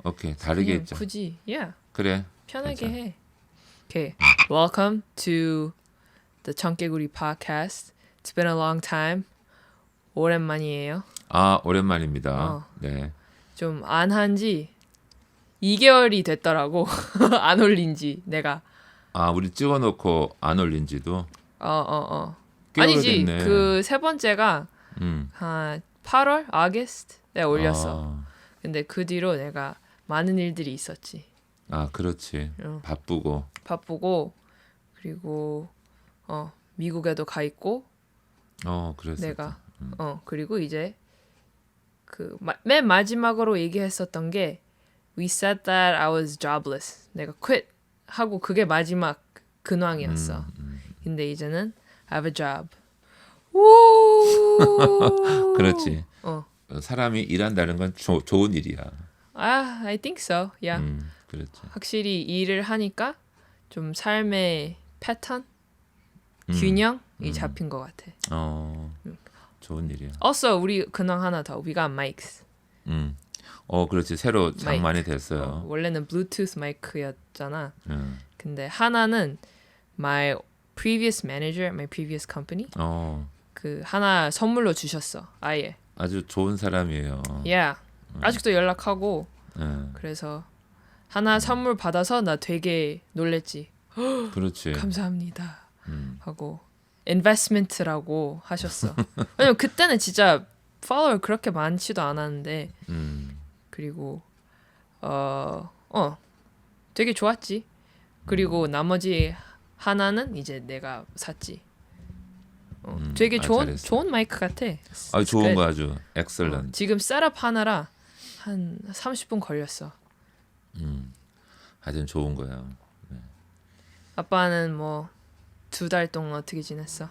오케이. 다르게 그냥 했죠. 굳이 그래. 편하게 괜찮아. 해. Okay. Welcome to the 청개구리 podcast. It's been a long time. 오랜만이에요. 아, 오랜만입니다. 어. 네. 좀 안 한지 2개월이 됐더라고. 안 올린 지 내가. 아, 우리 찍어놓고 안 올린지도 꽤 아니지. 오래됐네. 그 세 번째가 음. 한 8월, 아게스트에 올렸어. 아, 근데 그 뒤로 내가 많은 일들이 있었지. 아, 그렇지. 어. 바쁘고. 바쁘고 그리고 미국에도 가 있고 그랬어. 내가 그리고 이제 그 맨 마지막으로 얘기했었던 게 We said that I was jobless. 내가 quit 하고 그게 마지막 근황이었어. 근데 이제는 I have a job. 우! 그렇지. 어. 사람이 일한다는 건 좋은 일이야. I think so. Yeah. 그렇지. 확실히 일을 하니까 좀 삶의 패턴, 균형이 잡힌 것 같아. 좋은 일이야. Also, 우리 근황 하나 더. We got mics. 그렇지. 새로 장만이 됐어요. 원래는 블루투스 마이크였잖아. 음. 근데 하나는 my previous manager, my previous company 그 하나 선물로 주셨어. 아예. 아주 좋은 사람이에요. Yeah. 아직도 연락하고 예. 그래서 하나 선물 받아서 나 되게 놀랬지. 그렇지. 감사합니다. 하고 인베스트먼트라고 하셨어. 왜냐면 그때는 진짜 팔로워 그렇게 많지도 않았는데 그리고 되게 좋았지. 그리고 나머지 하나는 이제 내가 샀지. 되게 잘했어. 좋은 마이크 같아. 아, 좋은 good. 거 아주 엑셀런트. 지금 셋업 하나라 한 30분 걸렸어. 하여튼 좋은 거야. 아빠는 뭐 2달 동안 어떻게 지냈어?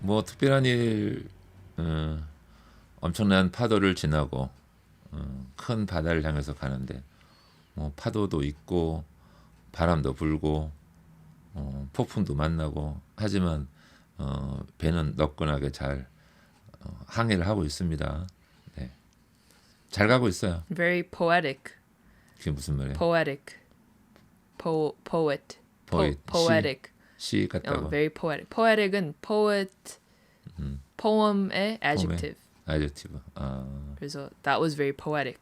뭐 특별한 일, 엄청난 파도를 지나고 큰 바다를 향해서 가는데 뭐 파도도 있고 바람도 불고 폭풍도 만나고 하지만 배는 너끈하게 잘 항해를 하고 있습니다. 네. 잘 가고 있어요. Very poetic. 그게 무슨 말이에요? Poetic. Poet. Poetic. 시 같다고. Very poetic. Poetic은 poet, poem의 adjective. adjective. 그래서 that was very poetic.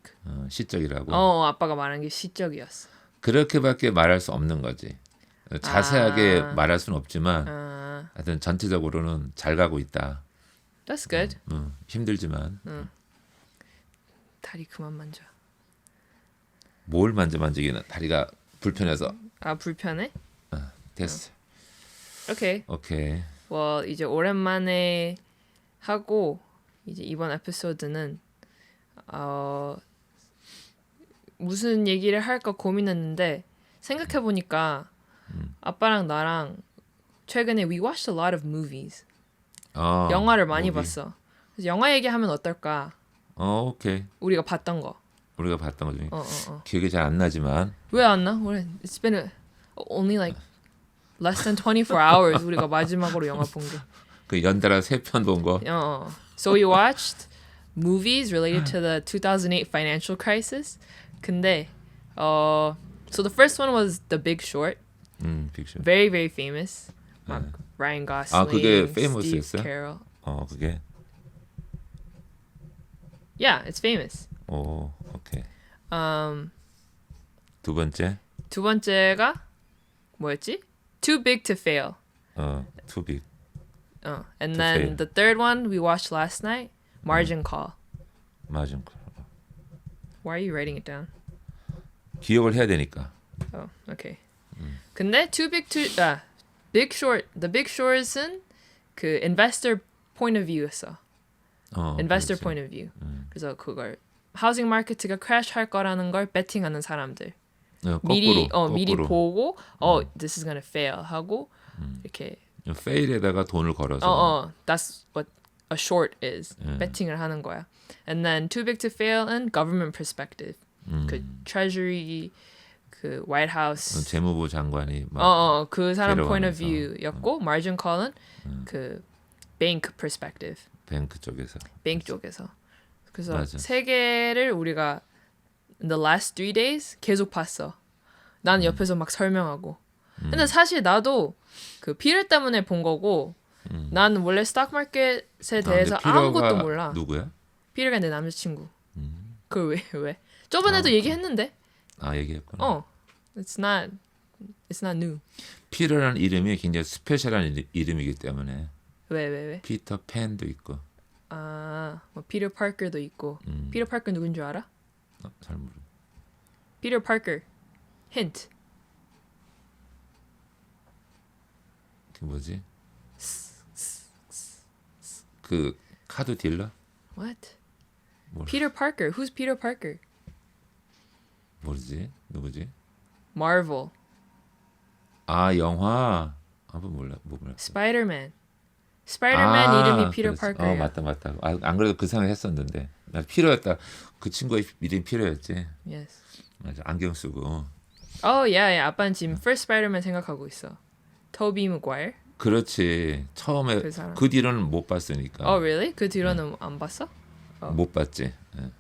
시적이라고. 아빠가 말한 게 시적이었어. 그렇게밖에 말할 수 없는 거지. 자세하게 말할 수는 없지만 하여튼 전체적으로는 잘 가고 있다. That's good. 힘들지만 다리 그만 만져. 뭘 만지기는 다리가 불편해서. 불편해? 됐어. Okay. 오케이. Well, 이제 오랜만에 하고 이제 이번 에피소드는 무슨 얘기를 할까 고민했는데 생각해 보니까 아빠랑 나랑 최근에 we watched a lot of movies. 영화를 많이 봤어. 그래서 영화 얘기하면 어떨까? 오케이. 우리가 봤던 거. 우리가 봤던 것 중에 기억이 잘 안 나지만 왜 안 나? It's been only like less than 24 hours 우리가 마지막으로 영화 본 게. 그 연달아 3편 본 거. So we watched movies related to the 2008 financial crisis. 근데 so the first one was The Big Short. 픽션. Very very famous. 막 Ryan Gosling, 그게 Steve famous였어요? Carell. 그게. Yeah, it's famous. 오케이. 두 번째. 두 번째가 뭐였지? Too Big to Fail. Too big. And To then Fail. the third one we watched last night, Margin Call. 맞은 거. Why are you writing it down? 기억을 해야 되니까. Okay. 근데 Big Short, The Big Short은 그 investor point of view였어. investor 그렇지. point of view. 그래서 그걸 하우징 마켓가 크래시 할 거라는 걸 베팅하는 사람들. 미리 거꾸로. 보고 this is gonna fail 하고 이렇게 fail에다가 돈을 걸어서. that's what a short is. 베팅을 하는 거야. And then Too Big to Fail은 government perspective. 그 treasury 그 White House 재무부 장관이 막 그 사람 point of 데려가면서. view였고 margin call은 그 bank perspective. 뱅크 쪽에서. bank 쪽에서. 그래서 맞아. 세 개를 우리가 in the last 3 days 계속 봤어. 난 옆에서 막 설명하고. 근데 사실 나도 그 피를 때문에 본 거고 난 원래 스톡 마켓에 대해서 근데 피러가 아무것도 몰라. 누구야? 피르가 내 남자친구. 그 왜? 저번에도 얘기했는데. 얘기했구나. It's not new. 피러라는 이름이 굉장히 스페셜한 이름이기 때문에 왜? 피터 팬도 있고. 뭐 피터 파커도 있고. 피터 파커 누군 줄 알아? 잘 모르. 피터 파커. 힌트. 그 뭐지? 그 카드 딜러? What? 몰라. Peter Parker. Who's Peter Parker? 모르지? 누구지? Marvel. 영화. 몰라. Spider-Man. Spider-Man 이름이 Peter 그렇지. Parker야. 맞다. 안 그래도 그 생각 했었는데. 나 피러였다. 그 친구의 이름이 피러였지. Yes. 맞아. 안경 쓰고. 야. 아빠는 지금 First Spider-Man 생각하고 있어. Tobey Maguire. 그렇지. 처음에 그 사람. 그 뒤로는 못 봤으니까. Really? 그 뒤로는 안 봤어? 못 봤지. 예.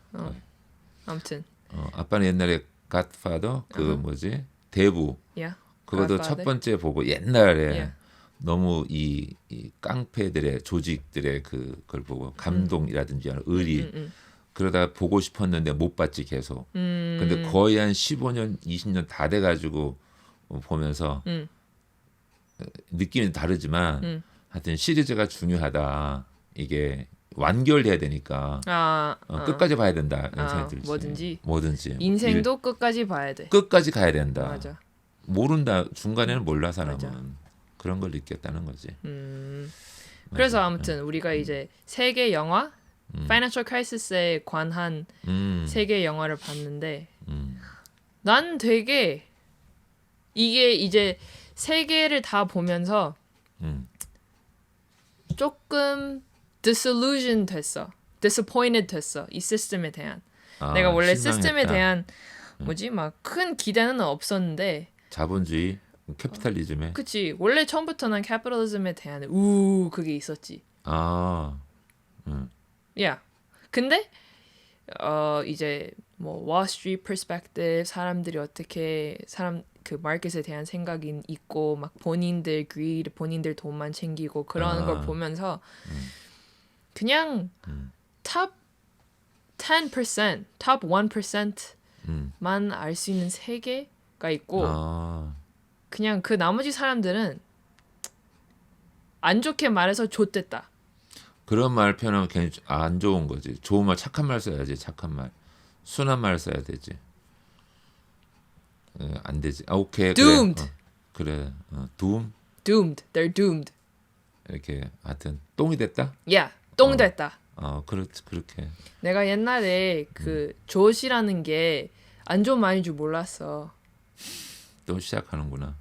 아무튼. 아빠는 옛날에 갓파더 그 뭐지? 대부. Yeah. 그것도 Godfather. 첫 번째 보고 옛날에 Yeah. 너무 이 깡패들의 조직들의 그걸 보고 감동이라든지 의리 그러다 보고 싶었는데 못 봤지 계속. 근데 거의 한 15년, 20년 다 돼가지고 보면서 느낌이 다르지만 하여튼 시리즈가 중요하다. 이게 완결돼야 되니까 끝까지 봐야 된다. 이런 생각이 들지. 뭐든지. 인생도 끝까지 봐야 돼. 끝까지 가야 된다. 맞아. 모른다. 중간에는 몰라 사람은. 맞아. 그런 걸 느꼈다는 거지. 그래서 아무튼 우리가 이제 세계 영화 Financial Crisis에 관한 세계 영화를 봤는데 난 되게 이게 이제 세계를 다 보면서 조금 disillusion 됐어. disappointed 됐어. 이 시스템에 대한. 내가 원래 시스템에 대한 뭐지? 막 큰 기대는 없었는데 자본주의, 캐피탈리즘에. 그치. 원래 처음부터 난 캐피탈리즘에 대한 그게 있었지. 야. 근데 이제 뭐 월스트리트 퍼스펙티브 사람들이 어떻게 그 마켓에 대한 생각이 있고 막 본인들 greed, 본인들 돈만 챙기고 그런 걸 보면서 그냥 top 10%, top 1%만 알 수 있는 세계가 있고 그냥 그 나머지 사람들은 안 좋게 말해서 좆됐다. 그런 말 표현하면 괜히 안 좋은 거지. 좋은 말, 착한 말 써야지. 착한 말, 순한 말 써야 되지. 안 되지. 오케이. Doomed. 그래. doom. Doomed. They're doomed. 이렇게 하여튼 똥이 됐다. Yeah. 똥 됐다. 그렇지. 그렇게. 내가 옛날에 그 조시라는 게 안 좋은 말인 줄 몰랐어. 또 시작하는구나.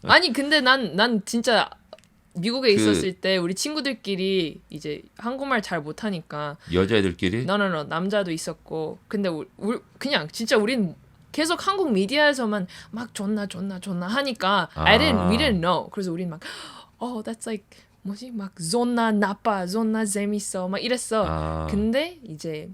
아니 근데 난 진짜 미국에 있었을 때 우리 친구들끼리 이제 한국말 잘 못하니까 여자애들끼리? No. 남자도 있었고 근데 우리 그냥 진짜 우린 계속 한국 미디어에서만 막 존나 하니까 we didn't know. 그래서 우린 막 that's like 뭐지 막 존나 나빠, 존나 재밌어 막 이랬어. 근데 이제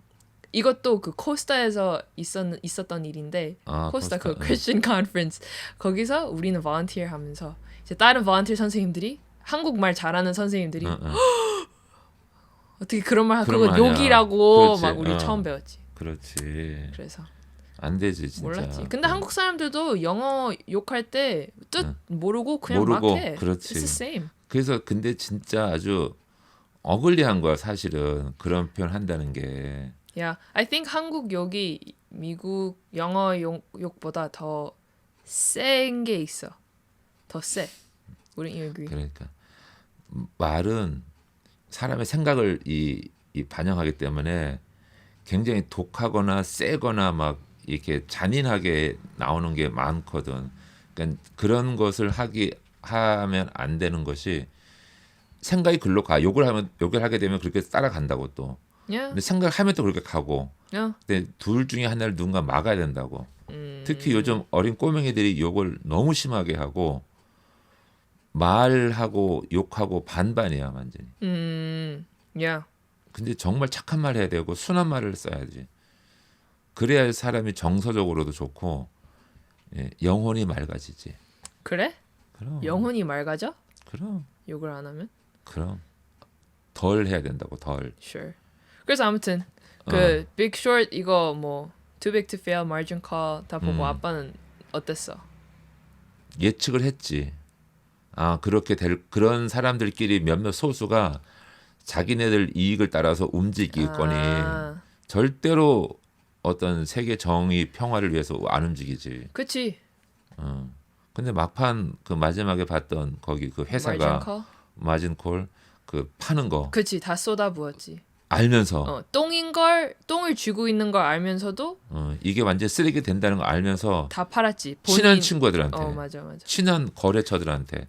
이것도 그 코스타에서 있었던 일인데 코스타 그 Christian Conference 거기서 우리는 volunteer 하면서 이제 다른 volunteer 선생님들이 한국말 잘하는 선생님들이 어떻게 그런 말 하고 욕이라고 막 우리 처음 배웠지. 그렇지. 그래서 안 되지 진짜. 몰랐지. 근데 한국 사람들도 영어 욕할 때 뜻 모르고 그냥 막 해. 그렇지. It's the same. 그래서 근데 진짜 아주 어글리한 거야 사실은 그런 표현 한다는 게. Yeah, I think 한국 욕이 미국 영어 욕보다 더 센 게 있어. 더 세. Wouldn't you agree? 그러니까 말은 사람의 생각을 이 반영하기 때문에 굉장히 독하거나 세거나 막 이렇게 잔인하게 나오는 게 많거든. 그러니까 그런 것을 하면 안 되는 것이 생각이 글로 가. 욕을 하게 되면 그렇게 따라간다고 또. Yeah. 근데 생각을 하면 또 그렇게 가고. Yeah. 근데 둘 중에 하나를 누군가 막아야 된다고. 특히 요즘 어린 꼬맹이들이 욕을 너무 심하게 하고 말하고 욕하고 반반이야 완전히. Yeah. 근데 정말 착한 말 해야 되고 순한 말을 써야지. 그래야 사람이 정서적으로도 좋고 예, 영혼이 맑아지지. 그래? 그럼. 영혼이 맑아져? 그럼. 욕을 안 하면? 그럼. 덜 해야 된다고 덜. Sure. 그래서 아무튼 그 Big Short 이거 뭐 Too Big to Fail, Margin Call 다 보고 아빠는 어땠어? 예측을 했지. 아 그렇게 될 그런 사람들끼리 몇몇 소수가 자기네들 이익을 따라서 움직일 거니 절대로 어떤 세계 정의 평화를 위해서 안 움직이지. 그치. 근데 막판 그 마지막에 봤던 거기 그 회사가 Margin Call? 마진콜 그 파는 거 그치. 다 쏟아부었지. 알면서 똥을 쥐고 있는 걸 알면서도 이게 완전 쓰레기 된다는 걸 알면서 다 팔았지. 친한 친구들한테 맞아. 친한 거래처들한테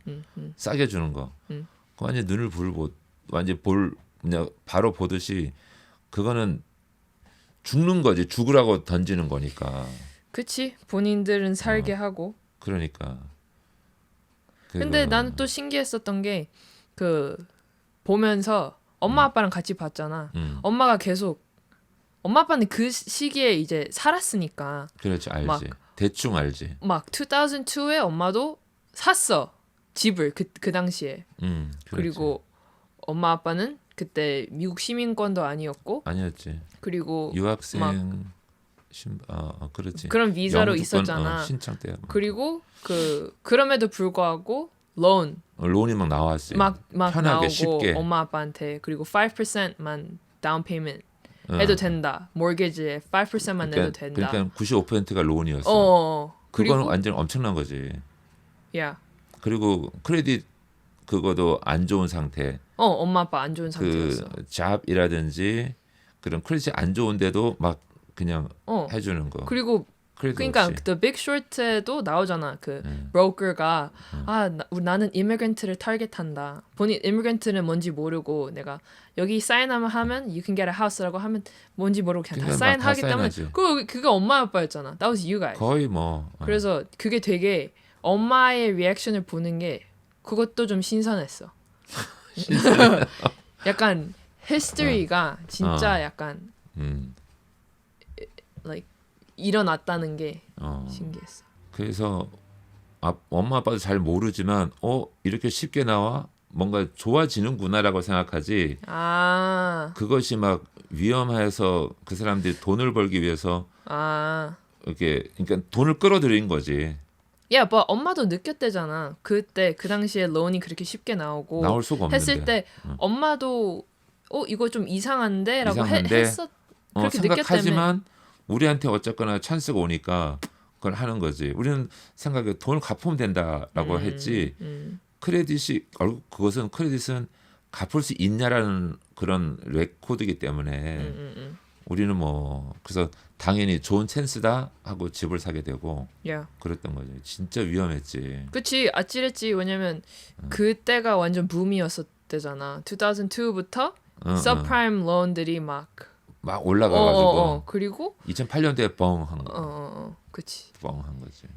싸게 주는 거. 그거 완전 눈을 불고 완전 그냥 바로 보듯이 그거는 죽는 거지. 죽으라고 던지는 거니까. 그치. 본인들은 살게 하고. 그러니까. 근데 나는 또 신기했었던 게 그 보면서 엄마 아빠랑 같이 봤잖아. 엄마가 계속 엄마 아빠는 그 시기에 이제 살았으니까 그렇지 알지. 막 대충 알지. 막 2002에 엄마도 샀어. 집을 그 당시에. 그렇지. 그리고 엄마 아빠는 그때 미국 시민권도 아니었고 아니었지. 그리고 유학생 막 그렇지. 그런 비자로 영주권, 있었잖아. 신청 때. 그리고 그럼에도 불구하고 론 론이 막 나왔지. 막 편하게 나오고 쉽게. 엄마 아빠한테 그리고 5%만 다운 페이먼트 해도 된다. mortgage에 5%만 내도 된다. 그러니까 95%가 론이었어. 그리고 그거는 완전 엄청난 거지. 야. 그리고 크레딧 그거도 안 좋은 상태. 엄마 아빠 안 좋은 상태였어. 그 잡이라든지 그런 크레딧이 안 좋은데도 막 그냥 해주는 거. 그리고 크레딧 그러니까 없이. The Big Short에도 나오잖아. 그 브로커가 나는 이미그런트를 타겟한다. 본인 이미그런트는 뭔지 모르고 내가 여기 사인하면 you can get a house라고 하면 뭔지 모르고 그냥 다 그러니까 사인하기 다 때문에 사인하지. 그거 엄마 아빠였잖아. That was you guys. 거의 뭐. 그래서 그게 되게 엄마의 리액션을 보는 게 그것도 좀 신선했어. 약간 history가 진짜 약간 like 일어났다는 게 신기했어. 그래서 엄마 아빠도 잘 모르지만 이렇게 쉽게 나와 뭔가 좋아지는구나라고 생각하지. 그것이 막 위험해서 그 사람들이 돈을 벌기 위해서 이렇게 그러니까 돈을 끌어들인 거지. 야, 뭐 엄마도 느꼈대잖아. 그때 그 당시에 론이 그렇게 쉽게 나오고 나올 수가 없는데. 했을 때 엄마도 이거 좀 이상한데라고 했었 그렇게 생각하지만 느꼈다며. 우리한테 어쨌거나 찬스가 오니까 그걸 하는 거지. 우리는 생각에 돈을 갚으면 된다라고 했지. 그것은 크레딧은 갚을 수 있냐라는 그런 레코드이기 때문에 우리는 뭐 그래서 당연히 좋은 찬스다 하고 집을 사게 되고 그랬던 거죠. 진짜 위험했지. 그치, 아찔했지. 왜냐면 그때가 완전 붐이었었대잖아. 2002부터 서프라임 론들이 막 올라가가지고 그리고 2008년도에 뻥한 거. 그치. 뻥한 거지.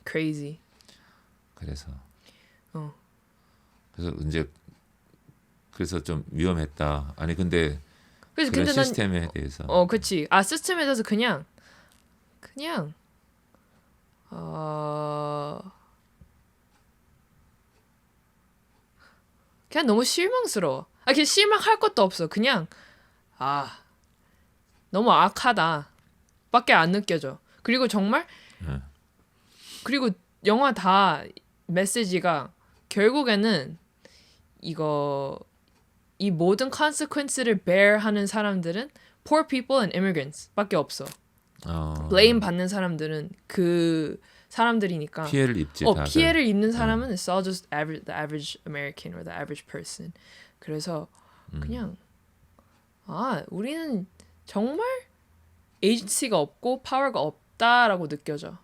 Crazy. 그래서 이제 그래서 좀 위험했다. 아니 근데 그런 근데 시스템에 대해서 그치. 시스템에 대해서 그냥 그냥 너무 실망스러워. 그냥 실망할 것도 없어. 그냥 너무 악하다 밖에 안 느껴져. 그리고 정말 그리고 영화 다 메시지가 결국에는 이 모든 consequence를 bear 하는 사람들은 poor people and immigrants 밖에 없어. blame 받는 사람들은 그 사람들이니까. 피해를 입지. 피해를 입는 사람은 it's all just the average American or the average person. 그래서 그냥 우리는 정말 에이전시가 없고 파워가 없다라고 느껴져.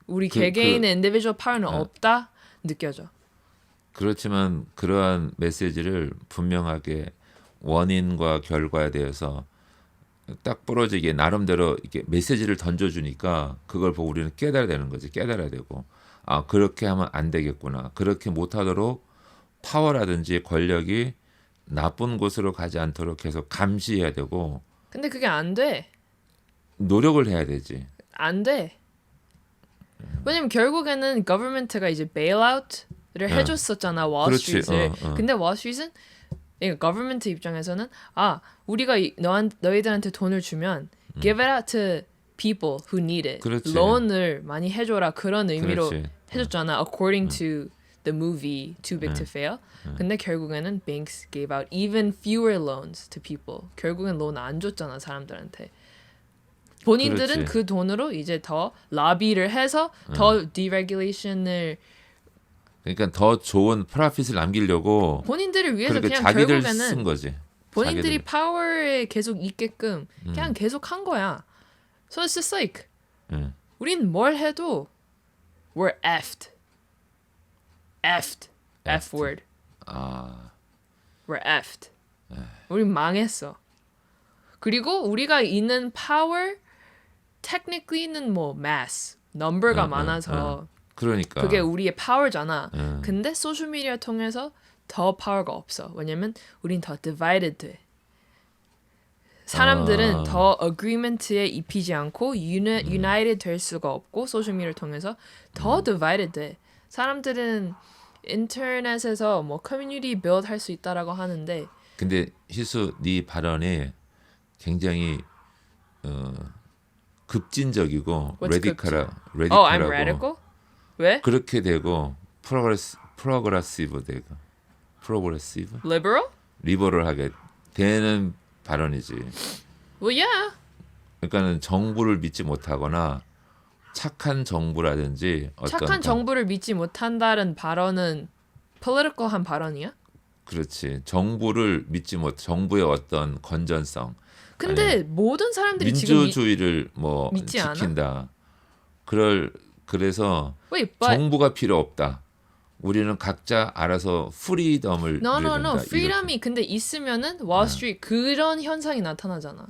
우리 개개인의 individual 파워는 없다 느껴져. 그렇지만 그러한 메시지를 분명하게 원인과 결과에 대해서 딱 부러지게 나름대로 이렇게 메시지를 던져주니까 그걸 보고 우리는 깨달아야 되는 거지. 깨달아야 되고 그렇게 하면 안 되겠구나. 그렇게 못하도록 파워라든지 권력이 나쁜 곳으로 가지 않도록 계속 감시해야 되고 근데 그게 안 돼. 노력을 해야 되지. 안 돼. 왜냐면 결국에는 government가 이제 bailout를 해줬었잖아 그렇지. 월스트리트를. 근데 월스트리트는 그러니까 government 입장에서는 우리가 너희들한테 돈을 주면 give it out to people who need it. 그렇지. 론을 많이 해줘라 그런 의미로 그렇지. 해줬잖아. According to the movie Too Big to Fail. 근데 결국에는 banks gave out even fewer loans to people. 결국엔 론 안 줬잖아 사람들한테. 본인들은 그렇지. 그 돈으로 이제 더 라비를 해서 더 deregulation을 그러니까 더 좋은 프로핏을 남기려고 본인들을 위해서 그렇게 그냥 자기들 결국에는 쓴 거지. 본인들이 자기들. 파워에 계속 있게끔 그냥 계속 한 거야. So it's just like 응. 우린 뭘 해도 we're effed. F word. 아, We're effed. 우린 망했어. 그리고 우리가 있는 power technically는 뭐 mass, number가 많아서 그러니까. 그게 우리의 파워잖아. 근데 소셜 미디어 통해서 더 파워가 없어. 왜냐면 우린 더 divided 돼. 사람들은 더 agreement에 입히지 않고 united 될 수가 없고 소셜 미디어를 통해서 더 divided 돼. 사람들은 인터넷에서 뭐 커뮤니티 빌드 할 수 있다라고 하는데 근데 희수 네 발언이 굉장히 급진적이고 What's 레디컬하고 I'm radical? 왜? 그렇게 되고 프로그레시브 되고 프로그레시브 Liberal? 리버럴하게 되는 발언이지. Well, yeah. 그러니까는 정부를 믿지 못하거나 착한 정부라든지 어떤 착한 정부를 믿지 못한다는 발언은 political한 발언이야? 그렇지. 정부를 믿지 못 정부의 어떤 건전성 근데 모든 사람들이 민주주의를 뭐 믿지 않아? 지킨다. 그래서 Wait, but 정부가 필요 없다. 우리는 각자 알아서 프리덤을 no. 누린다. 프리덤이 근데 있으면은 월스트리트 그런 현상이 나타나잖아.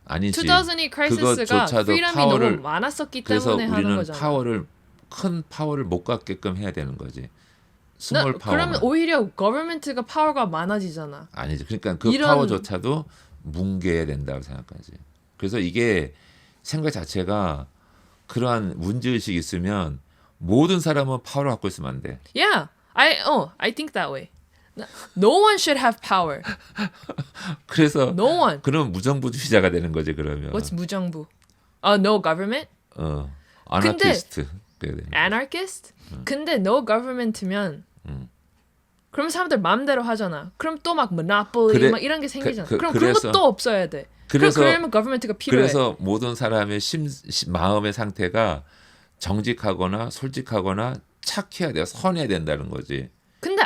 아니지. 2008 크라이시스가 그것조차도 프리덤이 파워를 너무 많았었기 그래서 때문에 하는 우리는 거잖아. 큰 파워를 못 갖게끔 해야 되는 거지. 스몰 파워. 그러면 오히려 거버먼트가 파워가 많아지잖아. 아니지. 그러니까 그 이런- 파워조차도 뭉개야 된다고 생각하지. 그래서 이게 생각 자체가 그러한 문제의식이 있으면 모든 사람은 파워를 갖고 있으면 안 돼. Yeah, I think that way. No one should have power. 그래서 No one. 그럼 무정부주의자가 되는 거지 그러면. What's 무정부? No government? 아나키스트. 그래야 돼. Anarchist? 근데 no government면 그럼 사람들 마음대로 하잖아. 그럼 또 막 monopoly 그래- 막 이런 게 생기잖아. 그럼 그래서- 그런 거 또 없어야 돼. 그래서- 그러면 government가 필요해. 그래서 모든 사람의 마음의 상태가 정직하거나 솔직하거나 착해야 돼요. 선해야 된다는 거지. 근데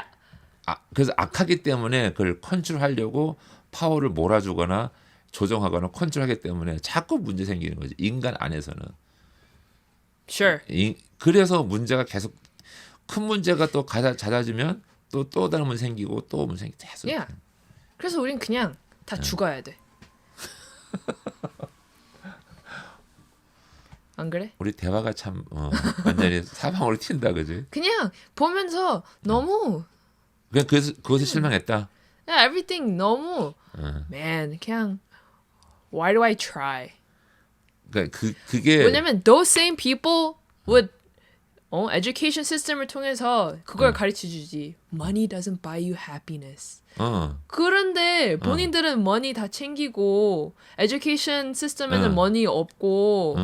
그래서 악하기 때문에 그걸 컨트롤하려고 파워를 몰아주거나 조정하거나 컨트롤하기 때문에 자꾸 문제 생기는 거지. 인간 안에서는. sure. 그래서 문제가 계속 큰 문제가 또 잦아지면 또 다른 문제 생기고 또 문제 생기고 계속. Yeah. 그래서 우린 그냥 다 죽어야 돼. 안 그래? 우리 대화가 참 완전히 사방으로 튄다, 그지? 그냥 보면서 너무 그냥 그것에 실망했다. yeah, everything 너무 man 그냥 why do I try? 그러니까 그게 왜냐면 those same people would education system을 통해서 그걸 가르쳐 주지. Money doesn't buy you happiness. 그런데 본인들은 money 다 챙기고 education system에는 money 없고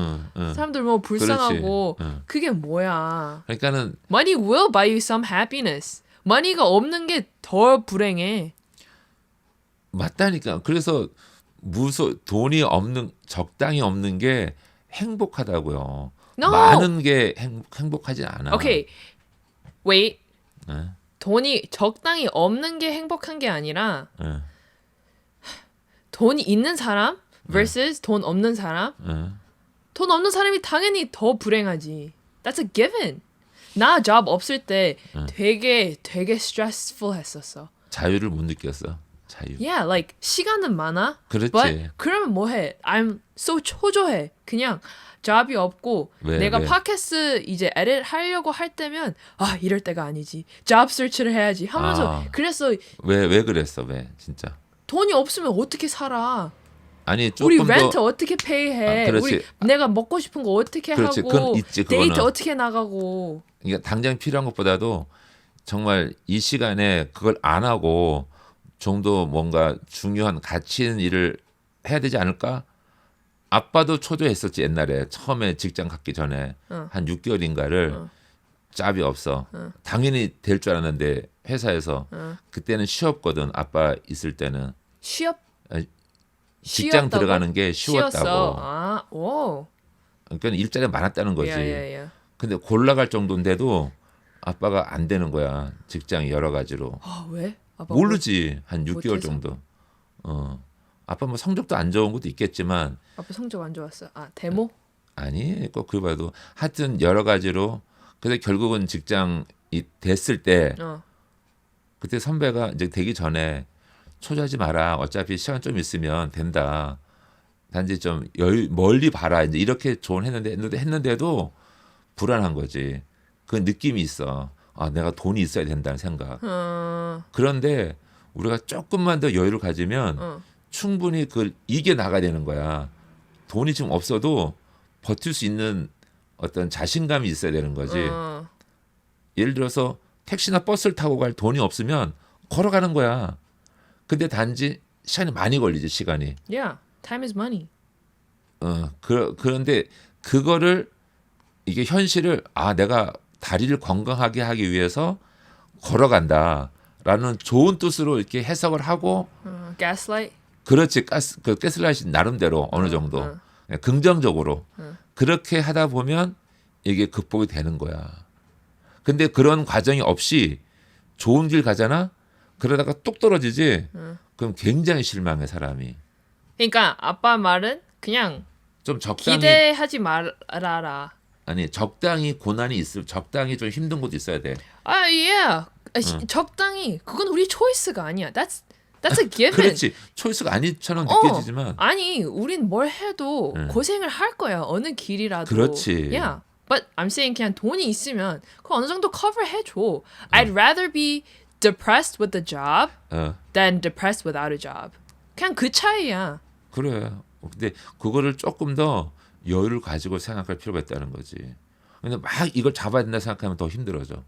사람들 뭐 불쌍하고 그렇지. 그게 뭐야? 그러니까는 Money will buy you some happiness. money가 없는 게 더 불행해. 맞다니까. 그래서 돈이 없는 적당히 없는 게 행복하다고요. No. 많은 게 행복하지 않아. Okay, wait. 네. 돈이 적당히 없는 게 행복한 게 아니라 네. 돈이 있는 사람 versus 돈 없는 사람. 네. 돈 없는 사람이 당연히 더 불행하지. That's a given. 나 job 없을 때 되게 stressful 했었어. 자유를 못 느꼈어. 자유. Yeah, like 시간은 많아. 그렇지. But 그러면 뭐해? I'm so 초조해. 그냥 잡이 없고 왜, 내가 왜? 팟캐스트 이제 에딧 하려고 할 때면 이럴 때가 아니지. 잡 서치를 해야지 하면서 아. 그래서 왜 그랬어? 왜 진짜? 돈이 없으면 어떻게 살아? 아니 우리 조금 렌트 더 어떻게 페이해? 그렇지. 우리 내가 먹고 싶은 거 어떻게 그렇지. 하고 그건 있지, 그거는. 데이트 어떻게 나가고 그러니까 당장 필요한 것보다도 정말 이 시간에 그걸 안 하고 좀 더 뭔가 중요한 가치 있는 일을 해야 되지 않을까? 아빠도 초조했었지 옛날에 처음에 직장 갖기 전에 한 6개월인가를 짭이 없어. 당연히 될 줄 알았는데 회사에서 그때는 쉬었거든. 아빠 있을 때는 취업 직장 쉬었다고? 들어가는 게 쉬었어. 쉬웠다고. 오. 그러니까 일자리가 많았다는 거지. 야야야. 근데 골라갈 정도인데도 아빠가 안 되는 거야. 직장이 여러 가지로. 왜? 아빠 모르지. 한 6개월 못해서? 정도. 아빠 뭐 성적도 안 좋은 것도 있겠지만 아빠 성적 안 좋았어. 데모? 아니 꼭 그거 봐도 하여튼 여러 가지로 근데 결국은 직장이 됐을 때 그때 선배가 이제 되기 전에 초조하지 마라. 어차피 시간 좀 있으면 된다. 단지 좀 여유 멀리 봐라. 이제 이렇게 조언했는데도 불안한 거지. 그 느낌이 있어. 내가 돈이 있어야 된다는 생각. 그런데 우리가 조금만 더 여유를 가지면 충분히 그걸 이겨 나가야 되는 거야. 돈이 지금 없어도 버틸 수 있는 어떤 자신감이 있어야 되는 거지. 예를 들어서 택시나 버스를 타고 갈 돈이 없으면 걸어가는 거야. 근데 단지 시간이 많이 걸리지, 시간이. Yeah, time is money. 그런데 그거를 이게 현실을 내가 다리를 건강하게 하기 위해서 걸어간다라는 좋은 뜻으로 이렇게 해석을 하고 Gaslight. 그렇지 그 가스라이트 나름대로 어느 정도 긍정적으로 그렇게 하다 보면 이게 극복이 되는 거야. 근데 그런 과정이 없이 좋은 길 가잖아. 그러다가 뚝 떨어지지. 그럼 굉장히 실망해 사람이. 그러니까 아빠 말은 그냥 좀 적당히 기대하지 말아라. 아니 적당히 고난이 있을 적당히 좀 힘든 것도 있어야 돼. Yeah. 적당히 그건 우리 초이스가 아니야. That's a given. 그렇지. 초이스가 아니처럼 느껴지지만 아니, 우린 뭘 해도 고생을 할 거야. 어느 길이라도. 그렇지. Yeah. But I'm saying 그냥 돈이 있으면 그거 어느 정도 cover 해줘. I'd rather be depressed with a job than depressed without a job. 그냥 그 차이야. 그래. 근데 그거를 조금 더 여유를 가지고 생각할 필요가 있다는 거지. 근데 막 이걸 잡아야 된다 생각하면 더 힘들어져.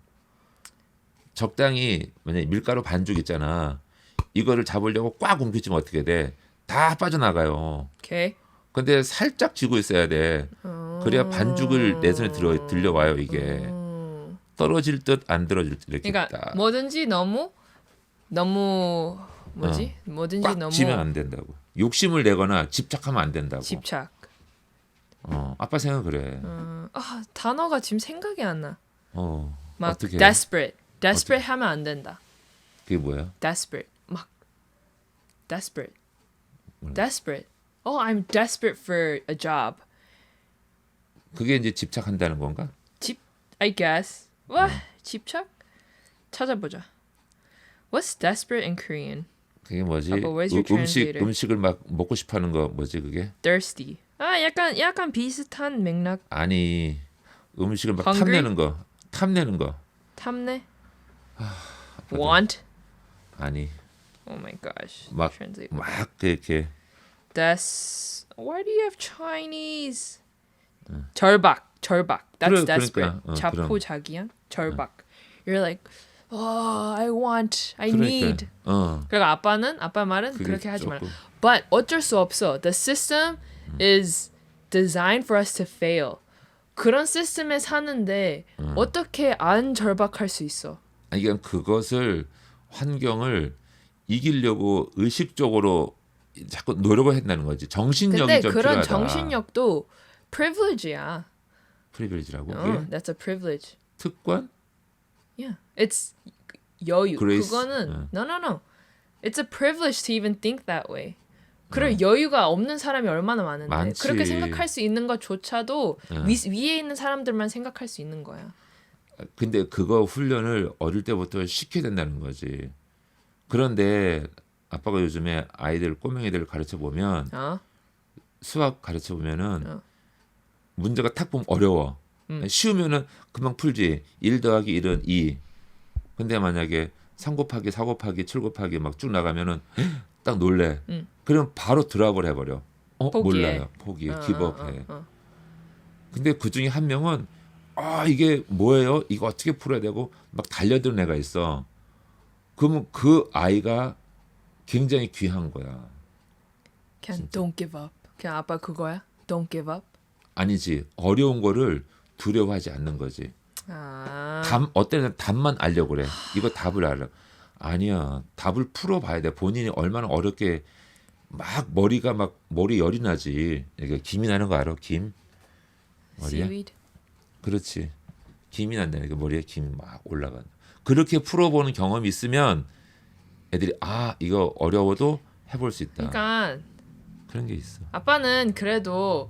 적당히 만약에 밀가루 반죽 있잖아. 이거를 잡으려고 꽉 움켜쥐면 어떻게 돼? 다 빠져나가요. Okay. 근데 살짝 쥐고 있어야 돼. 그래야 반죽을 내 손에 들려와요 이게. 떨어질 듯 안 떨어질 듯 이렇게 그러니까 딱. 뭐든지 너무 뭐지? 뭐든지 꽉 너무 쥐면 안 된다고. 욕심을 내거나 집착하면 안 된다고. 집착. 아빠 생각 그래. 단어가 지금 생각이 안 나. 막 어떻게? desperate. desperate 하면 안 된다. 그게 뭐야? desperate. 막 desperate. desperate. I'm desperate for a job. 그게 이제 집착한다는 건가? I guess. 와, 집착? 찾아보자. What's desperate in Korean? 그게 뭐지? 아빠, where's your translator? 음식을 막 먹고 싶어하는 거 뭐지 그게? Thirsty. 약간 비슷한 맥락. 아니 음식을 막 Hungry? 탐내는 거. 탐내? Want? 아니 Oh my gosh. 막 Translate. 이렇게 Why do you have Chinese? 절박. That's 그래, desperate. 그러니까, 자포자기한? 절박. You're like, I want, I 그러니까, need. 그러니까 아빠 말은 그게 그렇게 하지 마라. 조금. But 어쩔 수 없어. The system is designed for us to fail. 그런 시스템에 사는데 어떻게 안 절박할 수 있어? 아니 그러니까 그것을 환경을 이기려고 의식적으로 자꾸 노력을 한다는 거지. 정신력이 근데 좀 그런 필요하다. 정신력도 privilege야. 프리빌리지라고 그게? That's a privilege. 특권? Yeah, it's 여유. Grace. 그거는 no. It's a privilege to even think that way. 그럴 여유가 없는 사람이 얼마나 많은데 많지. 그렇게 생각할 수 있는 것조차도 위에 있는 사람들만 생각할 수 있는 거야. 근데 그거 훈련을 어릴 때부터 시켜야 된다는 거지. 그런데 아빠가 요즘에 아이들 꼬맹이들 가르쳐 보면 어? 수학 가르쳐 보면은 어. 문제가 탁 보면 어려워. 쉬우면은 금방 풀지. 1 더하기 1은 2. 근데 만약에 3 곱하기 4 곱하기 7 곱하기 막 쭉 나가면은 딱 놀래. 그럼 바로 드랍을 해버려. 포기해. 몰라요. 포기해. 어, 기브업해. 어. 근데 그 중에 한 명은 이게 뭐예요? 이거 어떻게 풀어야 되고 막 달려드는 애가 있어. 그러면 그 아이가 굉장히 귀한 거야. 그냥 don't give up. 그냥 아빠 그거야? Don't give up. 아니지. 어려운 거를 두려워하지 않는 거지. 아. 어떤 애는 답만 알려고 그래. 이거 답을 알아. 아니야. 답을 풀어봐야 돼. 본인이 얼마나 어렵게 막 머리가 막 머리 열이 나지. 이게 김이 나는 거 알아? 김? 머리에? Seaweed. 그렇지. 김이 난다니까 머리에 김이 막 올라가. 그렇게 풀어보는 경험이 있으면 애들이 이거 어려워도 해볼 수 있다. 그러니까 그런 게 있어. 아빠는 그래도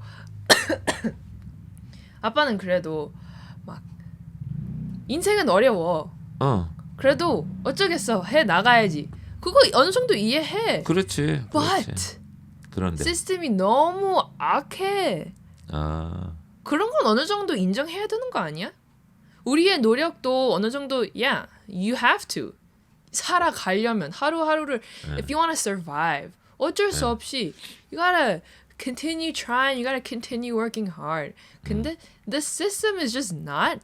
막 인생은 어려워. 그래도 어쩌겠어. 해 나가야지. 그거 어느 정도 이해해. 그렇지. But 그런데 시스템이 너무 악해. 그런 건 어느 정도 인정해야 되는 거 아니야? 우리의 노력도 어느 정도 you have to 살아가려면 하루하루를 if you want to survive 어쩔 수 없이 you gotta continue trying, you gotta continue working hard. 근데 the system is just not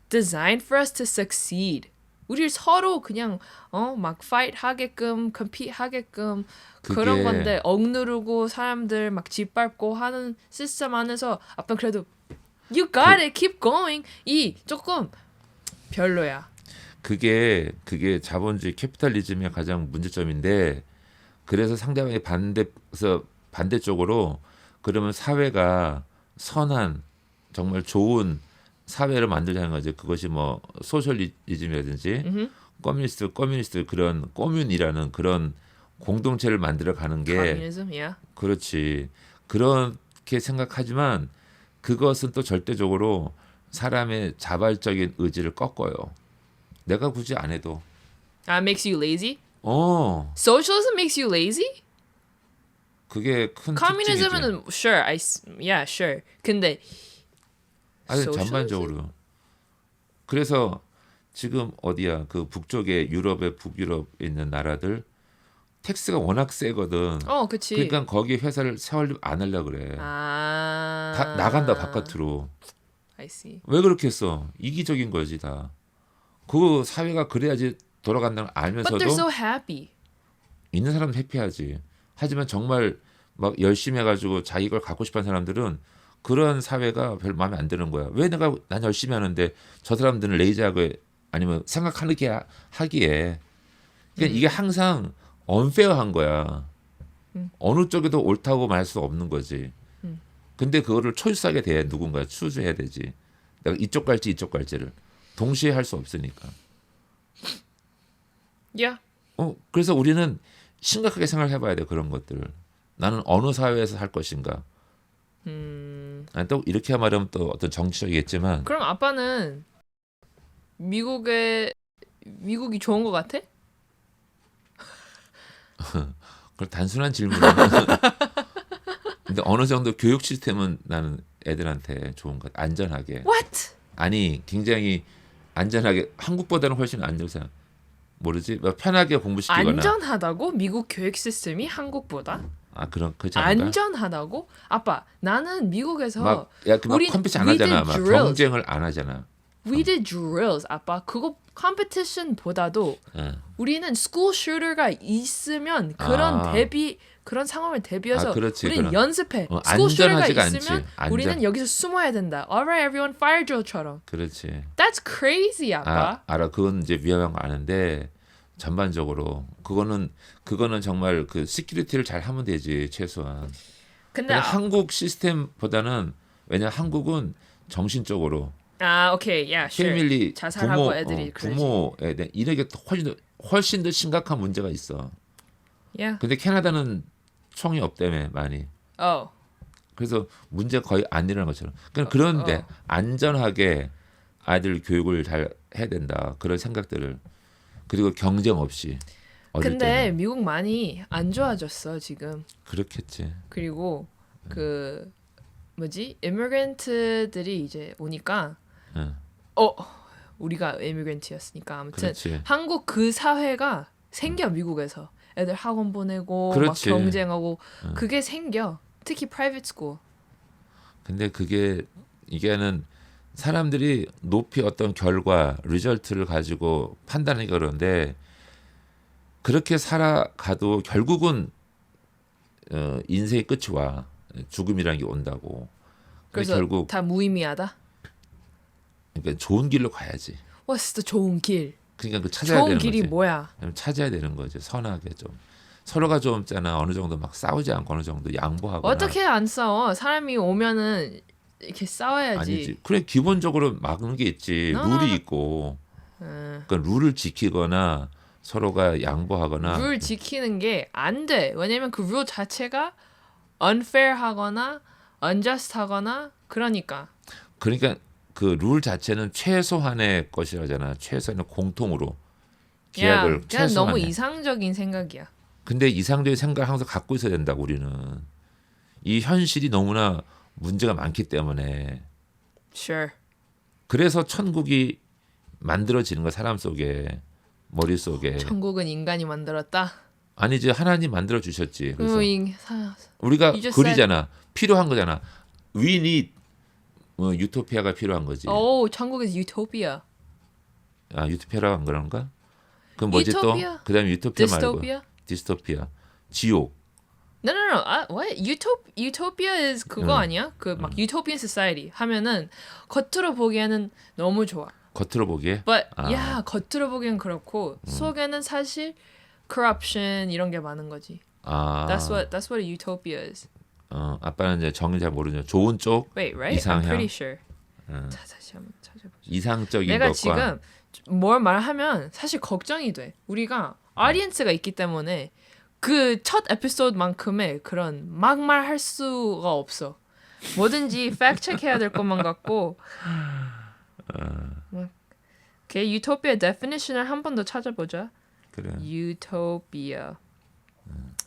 designed for us to succeed. 우리 서로 그냥 막 fight 하게끔, compete 하게끔 그런 그게- 건데 억누르고 사람들 막 짓밟고 하는 시스템 안에서 아빠는 그래도 you gotta keep going 이 조금 별로야. 그게 자본주의 캐피탈리즘의 가장 문제점인데 그래서 상대방이 반대쪽으로 그러면 사회가 선한 정말 좋은 사회를 만들자는 거지. 그것이 뭐 소셜리즘이라든지 커뮤니스트 그런 꼬뮌이라는 그런 공동체를 만들어 가는 게 Communism, yeah. 그렇지. 그렇게 생각하지만 그것은 또 절대적으로 사람의 자발적인 의지를 꺾어요. 내가 굳이 안 해도. Makes you lazy? 어, Socialism makes you lazy? 그게 큰 특징이지. Communism은 sure, yeah, sure. 근데 아니 socialism? 전반적으로. 그래서 지금 어디야 그 북쪽에 유럽의 북유럽에 있는 나라들 텍스가 워낙 세거든. 그치. 그러니까 거기 회사를 세월립 안 하려 그래. 다 나간다 바깥으로. I see. 왜 그렇게 했어? 이기적인 거지 다. 그 사회가 그래야지 돌아간다는 걸 But 알면서도 they're so happy. 있는 사람은 해피하지. 하지만 정말 막 열심히 해가지고 자기 걸 갖고 싶어하는 사람들은 그런 사회가 별 마음에 안 드는 거야. 왜 난 열심히 하는데 저 사람들은 레이지하게 아니면 생각하게 하기에 그러니까 이게 항상 언페어한 거야. 어느 쪽에도 옳다고 말할 수 없는 거지. 근데 그거를 초이스하게 돼. 누군가 추즈해야 되지. 내가 이쪽 갈지 이쪽 갈지를 동시에 할 수 없으니까. Yeah. 그래서 우리는 심각하게 생각해봐야 돼. 그런 것들을. 나는 어느 사회에서 살 것인가. 아니, 또 이렇게 말하면 또 어떤 정치적이겠지만 그럼 아빠는 미국이 좋은 것 같아? 그걸 단순한 질문은 근데 어느 정도 교육 시스템은 나는 애들한테 좋은 것 같아. 안전하게. What? 아니 굉장히 안전하게 한국보다는 훨씬 안전해. 모르지? 뭐 편하게 공부시키거나. 안전하다고? 미국 교육 시스템이 한국보다? 그렇지 않을까? 안전하다고? 아빠, 나는 미국에서 막 컴퓨터 안 we 하잖아. did 막 drills. 경쟁을 안 하잖아. We did drills, 아빠. 그거 컴피티션보다도 우리는 school shooter가 있으면 그런 그런 상황을 대비해서 그렇지, 우리는 그런. 연습해. school shooter가 안전하지가 있으면 않지. 우리는 여기서 숨어야 된다. Alright, everyone, fire drill처럼. 그렇지. That's crazy, 아빠. 알아. 그건 이제 위험한 거 아는데 전반적으로 그거는 정말 그 시큐리티를 잘 하면 되지 최소한. 근데 한국 시스템보다는 왜냐 한국은 정신적으로 오케이, yeah, sure. 패밀리 자살하고 애들이 그러지. 부모에 대한 이런 게 훨씬 더 심각한 문제가 있어. Yeah. 근데 캐나다는 총이 없다며 많이. 그래서 문제 거의 안 일어나는 것처럼. 그런데 안전하게 아이들 교육을 잘 해야 된다. 그런 생각들을 그리고 경쟁 없이. 어릴 근데 때는 미국 많이 안 좋아졌어 지금. 그렇겠지. 그리고 그 뭐지? 이미그런트들이 이제 오니까 응. 우리가 이미그런트였으니까 아무튼 그렇지. 한국 그 사회가 생겨 미국에서 애들 학원 보내고 그렇지. 막 경쟁하고 그게 생겨. 특히 프라이빗 스쿨. 근데 이게는 사람들이 높이 어떤 결과, 리절트를 가지고 판단하기 그런데 그렇게 살아가도 결국은 인생의 끝이 와. 죽음이라는 게 온다고. 근데 그래서 결국 다 무의미하다. 그러니까 좋은 길로 가야지. What's the 좋은 길? 그러니까 그 찾아야 좋은 되는 길이 거지. 뭐야? 찾아야 되는 거지. 선하게 좀. 서로가 좀 있잖아. 어느 정도 막 싸우지 않고 어느 정도 양보하거나. 어떻게 안 싸워? 사람이 오면은 이렇게 싸워야지. 아니지. 그래 기본적으로 막는 게 있지. No, 룰이 no, no. 있고. 그러니까 룰을 지키거나 서로가 양보하거나. 룰 지키는 게 안 돼. 왜냐면 그 룰 자체가 unfair하거나 unjust하거나 그러니까. 그러니까 그 룰 자체는 최소한의 것이라잖아. 최소한의 공통으로 계약을 그냥 최소한의. 너무 이상적인 생각이야. 근데 이상적인 생각을 항상 갖고 있어야 된다고 우리는. 이 현실이 너무나 문제가 많기 때문에. Sure. 그래서 천국이 만들어지는 거야. 사람 속에. 머릿속에. 천국은 인간이 만들었다. 아니지. 하나님 만들어 주셨지. 그래서 우리가 You just 그리잖아. 필요한 거잖아. We need 유토피아가 필요한 거지. 천국은 utopia. 아, 유토피아라고 안 그런가? 그럼 뭐지 유토피아. 또? 그다음에 유토피아 Dystopia? 말고 디스토피아. 지옥. No. What? Utopia is 그거 아니야? 그 막 utopian society 하면은 겉으로 보기에는 너무 좋아. 겉으로 보기에. But 겉으로 보기엔 그렇고 속에는 사실 corruption 이런 게 많은 거지. That's what a utopia is. 아빠는 이제 정의 잘 모르죠. 좋은 쪽, Wait, right? 이상향. I'm pretty sure. 다시 한번 찾아보자. 이상적인 내가 것과 지금 뭘 말하면 사실 걱정이 돼. 우리가 audience가 있기 때문에 그 첫 에피소드만큼의 그런 막말할 수가 없어. 뭐든지 팩트 체크해야 될 것만 같고. 오케이, 유토피아 definition을 한 번 더 찾아보자. 그래. Utopia.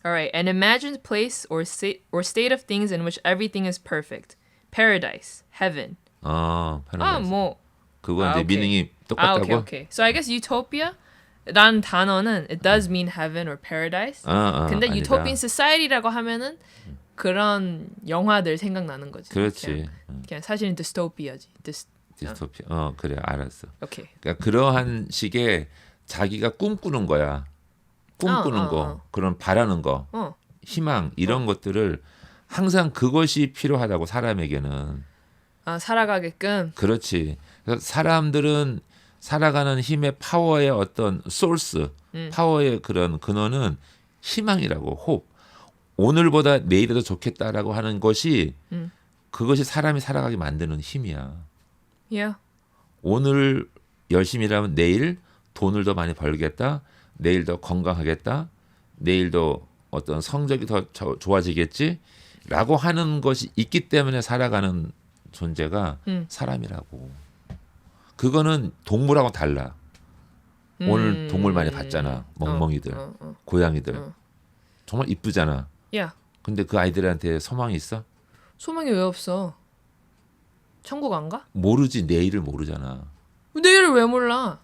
Alright, an imagined place or state of things in which everything is perfect. Paradise, heaven. 파라다이스. 뭐. 그거 이제 오케이. 미닝이 똑같다고? 오케이. So I guess utopia 라는 단어는 it does mean heaven or paradise. 근데 아니다. utopian society라고 하면은 그런 영화들 생각나는 거지. 그렇지. 그냥 사실은 dystopia지. 디스토피아. 그래 알았어. 오케이. 그러니까 그러한 식의 자기가 꿈꾸는 거야. 꿈꾸는 거, 그런 바라는 거, 희망 이런 것들을 항상 그것이 필요하다고 사람에게는. 살아가게끔. 그렇지. 그래서 사람들은 살아가는 힘의 파워의 어떤 소스, 파워의 그런 근원은 희망이라고 홉. 오늘보다 내일이 더 좋겠다라고 하는 것이 그것이 사람이 살아가게 만드는 힘이야. Yeah. 오늘 열심히 일하면 내일 돈을 더 많이 벌겠다. 내일 더 건강하겠다. 내일 더 어떤 성적이 더 좋아지겠지. 라고 하는 것이 있기 때문에 살아가는 존재가 사람이라고. 그거는 동물하고 달라. 오늘 동물 많이 봤잖아. 멍멍이들, 고양이들. 정말 이쁘잖아. Yeah. 근데 그 아이들한테 소망이 있어? 소망이 왜 없어? 천국 안 가? 모르지. 내일을 모르잖아. 내일을 왜 몰라?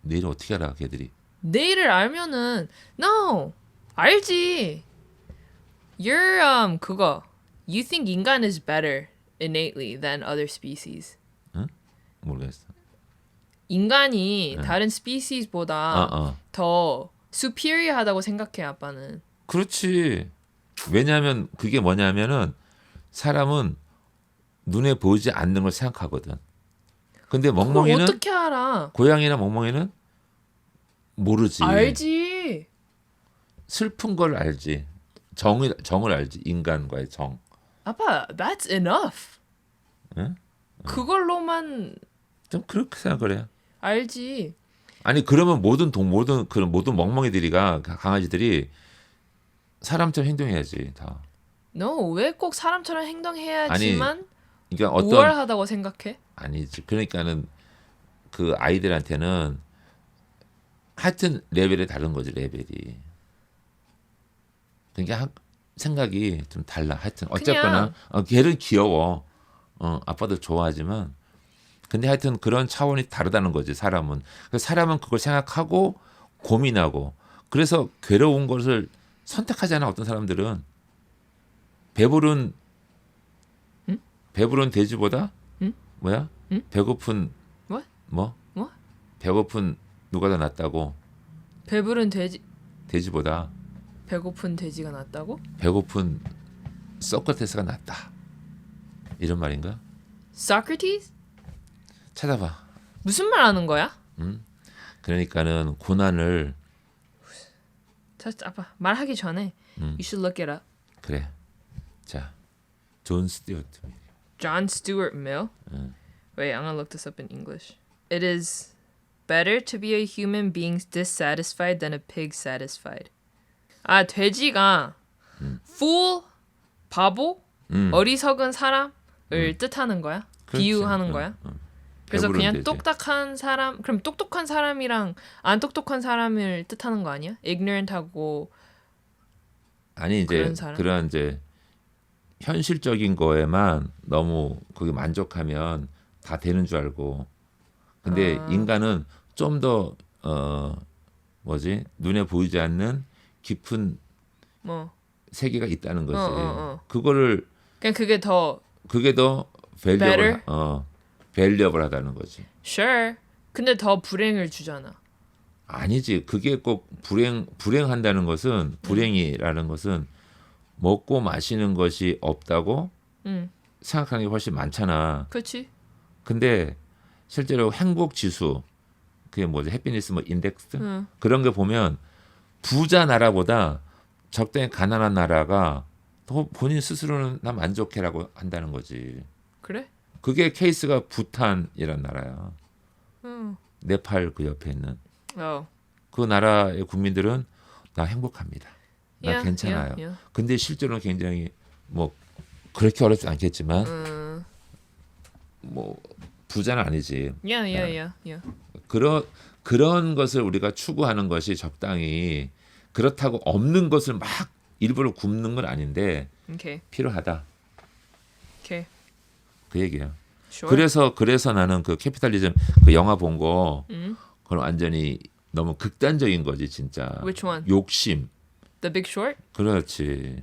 내일을 어떻게 알아 걔들이? 내일을 알면은 no 알지. You're 그거. You think 인간 is better innately than other species. 모르겠어. 인간이 다른 species보다 더 superior하다고 생각해 아빠는. 그렇지. 왜냐하면 그게 뭐냐면은 사람은 눈에 보이지 않는 걸 생각하거든. 근데 그걸 멍멍이는 어떻게 알아? 고양이나 멍멍이는 모르지. 알지. 슬픈 걸 알지. 정을 알지. 인간과의 정. 아빠, that's enough. 응? 그걸로만 좀 그렇게 생각을 해. 알지. 아니 그러면 모든 멍멍이들이가 강아지들이 사람처럼 행동해야지 다. No, 왜 꼭 사람처럼 행동해야지만 그러니까 어떤 우월하다고 생각해? 아니지. 그러니까는 그 아이들한테는 하여튼 레벨이 다른 거지 레벨이. 그러니까 생각이 좀 달라. 하여튼 어쨌거나 걔는 귀여워. 아빠도 좋아하지만 근데 하여튼 그런 차원이 다르다는 거지 사람은. 그래서 사람은 그걸 생각하고 고민하고 그래서 괴로운 것을 선택하잖아. 어떤 사람들은 배부른 응? 배부른 돼지보다 응? 뭐야? 응? 배고픈 What? 뭐? 뭐? 배고픈 누가 더 낫다고? 배부른 돼지보다 배고픈 돼지가 낫다고? 배고픈 소크라테스가 낫다. 이런 말인가? Socrates? 찾아봐. 무슨 말 하는 거야? 그러니까는 고난을 아빠 말하기 전에 You should look it up. 그래. 자, 존 스튜어트. John Stuart Mill. Wait, I'm gonna look this up in English. It is better to be a human being dissatisfied than a pig satisfied. 아, 돼지가 fool, 바보, 어리석은 사람을 뜻하는 거야? 그렇지. 비유하는 거야? 그래서 배부른 그냥 돼지. 똑똑한 사람, 그럼 똑똑한 사람이랑 안 똑똑한 사람을 뜻하는 거 아니야? ignorant하고 아니 이제 그런 사람? 그런 이제 현실적인 거에만 너무 거기 만족하면 다 되는 줄 알고. 근데 인간은 좀 더 뭐지? 눈에 보이지 않는 깊은 뭐 세계가 있다는 거지. 어. 그거를 그냥 그게 더 Better? 밸리어블하다는 거지. sure. 근데 더 불행을 주잖아. 아니지. 그게 꼭 불행한다는 것은 불행이라는 것은 먹고 마시는 것이 없다고 생각하는 게 훨씬 많잖아. 그렇지? 근데 실제로 행복 지수 그게 뭐지? 해피니스 뭐 인덱스 그런 게 보면 부자 나라보다 적당히 가난한 나라가 더 본인 스스로는 나 만족해라고 한다는 거지. 그래? 그게 케이스가 부탄이란 나라야. 네팔 그 옆에 있는 그 나라의 국민들은 나 행복합니다. 나 Yeah, 괜찮아요. yeah, yeah. 근데 실제로는 굉장히 뭐 그렇게 어렵지 않겠지만 뭐 부자는 아니지. Yeah. 그런 것을 우리가 추구하는 것이 적당히 그렇다고 없는 것을 막 일부러 굽는 건 아닌데 Okay. 필요하다. Okay. 그 얘기야. Sure. 그래서 나는 그 캐피탈리즘 그 영화 본 거 그건 완전히 너무 극단적인 거지 진짜. Which one? 욕심. The Big Short? 그렇지.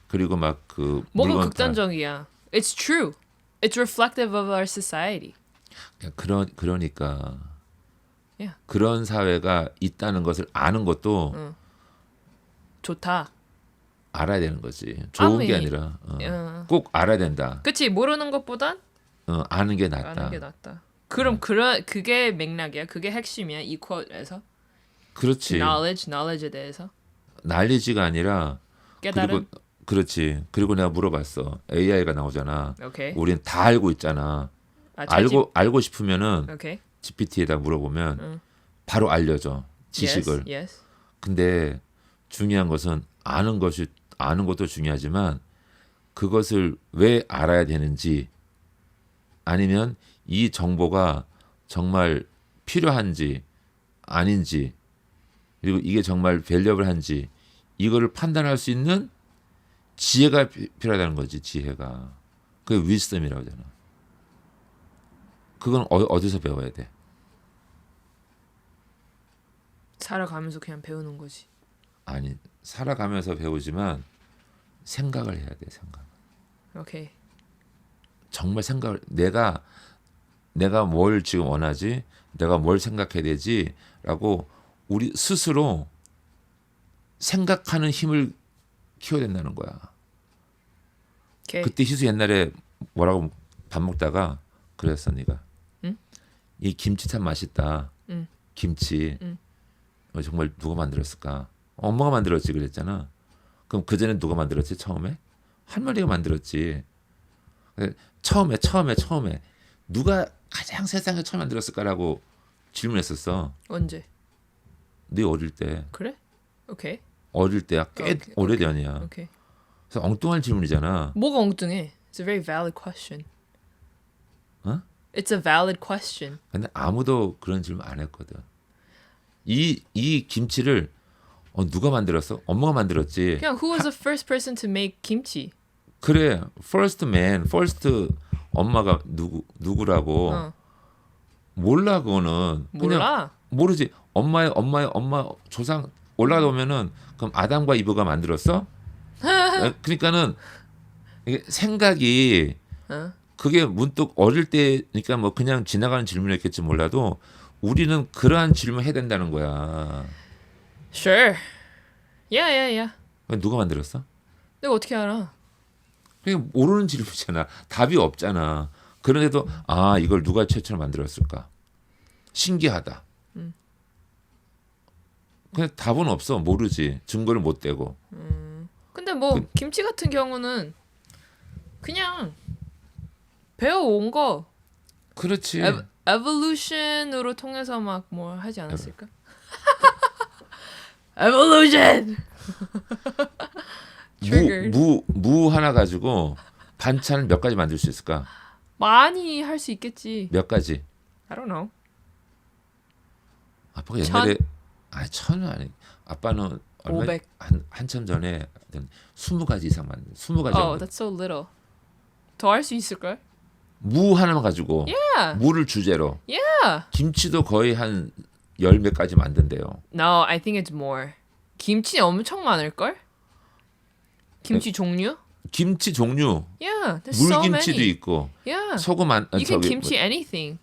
그리고 막 그 뭐가 물건 극단적이야? It's true. It's reflective of our society. 그러니까 Yeah. 그런 사회가 있다는 것을 아는 것도 좋다. 알아야 되는 거지. 좋은 게 아니, 아니라 꼭 알아야 된다. 그치? 모르는 것보단 아는 게 낫다. 아는 게 낫다. 그럼 그게 맥락이야. 그게 핵심이야. 이 쿼트에서. 그렇지. knowledge에 대해서. 난리지가 아니라 깨달음. 그렇지. 그리고 내가 물어봤어. AI가 나오잖아. 오케이. 우리는 다 알고 있잖아. 알고 싶으면은 오케이. GPT에다 물어보면 바로 알려줘. 지식을. Yes. 근데 중요한 것은 아는 것도 중요하지만 그것을 왜 알아야 되는지 아니면 이 정보가 정말 필요한지 아닌지 그리고 이게 정말 밸류업을한지 이거를 판단할 수 있는 지혜가 필요하다는 거지. 지혜가. 그게 위스덤이라고 하잖아. 그건 어디서 배워야 돼? 살아가면서 그냥 배우는 거지. 아니 살아가면서 배우지만 생각을 해야 돼. 생각. 오케이. 정말 생각을 내가 뭘 지금 원하지? 내가 뭘 생각해야 되지?라고 우리 스스로 생각하는 힘을 키워야 된다는 거야. 오케이. 그때 희수 옛날에 뭐라고 밥 먹다가 그랬어 네가. 응? 이 김치 참 맛있다. 응. 김치. 정말 누가 만들었을까? 엄마가 만들었지 그랬잖아. 그럼 그 전에 누가 만들었지 처음에? 할머니가 만들었지. 처음에 누가 가장 세상에 처음 만들었을까라고 질문했었어. 언제? 네 어릴 때. 그래? 오케이. 어릴 때야 꽤 오래전이야. 오케이. 그래서 엉뚱한 질문이잖아. 뭐가 엉뚱해? It's a very valid question. 어? It's a valid question. 근데 아무도 그런 질문 안 했거든. 이 김치를 누가 만들었어? 엄마가 만들었지. 그냥 who was the first person to make kimchi? 그래, first man, first 엄마가 누구라고 어. 몰라 그거는. 그냥 몰라. 모르지. 엄마 조상 올라가다 보면은 그럼 아담과 이브가 만들었어? 그러니까는 이게 생각이 어. 그게 문득 어릴 때니까 뭐 그냥 지나가는 질문이었겠지 몰라도 우리는 그러한 질문 해야 된다는 거야. Sure. Yeah. 누가 만들었어? 내가 어떻게 알아? 그냥 모르는 질문이잖아. 답이 없잖아. 그런데도 이걸 누가 최초로 만들었을까? 신기하다. 그냥 답은 없어. 모르지. 증거를 못 대고. 근데 뭐 김치 같은 경우는 그냥 배워온 거 그렇지. evolution으로 통해서 막 뭐 하지 않았을까? evolution. Triggered. 무 하나 가지고 반찬을 몇 가지 만들 수 있을까? 많이 할 수 있겠지. 몇 가지? I don't know. 아빠가 옛날에 천은 아니. 아빠는 얼마 500. 한참 전에 20가지 이상 만든 20가지. Oh, that's so little. 더 할 수 있을 걸? 무 하나만 가지고 Yeah. 무를 주제로 Yeah. 김치도 거의 한 10몇 가지 만든대요. No, I think it's more. 김치 엄청 많을 걸? 김치 종류? 김치 종류 Yeah, there's so 물김치도 many. 있고 Yeah. 소금 안 You can 저기 kimchi anything.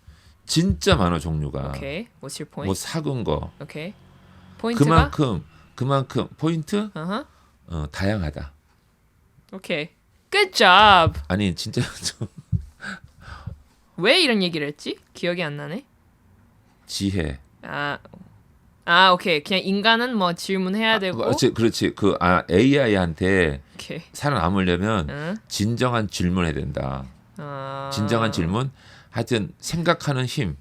진짜 많아 종류가. Okay. What's your point? 뭐 삭은 거 Okay. 포인트가? 그만큼 포인트 Uh-huh. 다양하다. Okay. Good job. 아니 진짜 좀 왜 이런 얘기를 했지? 기억이 안 나네. 지혜. 오케이. 그냥 인간은 뭐 질문해야 되고. 그렇지. AI한테 오케이. 살아남으려면 응? 진정한 질문해야 된다. 진정한 질문. 하여튼 생각하는 힘.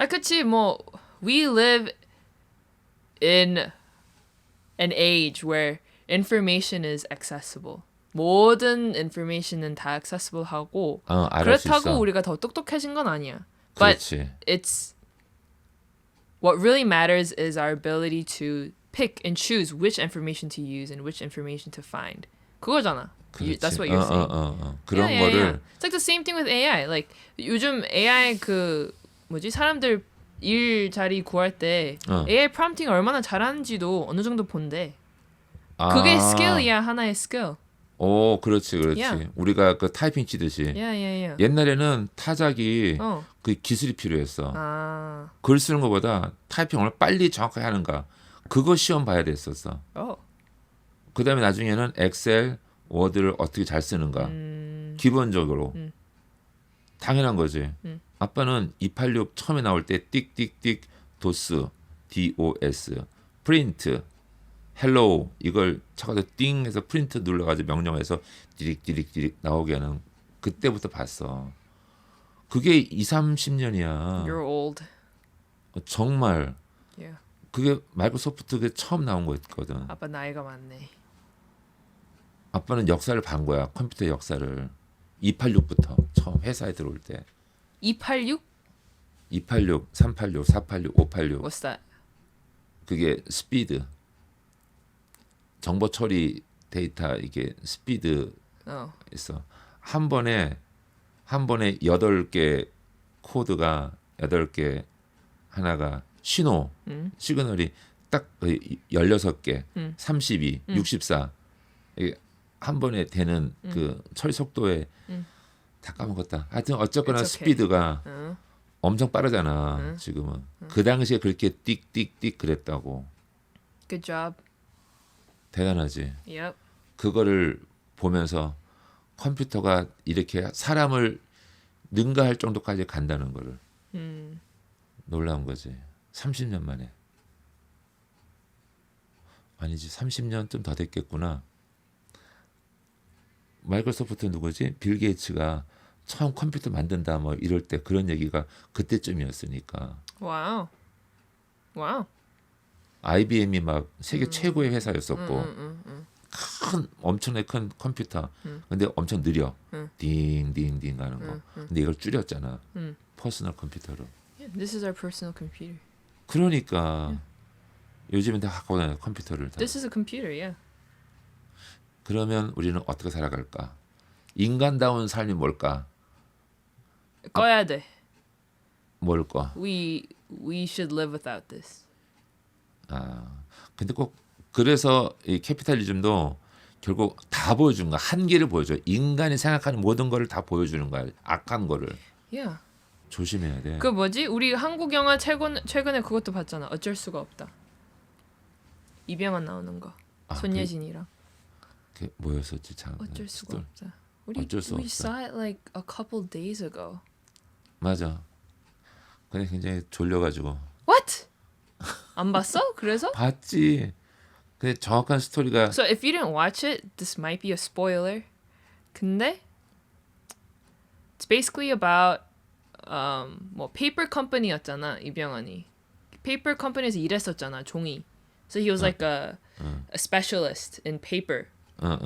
그치. 뭐 we live in an age where information is accessible. 모든 information은 다 accessible하고 알을 수 그렇다고 있어. 우리가 더 똑똑해진 건 아니야. But 그렇지. it's what really matters is our ability to pick and choose which information to use and which information to find. 그거잖아. 그렇지. That's what you're saying. 그런 Yeah. 거를 It's like the same thing with AI. Like 요즘 AI 사람들 일자리 구할 때 AI 프롬프팅 얼마나 잘하는지도 어느 정도 본대. 그게 스킬이야, 하나의 스킬. 오, 그렇지. Yeah. 우리가 그 타이핑 치듯이. Yeah. 옛날에는 타작이 그 기술이 필요했어. 글 쓰는 것보다 타이핑을 빨리 정확하게 하는가. 그거 시험 봐야 됐었어. 그다음에 나중에는 엑셀, 워드를 어떻게 잘 쓰는가. 기본적으로. 당연한 거지. 아빠는 286 처음에 나올 때 띡띡띡 도스, DOS, 프린트, 헬로우 이걸 쳐가서 띵 해서 프린트 눌러가지고 명령해서 디릭 나오게 하는 그때부터 봤어. 그게 20-30년이야. You're old. 정말. Yeah. 그게 마이크로소프트가 처음 나온 거였거든. 아빠 나이가 많네. 아빠는 역사를 반 거야. 컴퓨터 역사를. 286부터 처음 회사에 들어올 때. 286? 286, 386, 486, 586. What's that? 그게 스피드. 정보 처리 데이터 이게 스피드 있어. 한 번에 8개 코드가 8개 하나가 신호 시그널이 딱 16개, 32, 64 이게 한 번에 되는 그 처리 속도에 다 까먹었다. 하여튼 어쨌거나 It's okay. 스피드가 엄청 빠르잖아. 지금은. 그 당시에 그렇게 띡띡띡 그랬다고. Good job. 대단하지. Yep. 그거를 보면서 컴퓨터가 이렇게 사람을 능가할 정도까지 간다는 거를 놀라운 거지. 30년 만에. 아니지 30년 좀 더 됐겠구나. 마이크로소프트 누구지? 빌 게이츠가 처음 컴퓨터 만든다 뭐 이럴 때 그런 얘기가 그때쯤이었으니까. Wow. IBM이 막 세계 최고의 회사였었고 큰 엄청나게 큰 컴퓨터. 근데 엄청 느려. 딩딩딩 하는 거. 근데 이걸 줄였잖아. 퍼스널 컴퓨터로. Yeah, this is our personal computer. 그러니까 요즘은 다 갖고 다녀요 컴퓨터를 다. This is a computer, yeah. 그러면 우리는 어떻게 살아갈까? 인간다운 삶이 뭘까? 꺼야 돼. 뭘까? We should live without this. 아, 근데 꼭 그래서 이 캐피탈리즘도 결국 다 보여주는 거야. 한계를 보여줘. 인간이 생각하는 모든 거를 다 보여주는 거야. 악한 거를. Yeah. 조심해야 돼. 그 뭐지? 우리 한국 영화 최근에 그것도 봤잖아. 어쩔 수가 없다. 이병헌 나오는 거. 아, 손예진이랑. 그게 뭐였었지 참. 어쩔 수가 스토리. 없다. 어쩔 수 we 없다. saw it like a couple days ago. 맞아. 근데 굉장히 졸려가지고 What? 안 봤어? 그래서? 봤지. 근데 정확한 스토리가 So if you didn't watch it, this might be a spoiler. 근데 it's basically about 뭐 paper company였잖아 이병헌이. paper company에서 일했었잖아 종이. So he was like a specialist in paper.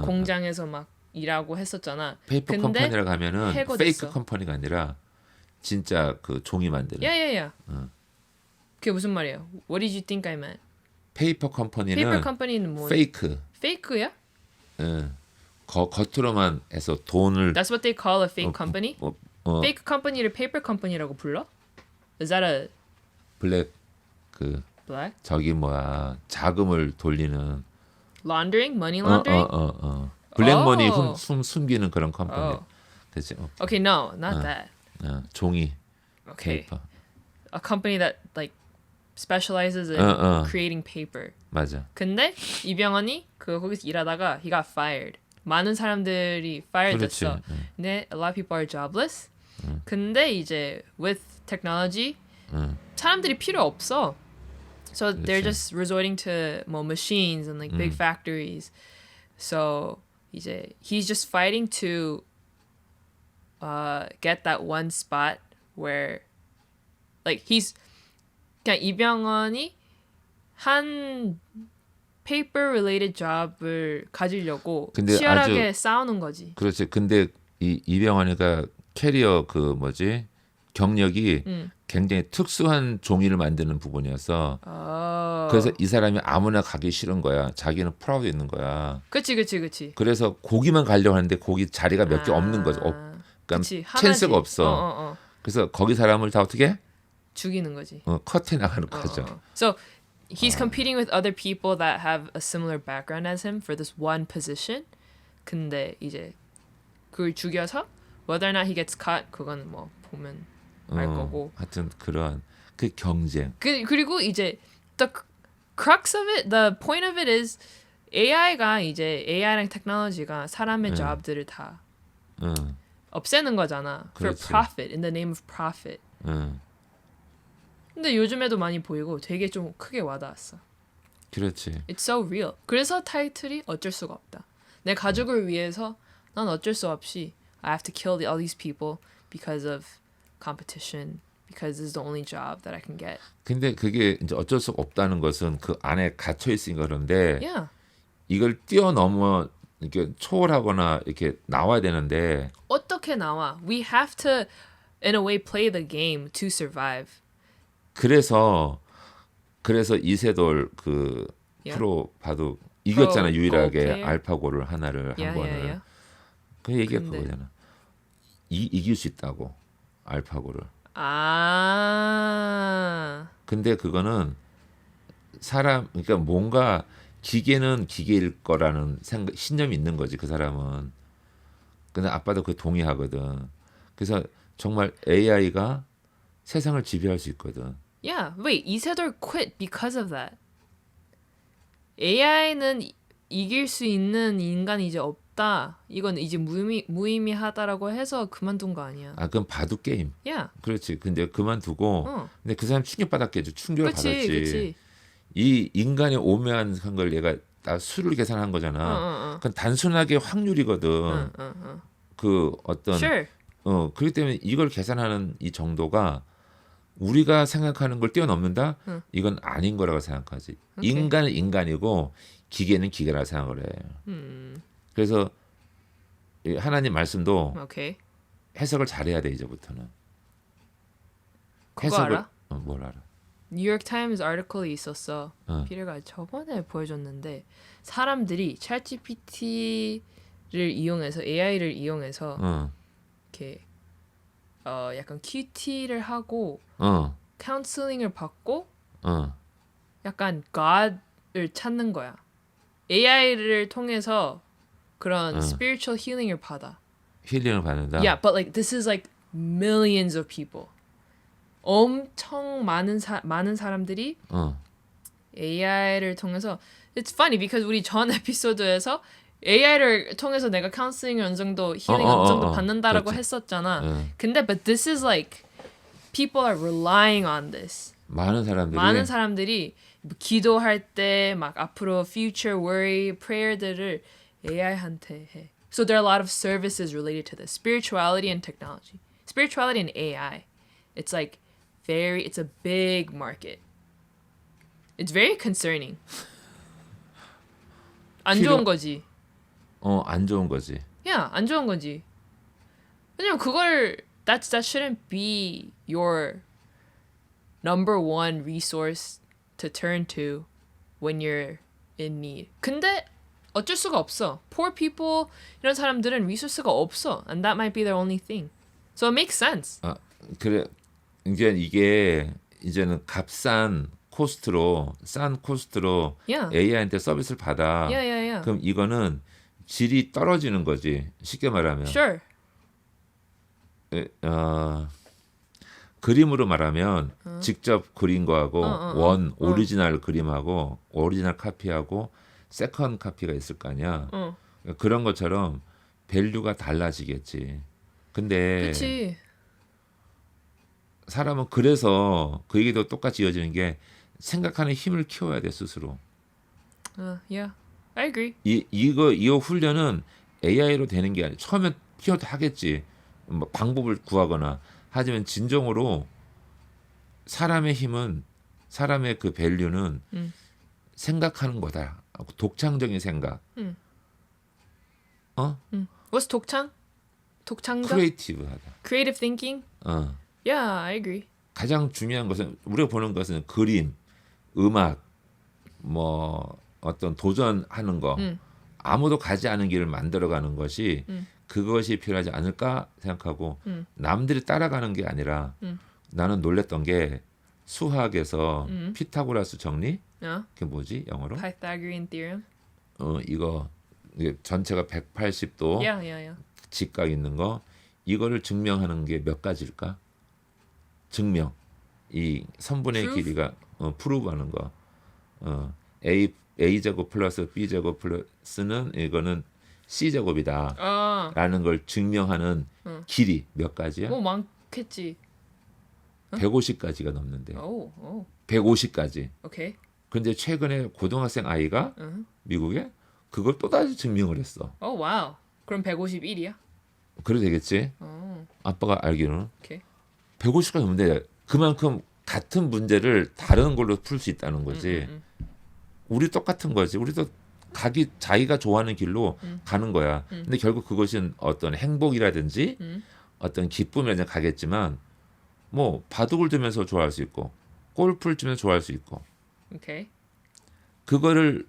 공장에서 막 일하고 했었잖아. 페이퍼 근데 컴퍼니라고 하면은 해고됐어. 페이크 컴퍼니가 아니라 진짜 그 종이 만드는. 야야야. 그게 무슨 말이야? What did you think I meant? 페이퍼 컴퍼니는 paper company는 뭐? 페이크. fake야? 겉으로만 해서 돈을 That's what they call a fake company? fake company를 paper company라고 불러? Is that a 블랙 그 black? 저기 뭐야 자금을 돌리는 Laundering? Money laundering? 블랙머니 Oh. 숨기는 그런 컴퍼니. Oh. 그렇지. Okay, no, not that. 종이 Okay. 페이퍼. A company that like specializes in creating paper. 맞아. 근데 이병헌이 거기서 일하다가 he got fired. 많은 사람들이 fired 그렇지. 됐어. 근데 a lot of people are jobless. 근데 이제 with technology 사람들이 필요 없어. So they're 그렇지. just resorting to more machines and like big factories. So 이제 he's just fighting to get that one spot where like he's 그냥 이병헌이 한 paper related job을 가지려고 근데 치열하게 아주- 싸우는 거지. 그렇지. 근데 이 이병헌이가 캐리어 그 뭐지 경력이 굉장히 특수한 종이를 만드는 부분이어서 그래서 이 사람이 아무나 가기 싫은 거야. 자기는 프라우드 있는 거야. 그치. 그래서 거기만 가려고 하는데 거기 자리가 몇 개 없는 거죠. 그러니까 그치, 찬스가 하나지. 없어. 그래서 거기 사람을 다 어떻게 죽이는 거지. 컷해 나가는 거죠. So he's competing with other people that have a similar background as him for this one position. 근데 이제 그걸 죽여서 whether or not he gets caught 그건 뭐 보면 알 거고. 하여튼 그런 그 경쟁. 그리고 이제 the crux of it, the point of it is AI가 이제 AI랑 테크놀로지가 사람의 job들을 다 응, 없애는 거잖아. For 그렇지. profit, in the name of profit. 응, 근데 요즘에도 많이 보이고 되게 좀 크게 와닿았어. 그렇지. It's so real. 그래서 타이틀이 어쩔 수가 없다. 내 가족을 위해서 난 어쩔 수 없이 I have to kill all these people because of competition. Because this is the only job that I can get. 근데 그게 이제 어쩔 수 없다는 것은 그 안에 갇혀 있으니까 그런데 Yeah. 이걸 뛰어넘어 이렇게 초월하거나 이렇게 나와야 되는데 어떻게 나와? We have to, in a way, play the game to survive. 그래서 이세돌 그 Yeah. 프로 바둑 이겼잖아 프로 유일하게 플레이어? 알파고를 하나를 한 번을. 그 얘기가 근데- 그거잖아. 이길 수 있다고 알파고를. 아. 근데 그거는 사람 그러니까 뭔가 기계는 기계일 거라는 생각 신념이 있는 거지 그 사람은. 근데 아빠도 그 동의하거든. 그래서 정말 AI가 세상을 지배할 수 있거든. Yeah. Wait, 이세돌 quit because of that. AI는 이길 수 있는 인간이 이제 없다. 이건 이제 무의미하다라고 해서 그만둔 거 아니야. 아 그건 바둑 게임. Yeah. 그렇지. 근데 그만두고 어. 근데 그 사람 충격받았겠지. 충격을 받았지. 그치. 이 인간의 오묘한 걸 얘가 다 수를 계산한 거잖아. 그건 단순하게 확률이거든. 그 어떤 Sure. 그렇기 때문에 이걸 계산하는 이 정도가 우리가 생각하는 걸 뛰어넘는다? 이건 아닌 거라고 생각하지. 오케이. 인간은 인간이고 기계는 기계라 생각을 해. 그래서 이 하나님 말씀도 Okay. 해석을 잘해야 돼 이제부터는. 그거 알아? 뭘 알아? 뉴욕 타임즈 아티클이 있었어. 어. 피터가 저번에 보여줬는데 사람들이 챗GPT를 이용해서 AI를 이용해서 어. 이렇게 약간 QT를 하고 어. 카운슬링을 받고 어. 약간 God을 찾는 거야. AI를 통해서 그런 spiritual healing을 받아. 힐링을 받는다. Yeah, but like this is like millions of people. 엄청 많은 사람들이 어. AI를 통해서 it's funny because 우리 전 에피소드에서 AI를 통해서 내가 카운슬링을 어느 정도 힐링 어느 정도 받는다라고 그렇지. 했었잖아. 응. 근데 but this is like people are relying on this. 많은 사람들이 많은 사람들이 기도할 때 막 앞으로 future worry prayer들을 AI한테 해. So there are a lot of services related to this. Spirituality and technology. Spirituality and AI. It's like it's a big market. It's very concerning. 안 좋은 거지. 안 좋은 거지. 야, 안 좋은 거지. 왜냐면 그걸 that shouldn't be your number one resource to turn to when you're in need. 근데 어쩔 수가 없어. Poor people 이런 사람들은 리소스가 없어. And that might be their only thing. So it makes sense. 그래 이제 이게 이제는 싼 코스트로 Yeah. AI한테 서비스를 받아. Yeah. 그럼 이거는 질이 떨어지는 거지. 쉽게 말하면. Sure. 그림으로 말하면 직접 그린 거하고 오리지널 그림하고 오리지널 카피하고 세컨 카피가 있을 거 아니야. 그런 것처럼 밸류가 달라지겠지. 근데 그렇지. 사람은 그래서 그 얘기도 똑같이 이어지는 게 생각하는 힘을 키워야 돼 스스로. Yeah. I agree. 이거 훈련은 AI로 되는 게 아니야. 처음엔 키워도 하겠지. 뭐 방법을 구하거나 하지만 진정으로 사람의 힘은 사람의 그 밸류는 생각하는 거다. 독창적인 생각. What's 독창? 독창적? 크리에이티브하다. Creative thinking? Yeah, I agree. 가장 중요한 것은 우리가 보는 것은 그림, 음악, 뭐 어떤 도전하는 거 아무도 가지 않은 길을 만들어가는 것이 그것이 필요하지 않을까 생각하고 남들이 따라가는 게 아니라 나는 놀랬던 게 수학에서 피타고라스 정리 그게 뭐지 영어로? Pythagorean theorem? 이게 전체가 180도 Yeah. 직각 있는 거 이거를 증명하는 게 몇 가지일까? 증명 이 선분의 Proof? 길이가 프루브하는 거 a 제곱 플러스 b 제곱 플러스는 이거는 c 제곱이다라는 걸 증명하는 길이 몇 가지야? 뭐 많겠지. 150가지가 넘는데 오. 150가지. 오케이. 근데 최근에 고등학생 아이가 미국에 그걸 또다시 증명을 했어. 오, 와우. 그럼 151이야? 그래도 되겠지? 아빠가 알기로는 오케이. 150가지 넘는데 그만큼 같은 문제를 다른 걸로 풀 수 있다는 거지. 우리 똑같은 거지. 우리도 자기가 좋아하는 길로 가는 거야. 근데 결국 그것은 어떤 행복이라든지 어떤 기쁨이라든지 가겠지만 뭐 바둑을 두면서 좋아할 수 있고 골프를 치면서 좋아할 수 있고 오케이. 그거를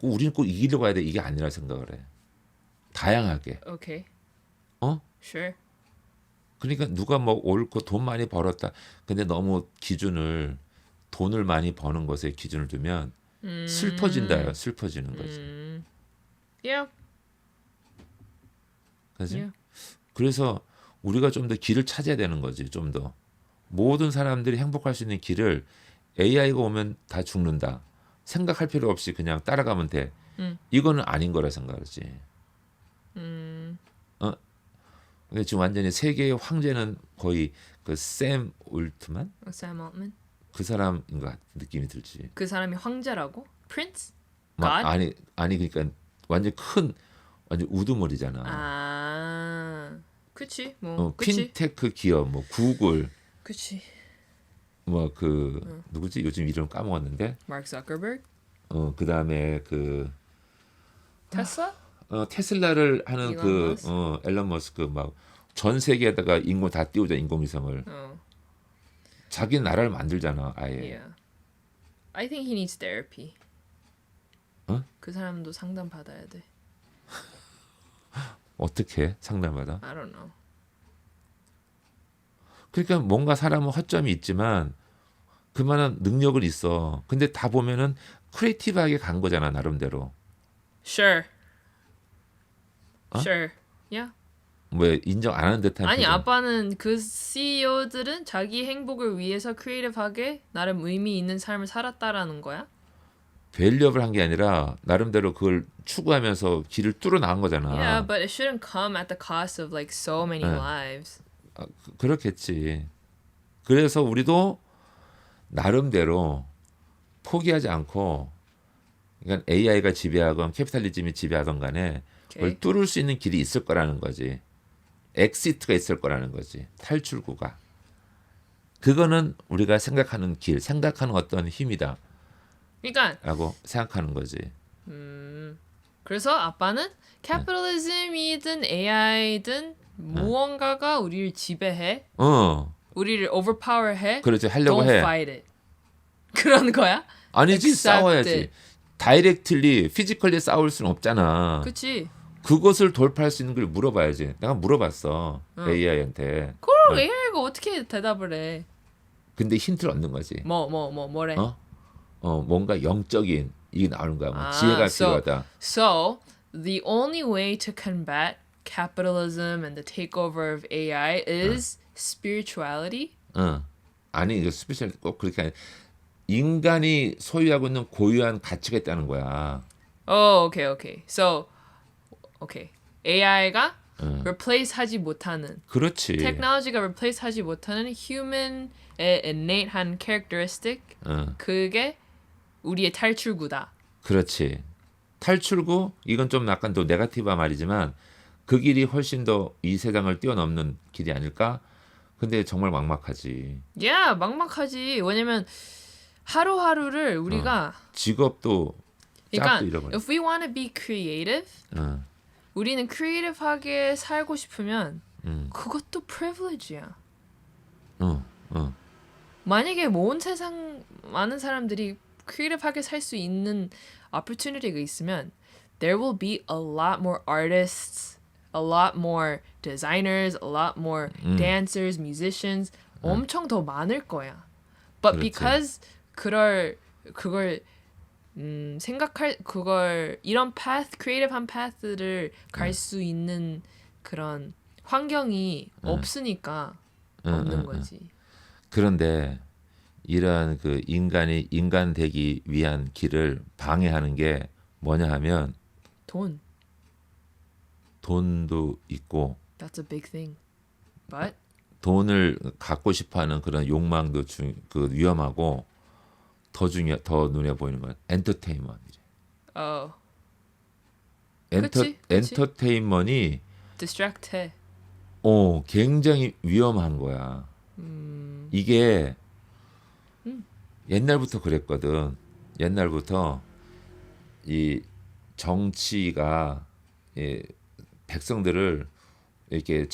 우리는 꼭 이기려고 해야 돼. 이게 아니라 생각을 해. 다양하게. 오케이. Sure. 그러니까 누가 뭐 옳고 돈 많이 벌었다. 근데 너무 돈을 많이 버는 것에 기준을 두면 슬퍼지는 거지. Yeah. 그지? Yeah. 그래서 우리가 좀 더 길을 찾아야 되는 거지. 좀 더. 모든 사람들이 행복할 수 있는 길을 AI가 오면 다 죽는다. 생각할 필요 없이 그냥 따라가면 돼. 이거는 아닌 거라 생각하지. 근데 지금 완전히 세계의 황제는 거의 그 샘 올트만 Sam Altman. 그 사람인 것 같은 느낌이 들지. 그 사람이 황제라고? Prince? 막 God? 아니 그러니까 완전 우두머리잖아. 그치. 뭐 그치. 핀테크 기업 뭐 구글 그치. 뭐 누구지 요즘 이름 까먹었는데. Mark Zuckerberg? 그다음에 테슬라? 테슬라를 하는 일론 앨런 머스크 막 전 세계에다가 인공 다 띄우자 인공위성을. 자기 나라를 만들잖아 아예. Yeah. I think he needs therapy. 어? 그 사람도 상담 받아야 돼. 어떻게 상담받아? I don't know. 그러니까 뭔가 사람은 허점이 있지만 그만한 능력은 있어. 근데 다 보면은 크리에이티브하게 간 거잖아 나름대로. Sure. 어? Sure. Yeah. 뭐 인정 안 하는 듯한 아니 표정. 아빠는 그 CEO들은 자기 행복을 위해서 크리에이티브하게 나름 의미 있는 삶을 살았다라는 거야? 밸류업을 한 게 아니라 나름대로 그걸 추구하면서 길을 뚫어 나간 거잖아. Yeah, but it shouldn't come at the cost of like so many 네. lives. 그렇겠지. 그래서 우리도 나름대로 포기하지 않고 그러니까 AI가 지배하건 캐피탈리즘이 지배하던 간에 그걸 Okay. 뚫을 수 있는 길이 있을 거라는 거지. 엑시트가 있을 거라는 거지. 탈출구가. 그거는 우리가 생각하는 길, 생각하는 어떤 힘이다 그러니까 라고 생각하는 거지. 그래서 아빠는 capitalism이든 AI든 무언가가 우리를 지배해, 우리를 overpower해. 그렇지. 하려고 Don't 해. fight it. 그런 거야? 아니지. Accept 싸워야지. it. 다이렉틀리 피지컬리 싸울 수는 없잖아. 그치? 그것을 돌파할 수 있는 걸 물어봐야지. 내가 물어봤어. AI한테. 그럼 AI가 어떻게 대답을 해? 근데 힌트를 얻는 거지. 뭐래? 뭔가 영적인 이게 나오는 거야. 뭐 아, 지혜가 so- 필요하다. So, the only way to combat capitalism and the takeover of AI is spirituality? 아니 이거 스페셜 꼭 그렇게 아니. 인간이 소유하고 있는 고유한 가치가 있다는 거야. Oh, okay. So, okay. AI가 replace 하지 못하는 그렇지. 테크놀로지가 replace 하지 못하는 human의 innate한 characteristic 그게 우리의 탈출구다. 그렇지. 탈출구 이건 좀 약간 또 네거티브한 말이지만 그 길이 훨씬 더 이 세상을 뛰어넘는 길이 아닐까? 근데 정말 막막하지. Yeah, 막막하지. 왜냐면 하루하루를 우리가 직업도 그러니까 짝도 잃어버려. if we want to be creative, 우리는 creative하게 살고 싶으면 그것도 privilege야. 만약에 온 세상 많은 사람들이 creative하게 살 수 있는 opportunity가 있으면 there will be a lot more artists, a lot more designers, a lot more dancers, musicians 엄청 더 많을 거야. But 그렇지. because 그걸 생각할 그걸 이런 path, creative한 path를 갈 수 있는 그런 환경이 없으니까 없는 거지. 그런데 이러한 그 인간이 인간 되기 위한 길을 방해하는 게 뭐냐 하면 돈. 돈도 있고 That's a big thing. But 돈을 갖고 싶어하는 그런 욕망도 그 위험하고 더 눈에 보이는 건 엔터테인먼트. oh, 그치. 엔터테인먼트이 distract 해. 굉장히 위험한 거야. 이게 옛날부터 그랬거든. 옛날부터 이 정치가 백성들을 이렇게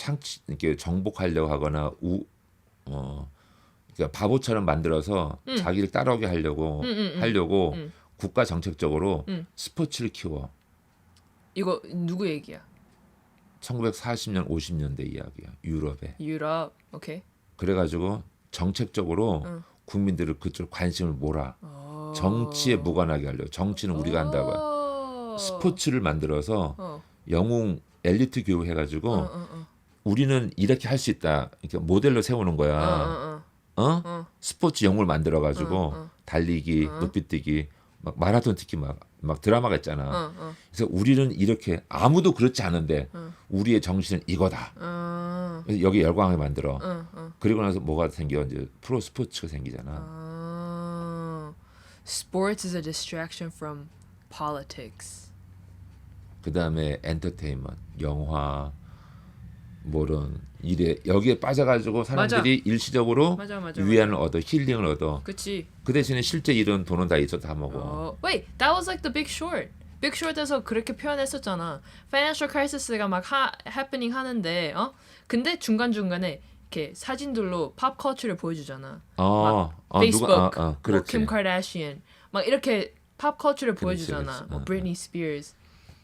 정복하려고 하거나 그러니까 바보처럼 만들어서 자기를 따라오게 하려고 국가 정책적으로 스포츠를 키워. 이거 누구 얘기야? 1940년 50년대 이야기야. 유럽에. 유럽. 오케이. 그래가지고 정책적으로 국민들을 그쪽 관심을 몰아. 정치에 무관하게 하려고. 정치는 우리가 한다고. 스포츠를 만들어서 영웅 엘리트 교육 해가지고 우리는 이렇게 할 수 있다. 이렇게 모델로 세우는 거야. 스포츠 영웅을 만들어가지고 달리기, 높이뛰기, 막 마라톤 특히 막 드라마가 있잖아. 그래서 우리는 이렇게 아무도 그렇지 않은데 우리의 정신은 이거다. 그래서 여기 열광을 만들어. 그리고 나서 뭐가 생겨? 이제 프로 스포츠가 생기잖아. Sports is a distraction from politics. 그 다음에 엔터테인먼트, 영화, 뭐런 일에 여기에 빠져가지고 사람들이 일시적으로 맞아. 위안을 얻어, 힐링을 얻어. 그치. 그 대신에 실제 일은 돈은 다 있어 다 먹어. Wait, that was like the Big Short. Big Short에서 그렇게 표현했었잖아. Financial crisis가 막 happening 하는데, 근데 중간중간에 이렇게 사진들로 팝 컬처를 보여주잖아. 누가 페이스북, 뭐 그렇지. 킴 카르다시안 막 이렇게 팝 컬처를 그렇지, 보여주잖아. 그렇지. 뭐 브리트니 스피어스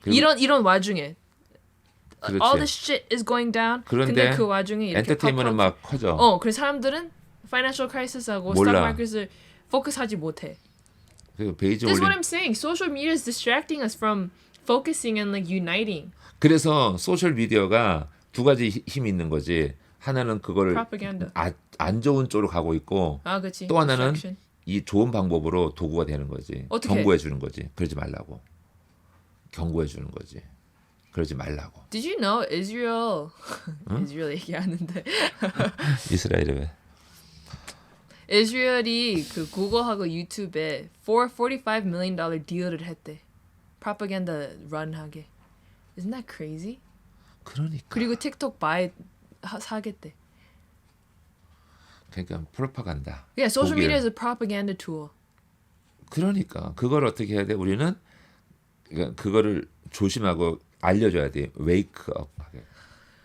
그리고- 이런 와중에 그렇지. all this shit is going down. 근데 그런데 그 와중에 이렇게 엔터테인먼트는 팝 막 커져. 그래서 사람들은 파이낸셜 크라이시스하고 몰라. 스톡 마켓을 포커스하지 못해. 그 베이징 That's 올림 what I'm saying. Social media is distracting us from focusing and like uniting. 그래서 소셜 미디어가 두 가지 힘이 있는 거지. 하나는 그거를 Propaganda. 안 좋은 쪽으로 가고 있고 그치. 또 하나는 Distraction. 이 좋은 방법으로 도구가 되는 거지. 어떻게? 경고해 주는 거지. 그러지 말라고. 경고해 주는 거지. 그러지 말라고. Did you know Israel? Israel 얘기하는데 이스라엘이 왜? 이스라엘이 그 구글하고 유튜브에 $45 million 딜을 했대. 프로파간다 런하게. Isn't that crazy? 그러니까. 그리고 틱톡 사겠대. 그러니까 프로파간다. Yeah, social 독일. media is a propaganda tool. 그러니까 그걸 어떻게 해야 돼? 우리는 그러니까 그거를 조심하고 알려줘야 돼. 웨이크업 하게.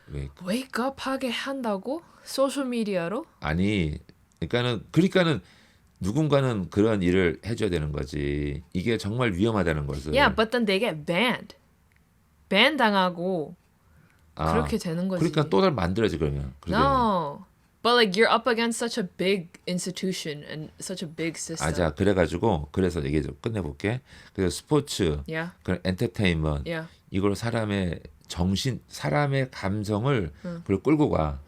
웨이크. Wake up 하게 한다고? 소셜 미디어로? 아니, 그러니까는 누군가는 그런 일을 해줘야 되는 거지. 이게 정말 위험하다는 것을. Yeah, but then they get banned. 밴 당하고 그렇게 되는 거지. 그러니까 또 다른 만들어야지 그러면. 그러게. No. But like you're up against such a big institution and such a big system. 자 그래가지고 그래서 얘기 좀 끝내볼게. 그래서 스포츠, Yeah. 그런 엔터테인먼트 Yeah. 이걸 사람의 정신, 사람의 감성을 그걸 끌고 가.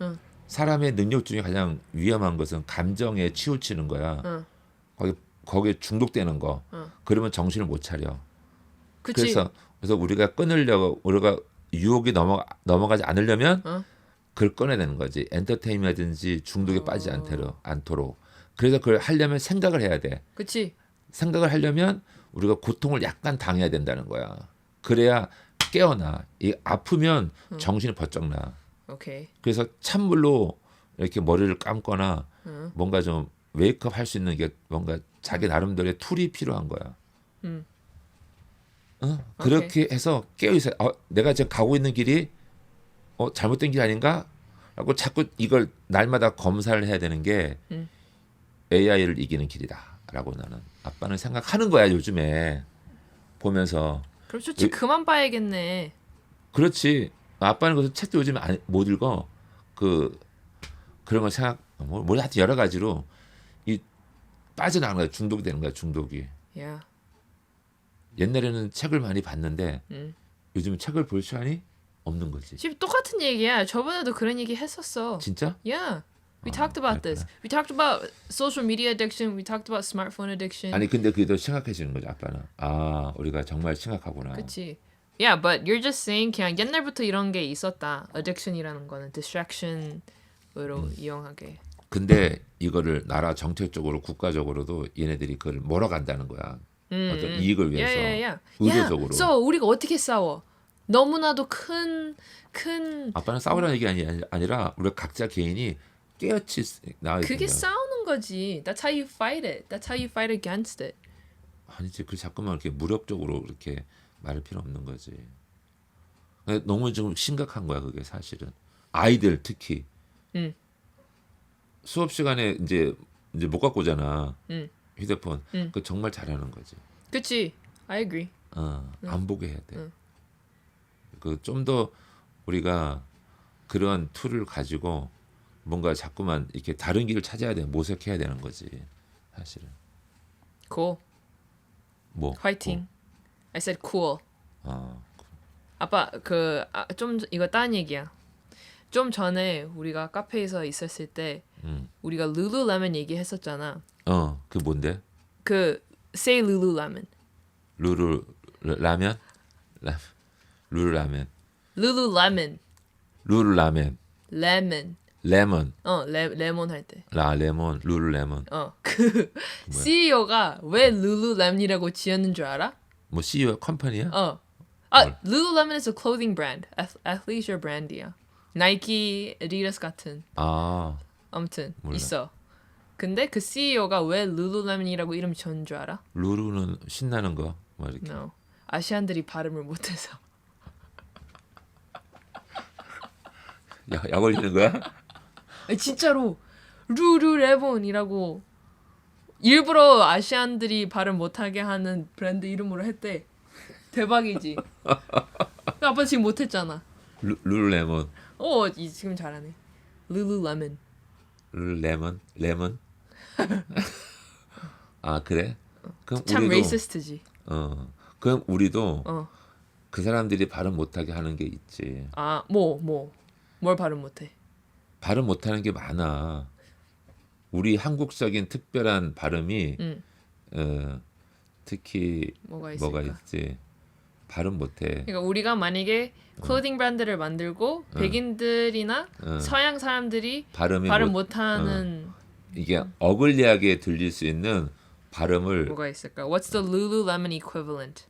사람의 능력 중에 가장 위험한 것은 감정에 치우치는 거야. 거기에 중독되는 거. 그러면 정신을 못 차려. 그치. 그래서 우리가 끊으려고 우리가 유혹이 넘어가지 않으려면 그걸 꺼내야 되는 거지. 엔터테인먼트든지 중독에 빠지지 않도록. 그래서 그걸 하려면 생각을 해야 돼. 그치. 생각을 하려면 우리가 고통을 약간 당해야 된다는 거야. 그래야 깨어나. 이 아프면 정신이 번쩍 나. 오케이. 그래서 찬물로 이렇게 머리를 감거나 뭔가 좀 웨이크업 할 수 있는 게 뭔가 자기 나름대로의 툴이 필요한 거야. 그렇게 해서 깨어 있어요. 내가 지금 가고 있는 길이 잘못된 길 아닌가? 라고 자꾸 이걸 날마다 검사를 해야 되는 게 AI를 이기는 길이다라고 나는 아빠는 생각하는 거야 요즘에 보면서. 그럼 좋지. 그만 봐야겠네. 그렇지. 아빠는 그래서 책도 요즘 못 읽어. 그런 걸 뭐 하여튼 여러 가지로 이 빠져나가는 거야. 중독이 되는 거야. 중독이. Yeah. 옛날에는 책을 많이 봤는데 요즘 책을 볼 시간이 없는 거지. 지금 똑같은 얘기야. 저번에도 그런 얘기 했었어. 진짜? Yeah. We talked about this. We talked about social media addiction. We talked about smartphone addiction. 아니 근데 그게 더 심각해지는 거지 아빠는. 우리가 정말 심각하구나. 그치. Yeah, but you're just saying 그냥 옛날부터 이런 게 있었다. addiction이라는 거는 distraction으로 이용하게. 근데 이거를 나라 정책적으로 국가적으로도 얘네들이 그걸 몰아간다는 거야. 어떤 이익을 위해서. Yeah. 의도적으로. Yeah. So 우리가 어떻게 싸워? 너무나도 큰 아빠는 싸우라는 얘기 아니라 우리가 각자 개인이 깨어치 나와야 그게 된다. 싸우는 거지. That's how you fight it. That's how you fight against it. 아니지, 그 자꾸만 이렇게 무력적으로 이렇게 말할 필요 없는 거지. 너무 좀 심각한 거야 그게 사실은. 아이들 특히 수업 시간에 이제 못 갖고 오잖아. 휴대폰. 그 정말 잘하는 거지. 그치. I agree. 안 보게 해야 돼. 그 좀 더 우리가 그런 툴을 가지고 뭔가 자꾸만 이렇게 다른 길을 찾아야 돼. 모색해야 되는 거지. 사실은. Cool. 뭐? 화이팅. I said cool. 뭐. 아빠 좀 이거 딴 얘기야. 좀 전에 우리가 카페에서 있었을 때 우리가 룰루레몬 얘기했었잖아. 그 뭔데? say 룰루레몬. 룰루라면? 룰루라면. 룰루레몬. 룰루라면. 레몬. 레몬. 레몬 할 때. 레몬. 룰루레몬. CEO가 왜 룰루레몬이라고 지었는 줄 알아? 뭐 CEO 컴퍼니야? Lululemon is a clothing brand. athleisure brand이야. 나이키, 애디다스 같은. 아무튼 몰라. 있어. 근데 그 CEO가 왜 룰루레몬이라고 이름 지은 줄 알아? 루루는 신나는 거. 뭐 이렇게. No. 아시안들이 발음을 못해서. 약 올리는 거야? 아니, 진짜로 룰루레몬이라고 일부러 아시안들이 발음 못하게 하는 브랜드 이름으로 했대. 대박이지. 아빠 지금 못했잖아. 룰레몬, 지금 잘하네. 룰루레몬. 룰레몬, 레몬. 아 그래? 그럼 참 우리도 레이시스트지. 그럼 우리도 어. 그 사람들이 발음 못하게 하는 게 있지. 뭘 발음 못해? 발음 못하는 게 많아. 우리 한국적인 특별한 발음이 특히 뭐가 있을까? 뭐가 있지? 발음 못해. 그러니까 우리가 만약에 클로딩 브랜드를 만들고 백인들이나 서양 사람들이 발음이 발음 못- 못하는 이게 어글리하게 들릴 수 있는 발음을 뭐가 있을까? What's the Lululemon equivalent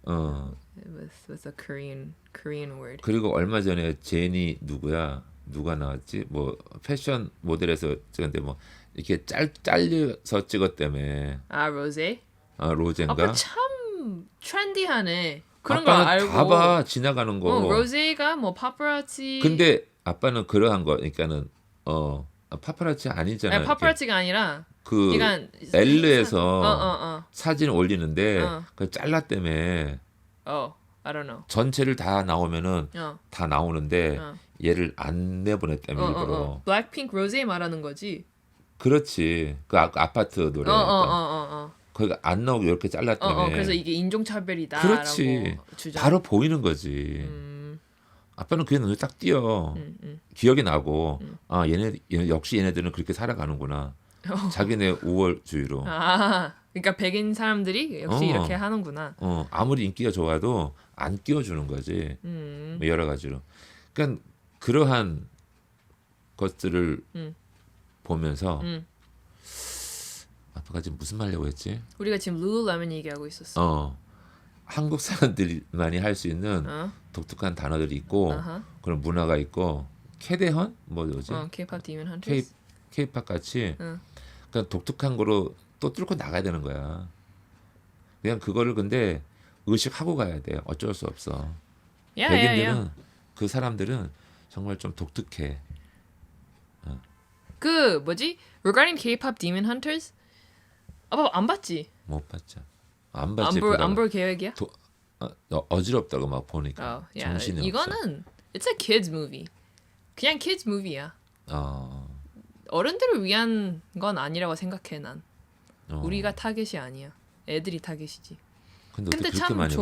어 with a Korean word? 그리고 얼마 전에 제니 누가 나왔지? 뭐 패션 모델에서 찍었는데 뭐 이렇게 잘려서 찍었다며. 로제? 로젠가? 아빠 참 트렌디하네. 그런 거 아빠는 알고. 다 봐 지나가는 거. 로제가 뭐 파파라치. 근데 아빠는 그러한 거, 그러니까는 파파라치 아니잖아. 아니, 파파라치가 아니라. 그 그러니까 엘르에서 사진 올리는데 어. 그 잘랐다며. I don't know. 전체를 다 나오면은 다 나오는데 어. 얘를 안 내보냈다며 일부러. 블랙핑크 로제 말하는 거지. 그렇지. 그 아파트 노래. 거기가 안 나오고 이렇게 잘랐다며. 그래서 이게 인종차별이다. 그렇지. 바로 보이는 거지. 아빠는 그게 눈에 딱 띄어. 기억이 나고 얘네 역시 얘네들은 그렇게 살아가는구나. 자기네 우월주의로. 그러니까 백인 사람들이 역시 이렇게 하는구나. 아무리 인기가 좋아도 안 끼워주는 거지. 뭐 여러 가지로. 그러니까 그러한 것들을 보면서 아빠가 지금 무슨 말려고 했지? 우리가 지금 룰루레몬 얘기하고 있었어. 한국 사람들만이 할 수 있는 독특한 단어들이 있고 그런 문화가 있고 캐대헌 뭐지? K-pop Demon Hunters. K-pop 같이 그러니까 독특한 거로 또 뚫고 나가야 되는 거야. 그냥 그거를 근데 의식하고 가야 돼. 어쩔 수 없어. 백인들은 그 사람들은 정말 좀 독특해. 그 뭐지? Regarding K-pop Demon Hunters. 아빠 안 봤지? 못 봤죠. 안 봤지. 안 볼 계획이야? 어지럽다고 막 보니까 정신이 없어. 이거는 it's a kids movie. 그냥 kids movie야. 어. 어른들을 위한 건 아니라고 생각해 난. 어. 우리가 타겟이 아니야. 애들이 타겟이지. 근데 근데 그렇게 참 많이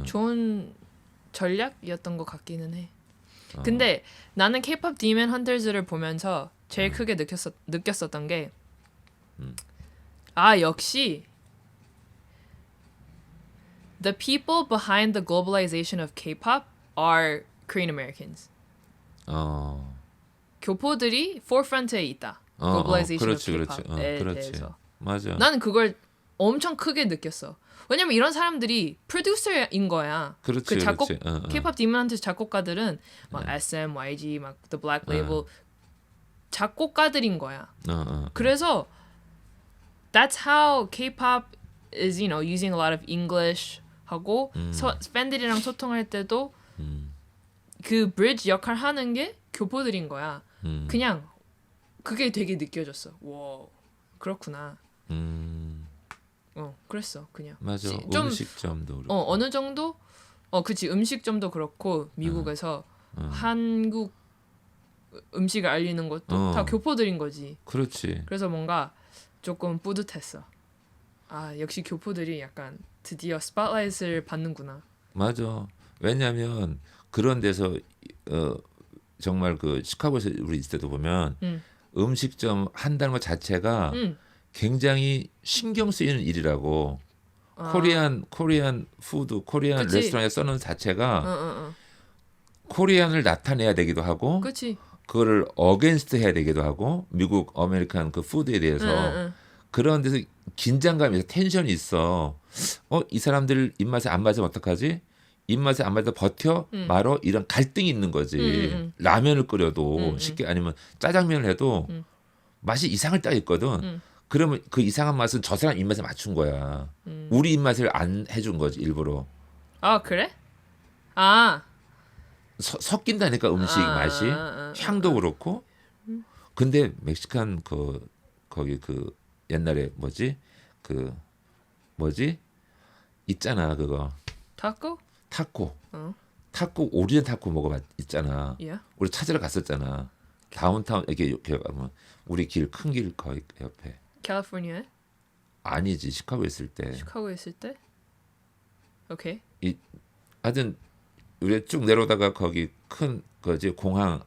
좋은 전략이었던 것 같기는 해. 근데 나는 K-pop Demon Hunters를 보면서 제일 크게 느꼈었던 게 역시 the people behind the globalization of K-pop are Korean Americans. 교포들이 forefront에 있다. globalization 그렇지, of 그렇지. K-pop에 그렇지. 대해서. 맞아. 나는 그걸 엄청 크게 느꼈어. 왜냐면 이런 사람들이 프로듀서인 거야. 그렇지, 그 작곡 그렇지. K-pop Demon Hunters 작곡가들은 막 SM, YG, 막 The Black Label 작곡가들인 거야. 그래서 that's how K-pop is, using a lot of English 하고 팬들이랑 소통할 때도 그 브리지 역할 하는 게 교포들인 거야. 그냥 그게 되게 느껴졌어. 와, 그렇구나. 그랬어 그냥. 맞아. 좀 음식점도 그렇고. 어느 정도 그치 음식점도 그렇고 미국에서 한국 음식을 알리는 것도 다 교포들인 거지. 그렇지. 그래서 뭔가 조금 뿌듯했어. 역시 교포들이 약간 드디어 스팟라이트를 받는구나. 맞아. 왜냐하면 그런 데서 정말 그 시카고에서 우리 있을 때도 보면 음식점 한다는 것 자체가 굉장히 신경 쓰이는 일이라고. 코리안 푸드, 코리안 그치. 레스토랑에 써놓은 자체가 코리안을 나타내야 되기도 하고, 그치. 그거를 어게인스트 해야 되기도 하고, 미국 아메리칸 그 푸드에 대해서 그런 데서 긴장감이 있어, 텐션이 있어. 이 사람들 입맛에 안 맞으면 어떡하지? 입맛에 안 맞아 버텨 말어 이런 갈등이 있는 거지. 라면을 끓여도 쉽게 아니면 짜장면을 해도 맛이 이상할 때가 있거든. 그러면 그 이상한 맛은 저 사람 입맛에 맞춘 거야. 우리 입맛을 안 해준 거지 일부러. 그래? 섞인다니까 음식 맛이 향도 그렇고 근데 멕시칸 거기 그 옛날에 그 뭐지 있잖아 그거 타코? 타코 어. 타코 오리지널 타코 먹어봤 있잖아. Yeah. 우리 찾으러 갔었잖아. 다운타운 이렇게 가면 우리 길 큰 길 거기 옆에 캘리포니아에? 아니지 시카고 있을 때 시카고에 있을 때? 오케이. 하여튼 우리 쭉 내려오다가 거기 큰 거지 공항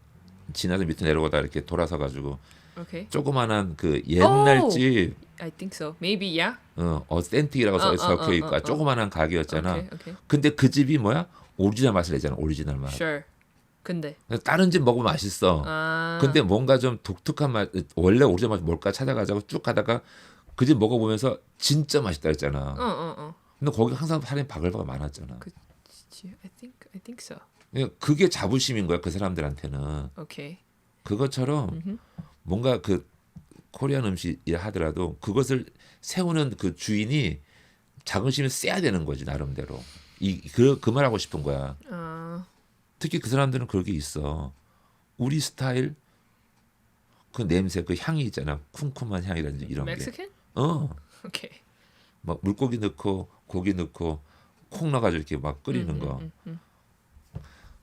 지나서 밑에 내려오다 이렇게 돌아서 가지고 오케이. 조그만한 그 옛날 오! 집 I think so. Maybe yeah. 어센틱이라고 적혀 있고 조그만한 가게였잖아. 오케이. 근데 그 집이 뭐야? 오리지널 맛을 내잖아. 오리지널 맛. Sure. 근데 다른 집 먹으면 맛있어. 아. 근데 뭔가 좀 독특한 맛, 원래 오리지널 맛이 뭘까 찾아가자고 쭉 가다가 그 집 먹어보면서 진짜 맛있다 했잖아. 어. 근데 거기 항상 사람이 바글바글 많았잖아. I think so. 그게 자부심인 거야 그 사람들한테는. 오케이. 그것처럼 뭔가 그 코리안 음식이라 하더라도 그것을 세우는 그 주인이 자긍심이 세야 되는 거지 나름대로. 그 말하고 싶은 거야. 특히 그 사람들은 그런 게 있어. 우리 스타일 그 냄새 그 향이 있잖아. 쿰쿰한 향이라든지 이런 멕시칸? 게. 오케이. 막 물고기 넣고 고기 넣고 콩 넣어가지고 이렇게 막 끓이는 거.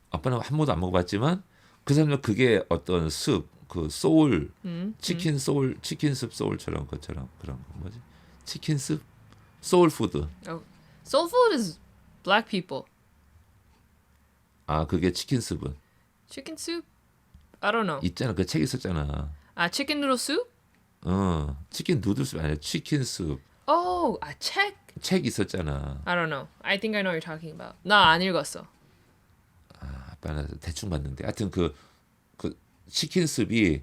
아빠는 한 번도 안 먹어봤지만 그 사람은 그게 어떤 습, 그 소울, 치킨 소울, 치킨습 소울처럼 그처럼 그런 거 뭐지? 치킨습, 소울 푸드. Oh. Soul food is black people. 아 그게 치킨습은 Chicken soup? I don't know. 있잖아. 그 책 있었잖아. 아, chicken noodle soup? 치킨 누들숲 아니야. 치킨습 Oh, 아, 책? 책 있었잖아. I don't know. I think I know what you're talking about. 나 안 읽었어. 아빠는 대충 봤는데 하여튼 그 치킨숲이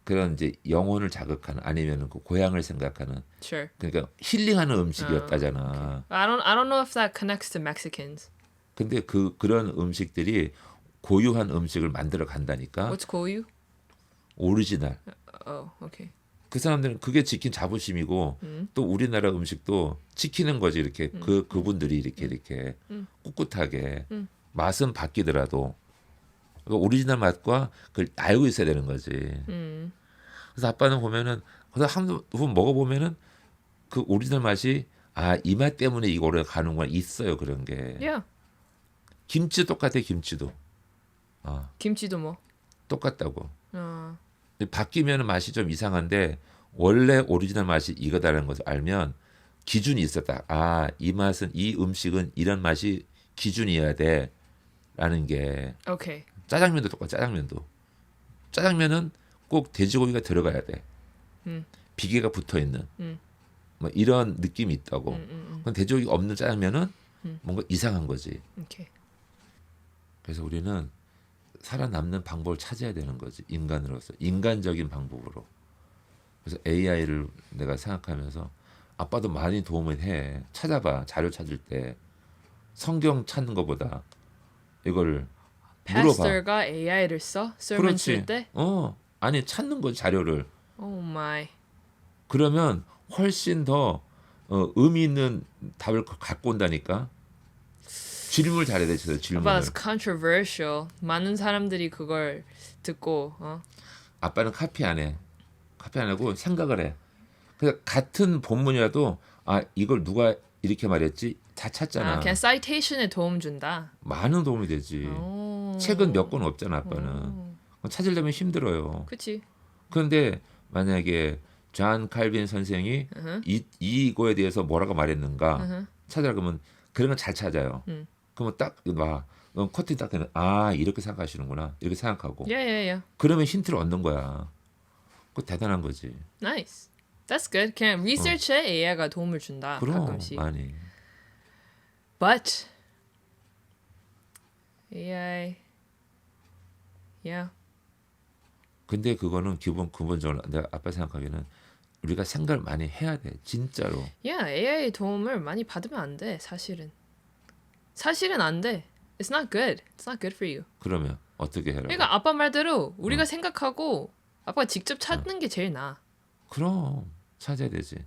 그런 이제 영혼을 자극하는 아니면은 그 고향을 생각하는 Sure. 그러니까 힐링하는 음식이었다잖아. I don't know if that connects to Mexicans. 근데 그런 음식들이 고유한 음식을 만들어 간다니까. What's 고유? 오리지널. Oh, okay. 그 사람들은 그게 지킨 자부심이고 또 우리나라 음식도 지키는 거지 이렇게 그분들이 이렇게 꿋꿋하게 맛은 바뀌더라도 그 오리지널 맛과 그걸 알고 있어야 되는 거지. 그래서 아빠는 보면은 그래서 한번 먹어보면은 그 오리지널 맛이 이 맛 때문에 이거를 가는구나 있어요 그런 게. Yeah. 김치 똑같아 김치도 김치도 뭐. 똑같다고. 바뀌면 맛이 좀 이상한데 원래 오리지널 맛이 이거다라는 것을 알면 기준이 있었다. 이 맛은 이 음식은 이런 맛이 기준이어야 돼라는 게. Okay. 짜장면도 똑같아. 짜장면은 꼭 돼지고기가 들어가야 돼. 비계가 붙어 있는 뭐 이런 느낌이 있다고. 그럼 돼지고기가 없는 짜장면은 뭔가 이상한 거지. Okay. 그래서 우리는 살아남는 방법을 찾아야 되는 거지. 인간으로서 인간적인 방법으로. 그래서 AI를 내가 생각하면서 아빠도 많이 도움을 해. 찾아봐. 자료 찾을 때 성경 찾는 것보다 이걸 물어봐. Pastor가 AI를 써? sermon 쓸 때? 아니 찾는 거지 자료를. Oh my. 그러면 훨씬 더 의미 있는 답을 갖고 온다니까. 질문을 잘해야 돼. But 질문을. it's controversial. 많은 사람들이 그걸 듣고 아빠는 카피 안 해. 카피 안 하고 생각을 해. 그래서 같은 본문이라도 이걸 누가 이렇게 말했지 다 찾잖아. 그냥 citation에 도움 준다. 많은 도움이 되지. 책은 몇 권 없잖아 아빠는. 찾으려면 힘들어요. 그치. 그런데 만약에 존 칼빈 선생이 이거에 대해서 뭐라고 말했는가 찾으라 그러면 그런 건 잘 찾아요. 그러면 딱 봐. 넌 커튼 딱 되면 이렇게 생각하시는구나. 이렇게 생각하고. Yeah. 그러면 힌트를 얻는 거야. 그거 대단한 거지. Nice. That's good. 그냥 research에 AI가 도움을 준다. 그럼 가끔씩. 많이. But AI. Yeah. 근데 그거는 근본적으로 내가 아빠 생각하기에는 우리가 생각을 많이 해야 돼. 진짜로. Yeah, AI 도움을 많이 받으면 안 돼. 사실은 안 돼. It's not good. It's not good for you. 그러면 어떻게 해라? 그러니까 아빠 말대로 우리가 생각하고 아빠가 직접 찾는 게 제일 나아. 그럼 찾아야 되지.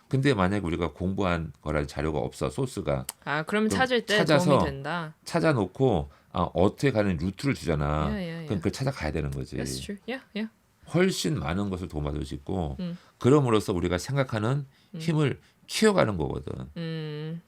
근데 만약에 우리가 공부한 거라 자료가 없어 소스가 그러면 좀 찾을 때 찾아서 도움이 된다. 찾아놓고 어떻게 가는 루트를 주잖아. Yeah. 그럼 그걸 찾아가야 되는 거지. That's true. Yeah. 훨씬 많은 것을 도모받을 수 있고 그럼으로써 우리가 생각하는 힘을 키워가는 거거든.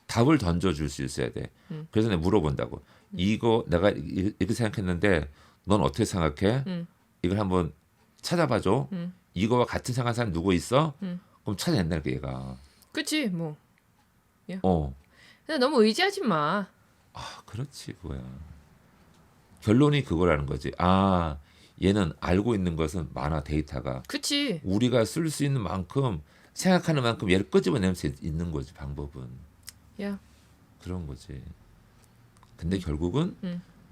답을 던져줄 수 있어야 돼. 그래서 내가 물어본다고. 이거 내가 이렇게 생각했는데 넌 어떻게 생각해? 이걸 한번 찾아봐줘. 이거와 같은 생각하는 사람 누구 있어? 그럼 찾아낸다니까 얘가. 그치 뭐. 어, 근데 너무 의지하지 마. 그렇지 그거야. 결론이 그거라는 거지. 아, 얘는 알고 있는 것은 많아 데이터가. 그치. 우리가 쓸 수 있는 만큼 생각하는 만큼 얘를 끄집어내면 있는 거지 방법은. 야. 그런 거지. 근데 결국은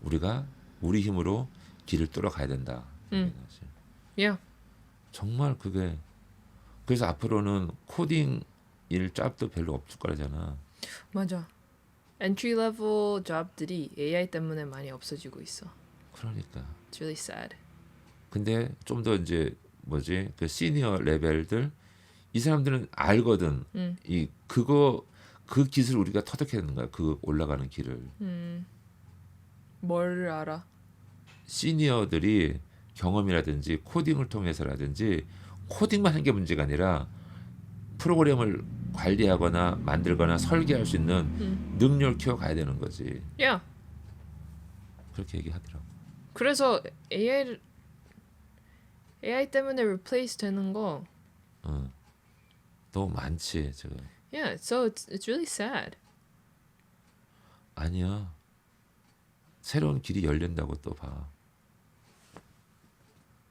우리가 우리 힘으로 길을 뚫어가야 된다. 야. 정말 그게 그래서 앞으로는 코딩 일 잡도 별로 없을 거라잖아. 맞아. 엔트리 레벨 잡들이 AI 때문에 많이 없어지고 있어. 그러니까. It's really sad. 근데 좀 더 이제 뭐지 그 시니어 레벨들 이 사람들은 알거든. 이 그거 그 기술 우리가 터득해야 되는 거야. 그 올라가는 길을. 뭘 알아? 시니어들이 경험이라든지 코딩을 통해서라든지 코딩만 한 게 문제가 아니라 프로그램을 관리하거나 만들거나 설계할 수 있는 능력을 키워가야 되는 거지. 야. 그렇게 얘기하더라고. 그래서 AI 때문에 replace 되는 거. 너무 많지 지금. Yeah, so it's really sad. 아니야. 새로운 길이 열린다고 또 봐.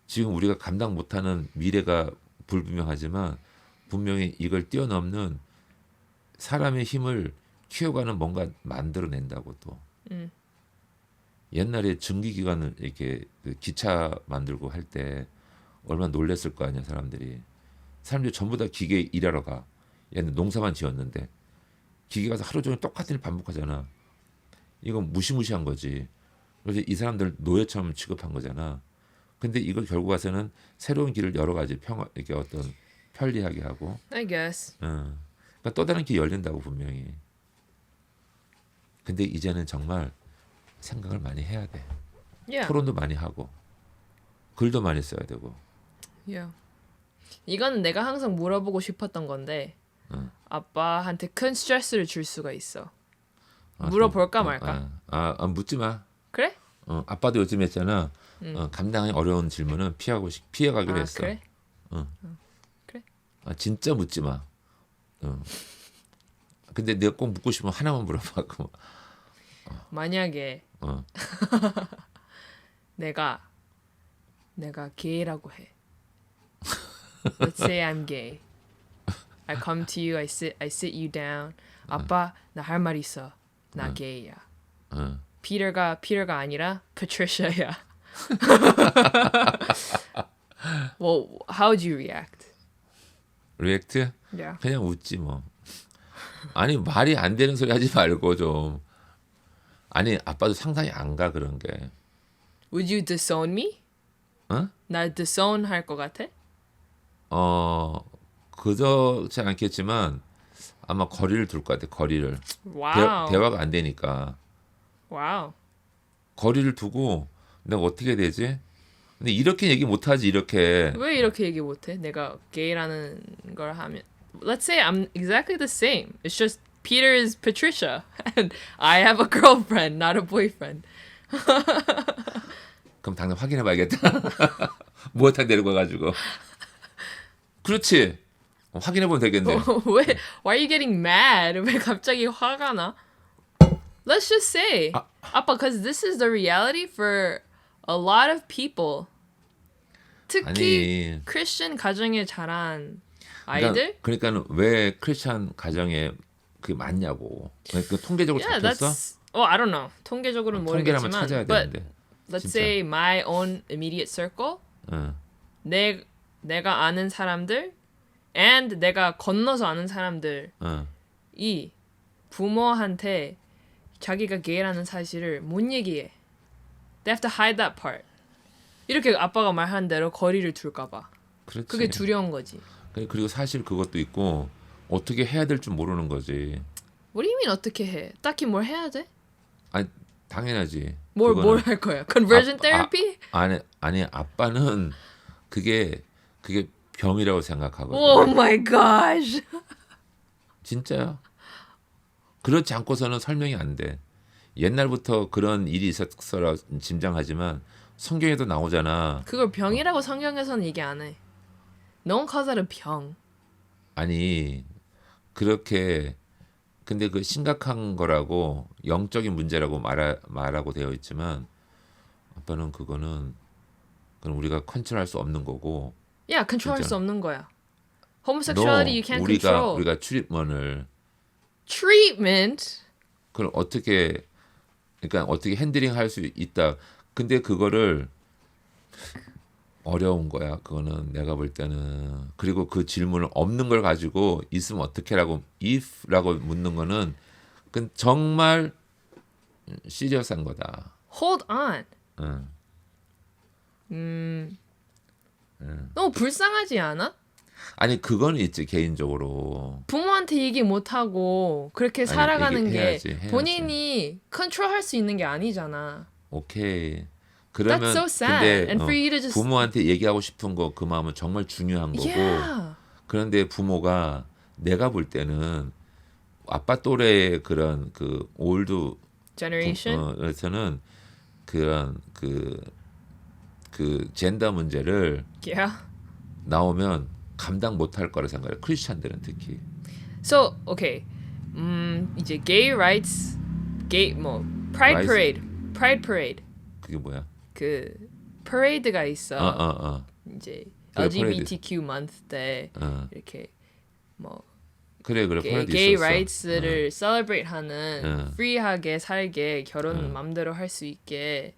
지금 우리가 감당 못하는 미래가 불분명하지만 분명히 이걸 뛰어넘는 사람의 힘을 키워가는 뭔가 만들어낸다고 또. 옛날에 증기기관을 이렇게 그 기차 만들고 할 때 얼마나 놀랬을 거 아니야 사람들이. 사람들이 전부 다 기계 일하러 가. 얘는 농사만 지었는데 기계 가서 하루 종일 똑같은 일 반복하잖아. 이건 무시무시한 거지. 그래서 이 사람들 노예처럼 취급한 거잖아. 근데 이걸 결국 와서는 새로운 길을 여러 가지 이렇게 어떤 편리하게 하고. I guess. 그러니까 또 다른 길이 열린다고 분명히. 근데 이제는 정말 생각을 많이 해야 돼. Yeah. 토론도 많이 하고 글도 많이 써야 되고. Yeah. 이건 내가 항상 물어보고 싶었던 건데 아빠한테 큰 스트레스를 줄 수가 있어. 물어볼까 말까? 묻지 마. 그래? 아빠도 요즘 했잖아. 감당하기 어려운 질문은 피해가기로 했어. 그래? 그래? 진짜 묻지 마. 근데 내가 꼭 묻고 싶으면 하나만 물어봐. 만약에 내가 게이라고 해. Let's say I'm gay. I come to you. I sit you down. 아빠 나 할 말 있어. 나 게이야. 피터가 아니라 Patricia야. Well, how would you react? 리액트? Yeah. 그냥 웃지 뭐. 아니 말이 안 되는 소리 하지 말고 좀. 아니 아빠도 상상이 안 가 그런 게. Would you disown me? 나 disown 할 것 같아? 그렇지 않겠지만 아마 거리를 둘 것 같아. 거리를. 와우. 대화가 안 되니까. 와우. 거리를 두고 내가 어떻게 되지? 근데 이렇게 얘기 못 하지 이렇게. 왜 이렇게 얘기 못해? 내가 게이라는 걸 하면 Let's say I'm exactly the same. It's just Peter is Patricia and I have a girlfriend, not a boyfriend. 그럼 당장 확인해 봐야겠다. 무엇하게 데리고 가가지고. 그렇지. 확인해 보면 되겠네. 왜? Why are you getting mad? 왜 갑자기 화가 나? Let's just say, 아빠, because this is the reality for a lot of people. 특히 아니. 크리스천 가정에 자란 아이들. 그러니까 왜 크리스찬 가정에 그게 많냐고. 그 통계적으로 Yeah, 잡혔어? that's. I don't know. 통계적으로는 통계를 한번 모르겠지만, 찾아야 but 되는데. let's 진짜. say my own immediate circle. 내가 아는 사람들, and 내가 건너서 아는 사람들이 부모한테 자기가 게이라는 사실을 못 얘기해. They have to hide that part. 이렇게 아빠가 말한 대로 거리를 둘까봐. 그렇지. 그게 두려운 거지. 그리고 사실 그것도 있고 어떻게 해야 될 줄 모르는 거지. What do you mean 어떻게 해? 딱히 뭘 해야 돼? 아니 당연하지. 뭘 할 거야? Conversion therapy? 아니 아빠는 그게 병이라고 생각하거든. Oh my gosh. 진짜요? 그렇지 않고서는 설명이 안 돼. 옛날부터 그런 일이 있었어라 짐작하지만 성경에도 나오잖아. 그걸 병이라고 성경에서는 얘기 안 해. No one calls that a 병. 아니 그렇게 근데 그 심각한 거라고 영적인 문제라고 말하고 되어 있지만 아빠는 그건 우리가 컨트롤할 수 없는 거고. Yeah, 컨트롤할 진짜. 수 없는 거야. Homosexuality you can't control. 우리가 출입문을 Treatment. 그걸 그러니까 어떻게 핸들링 할 수 있다. 근데 그거를 어려운 거야. 그거는 내가 볼 때는. 그리고 그 질문을 없는 걸 가지고 있으면 어떻게라고 if라고 묻는 거는 그건 정말 시리어스한 거다. Hold on. 응. 너무 불쌍하지 않아? 아니 그거는 있지 개인적으로. 부모한테 얘기 못 하고 그렇게 살아가는 게 해야지. 본인이 컨트롤할 수 있는 게 아니잖아. 오케이. 그러면 That's so sad. 근데 And for you to just 부모한테 얘기하고 싶은 거 그 마음은 정말 중요한 거고. Yeah. 그런데 부모가 내가 볼 때는 아빠 또래의 그런 그 올드 Generation. 에서는 그런 그 젠더 문제를 Yeah. 나오면 감당 못할 거라 생각해. 크리스찬들은 특히. So, okay. 이제 gay rights, 뭐 pride Rights. parade, pride parade. 그게 뭐야? 그 parade가 있어. 이제 그래, LGBTQ month 때 어. 이렇게 뭐 그래 gay parade 있었어. rights를 celebrate하는 어. free하게 살게 결혼 어. 맘대로 할 수 있게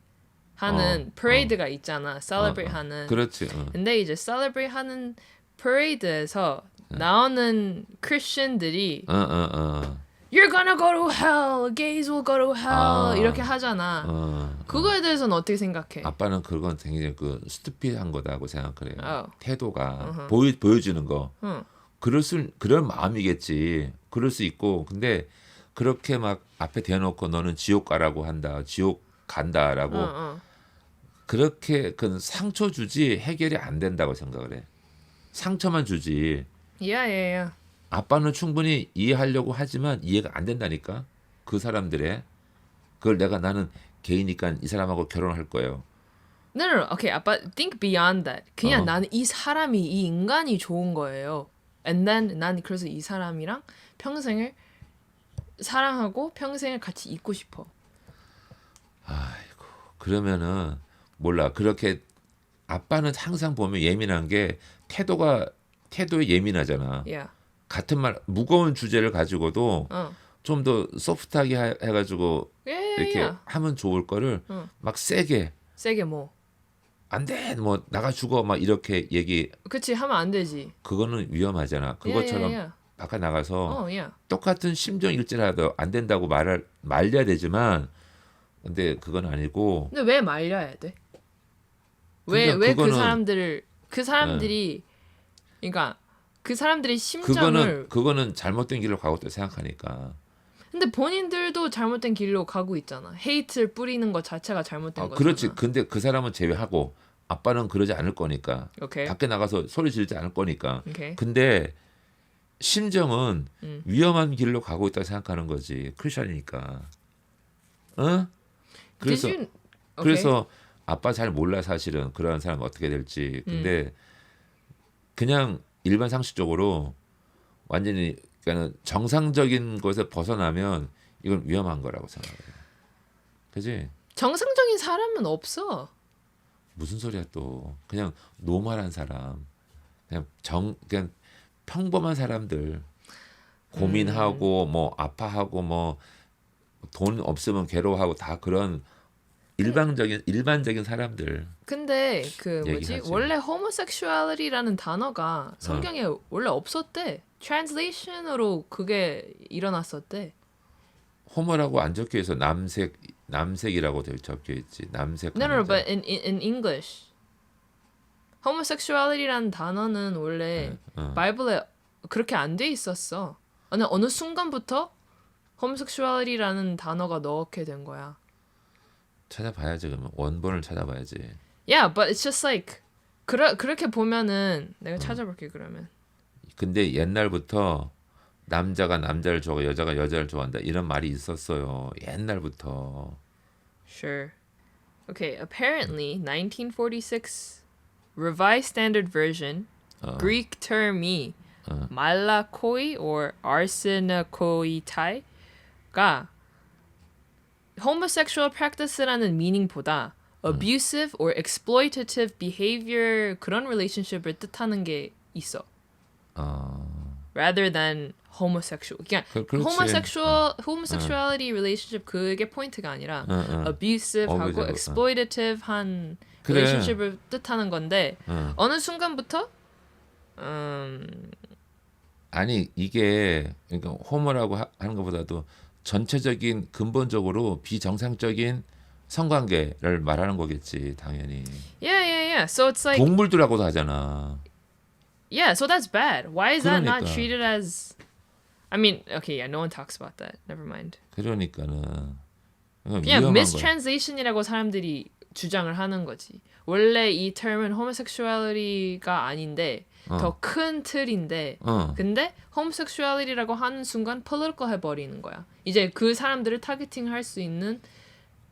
하는 parade가 있잖아. celebrate하는. 그렇지. 근데 이제 celebrate하는 parade에서 나오는 크리스천들이 You're gonna go to hell, gays will go to hell 이렇게 하잖아. 그거에 대해서는 어떻게 생각해? 아빠는 그건 굉장히 그 스투피드한 거다고 생각을 해요. 태도가 보여주는 거. 응. 그럴 마음이겠지. 그럴 수 있고 근데 그렇게 막 앞에 대놓고 너는 지옥 가라고 한다. 지옥 간다라고 그렇게 그 상처 주지 해결이 안 된다고 생각을 해. 상처만 주지. Yeah. 아빠는 충분히 이해하려고 하지만 이해가 안 된다니까. 그 사람들의 그걸 나는 게이니까 이 사람하고 결혼할 거예요. No. Okay, 아빠 think beyond that. 그냥 어. 나는 이 사람이 이 인간이 좋은 거예요. And then 난 그래서 이 사람이랑 평생을 사랑하고 평생을 같이 있고 싶어. 아이고 그러면은 몰라. 그렇게 아빠는 항상 보면 예민한 게 태도에 예민하잖아. Yeah. 같은 말 무거운 주제를 가지고도 좀 더 소프트하게 해가지고 이렇게 하면 좋을 거를 막 세게 뭐. 안 돼, 뭐 나가 죽어 막 이렇게 얘기. 그치 하면 안 되지. 그거는 위험하잖아. 그것처럼 Yeah. 바깥 나가서 yeah. 똑같은 심정 일지라도 안 된다고 말려야 되지만, 근데 그건 아니고. 근데 왜 말려야 돼? 왜 그 사람들이 그러니까 그 사람들의 심정을 그거는 잘못된 길로 가고 있다 생각하니까. 근데 본인들도 잘못된 길로 가고 있잖아. 헤이트를 뿌리는 것 자체가 잘못된 거잖아. 그렇지. 근데 그 사람은 제외하고 아빠는 그러지 않을 거니까. 오케이. 밖에 나가서 소리 지르지 않을 거니까. 오케이. 근데 심정은 위험한 길로 가고 있다 생각하는 거지. 크리스천이니까. 어? 그래서 아빠 잘 몰라 사실은 그런 사람 어떻게 될지. 근데 그냥 일반 상식적으로 완전히 그러니까 정상적인 것에 벗어나면 이건 위험한 거라고 생각해요. 그지? 정상적인 사람은 없어. 무슨 소리야 또. 그냥 노멀한 사람. 그냥 평범한 사람들. 고민하고 뭐 아파하고 뭐 돈 없으면 괴로워하고 다 그런 일반적인 사람들. 근데 그 뭐지? 얘기하지. 원래 homosexuality라는 단어가 성경에 원래 없었대. translation으로 그게 일어났었대. 호모라고 안 적혀 있어. 남색이라고 적혀 있지. 남색. No, but in English. homosexuality라는 단어는 원래 바이블에 그렇게 안 돼 있었어. 어느 순간부터 homosexuality라는 단어가 넣게 된 거야. 찾아봐야지 그러면 원본을 찾아봐야지. Yeah, but it's just like 그렇게 보면은 내가 찾아볼게 그러면. 근데 옛날부터 남자가 남자를 좋아하고 여자가 여자를 좋아한다 이런 말이 있었어요. 옛날부터. Sure. Okay, apparently 1946 Revised Standard Version Greek term이 malakoi or arsenokoitai,가 homosexual practice라는 meaning보다 abusive or exploitative behavior 그런 relationship을 뜻하는 게 있어. Rather than homosexual. 그냥 그렇지. homosexuality relationship 그게 포인트가 아니라 abusive하고 어부지하고, exploitative한 그래. relationship을 뜻하는 건데 어느 순간부터 아니 이게 그러니까 호모라고 하는 것보다도 전체적인 근본적으로 비정상적인 성관계를 말하는 거겠지 당연히. yeah. So it's like 동물들하고도 하잖아. yeah, so that's bad. Why is that not 그러니까. treated as I mean, okay, yeah, no one talks about that. Never mind. 그러니까는 그냥 위험한 거야. mistranslation이라고 사람들이 주장을 하는 거지. 원래 이 term은 homosexuality가 아닌데 더 큰 틀인데 근데 homosexuality라고 하는 순간 political 해버리는 거야. 이제 그 사람들을 타겟팅할 수 있는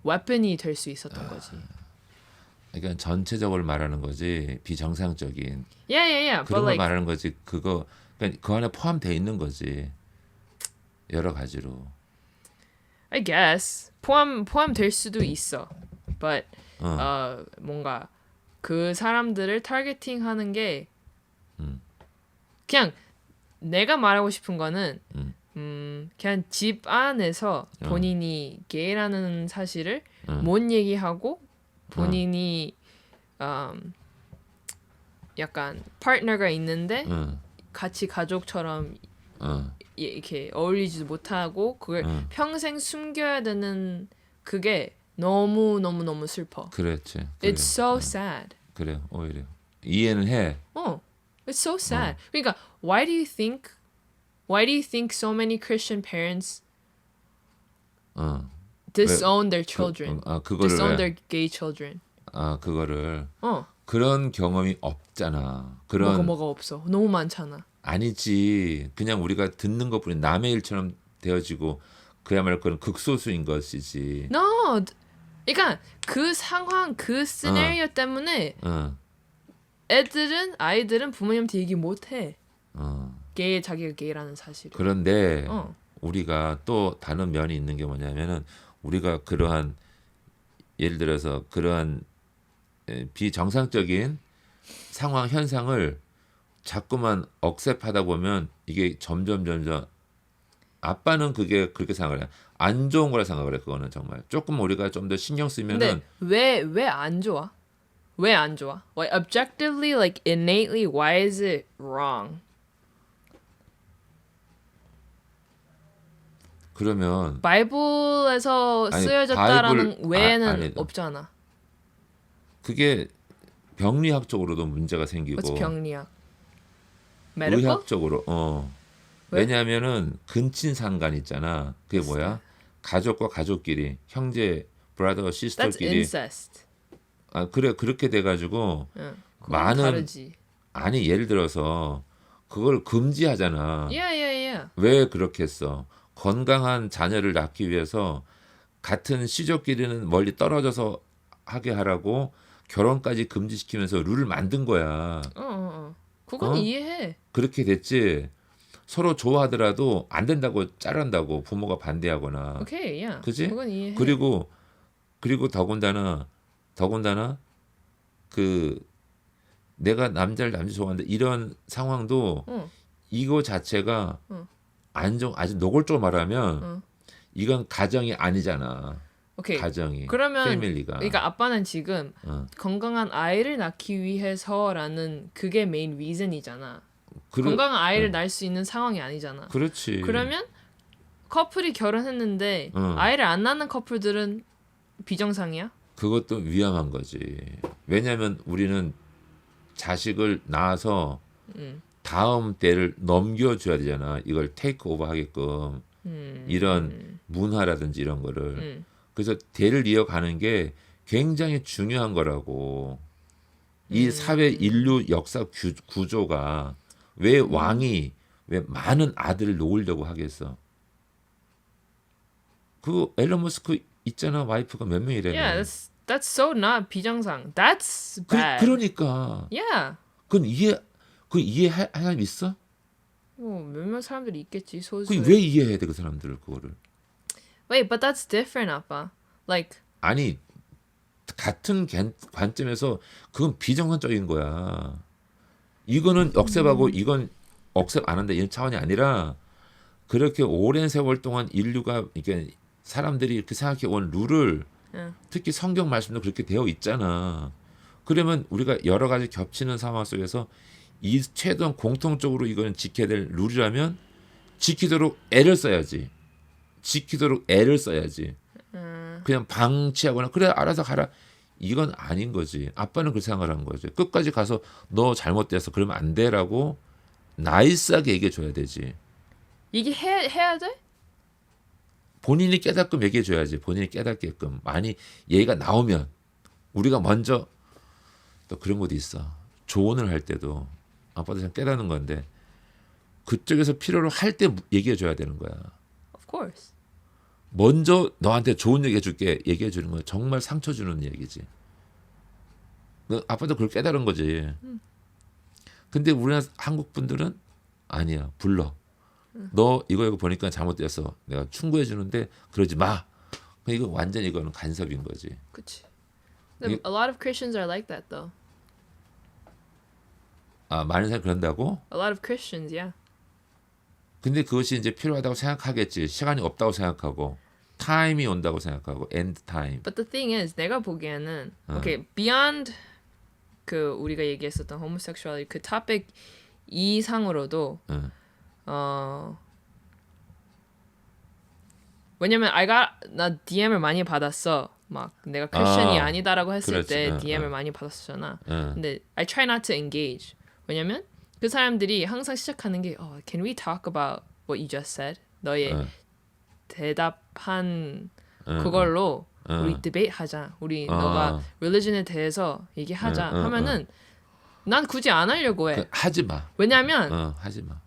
weapon이 될 수 있었던 거지. 그러니까 전체적으로 말하는 거지 비정상적인 Yeah. 그런 But 걸 like, 말하는 거지 그거 그러니까 그 안에 포함되어 있는 거지 여러 가지로. I guess 포함될 수도 있어. But 뭔가 그 사람들을 타겟팅하는 게 그냥 내가 말하고 싶은 거는 그냥 집 안에서 본인이 게이라는 사실을 못 얘기하고 본인이 약간 파트너가 있는데 같이 가족처럼 이렇게 어울리지도 못하고 그걸 평생 숨겨야 되는 그게 너무 슬퍼. 그렇지. It's so sad. 그래 오히려 이해는 해. It's so sad. 그러니까 why do you think so many Christian parents disown their children? 그거를 disown 왜? their gay children. 그거를 그런 경험이 없잖아. 그런 뭐가 없어. 너무 많잖아. 아니지. 그냥 우리가 듣는 것뿐이 남의 일처럼 되어지고 그야말로 그런 극소수인 것이지. No. 그러니까 그 상황, 그 시나리오 때문에 아이들은 부모님한테 얘기 못 해. 자기가 게이라는 사실을. 그런데 우리가 또 다른 면이 있는 게 뭐냐면은 우리가 그러한 예를 들어서 그러한 비정상적인 상황 현상을 자꾸만 억셉하다 보면 이게 점점 아빠는 그게 그렇게 생각을 해. 안 좋은 거라 생각을 해. 그거는 정말 조금 우리가 좀 더 신경 쓰면은 근데 왜 안 좋아? 왜 안 좋아? Like objectively, like innately, why is it wrong? 그러면 바이블에서 아니, 쓰여졌다라는 바이블- 외에는 아니다. 없잖아. 그게 병리학적으로도 문제가 생기고 What's 병리학? medical? 의학적으로 왜? 왜냐하면은 근친상간 있잖아. 그게 뭐야? 가족과 가족끼리 형제 브라더 That's 시스터끼리 incest. 그래 그렇게 돼가지고 그건 많은 다르지. 아니 예를 들어서 그걸 금지하잖아. Yeah. 왜 그렇게 했어? 건강한 자녀를 낳기 위해서 같은 시족끼리는 멀리 떨어져서 하게 하라고 결혼까지 금지시키면서 룰을 만든 거야. 그건 이해해. 그렇게 됐지. 서로 좋아하더라도 안 된다고 자른다고 부모가 반대하거나. 오케이, 야. 그지? 그건 이해해. 그리고 더군다나 그 내가 남자 좋아하는데 이런 상황도 이거 자체가 아주 노골적으로 말하면 이건 가정이 아니잖아. 오케이. 가정이. 그러면 패밀리가. 그러니까 아빠는 지금 건강한 아이를 낳기 위해서라는 그게 메인 리즌이잖아. 건강한 아이를 낳을 수 있는 상황이 아니잖아. 그렇지. 그러면 커플이 결혼했는데 아이를 안 낳는 커플들은 비정상이야? 그것도 위험한 거지. 왜냐하면 우리는 자식을 낳아서 다음 때를 넘겨줘야 되잖아. 이걸 테이크 오버 하게끔 이런 문화라든지 이런 거를. 그래서 대를 이어가는 게 굉장히 중요한 거라고. 이 사회 인류 역사 구조가 왜 왕이 왜 많은 아들을 놓으려고 하겠어? 그 앨런 머스크 있잖아. 와이프가 몇 명이래. Yeah, that's so not 비정상. That's bad. 그러니까 Yeah. 그건 이해할 사람 있어? 뭐 몇몇 사람들이 있겠지 그 소수의. 왜 이해해야 돼 그 사람들을 그거를? Wait, but that's different, 아빠. Like 아니 같은 관점에서 그건 비정상적인 거야. 이거는 억셉하고 이건 억셉 안 한다 이런 차원이 아니라 그렇게 오랜 세월 동안 인류가 이게 사람들이 이렇게 생각해 온 룰을 응. 특히 성경 말씀도 그렇게 되어 있잖아. 그러면 우리가 여러 가지 겹치는 상황 속에서 이 최소한 공통적으로 이거는 지켜야 될 룰이라면 지키도록 애를 써야지. 지키도록 애를 써야지. 그냥 방치하거나 그래 알아서 가라. 이건 아닌 거지. 아빠는 그렇게 생각을 한 거지. 끝까지 가서 너 잘못돼서 그러면 안 돼라고 나이스하게 얘기해 줘야 되지. 이게 해야 돼? 본인이 깨닫게끔 얘기해 줘야지. 본인이 깨닫게끔. 많이 얘기가 나오면 우리가 먼저 또 그런 것도 있어. 조언을 할 때도 아빠도 참 깨닫는 건데 그쪽에서 필요로 할 때 얘기해 줘야 되는 거야. Of course. 먼저 너한테 좋은 얘기 해줄게 얘기해 주는 건 정말 상처 주는 얘기지. 아빠도 그걸 깨달은 거지. 근데 우리나라 한국 분들은 아니야. 불러. 너 이거 보니까 잘못됐어. 내가 충고해 주는데 그러지 마. 이거 완전 이거는 간섭인 거지. 그치. A lot of Christians are like that though. 아 많은 사람이 그런다고? A lot of Christians, yeah. 근데 그것이 이제 필요하다고 생각하겠지. 시간이 없다고 생각하고 타임이 온다고 생각하고 end time. But the thing is, 내가 보기에는 okay, beyond 그 우리가 얘기했었던 homosexuality 그 topic 이상으로도 왜냐면 나 DM을 많이 받았어. 막 내가 크리스천이 아니다라고 했을 그렇지. 때 DM을 많이 받았었잖아. 근데 I try not to engage. 왜냐면 그 사람들이 항상 시작하는 게 can we talk about what you just said? 너의 대답한 그걸로 우리 디베이트 하자. 우리 너가 religion에 대해서 얘기하자 하면은 난 굳이 안 하려고 해. 하지 마. 왜냐면 하지 마.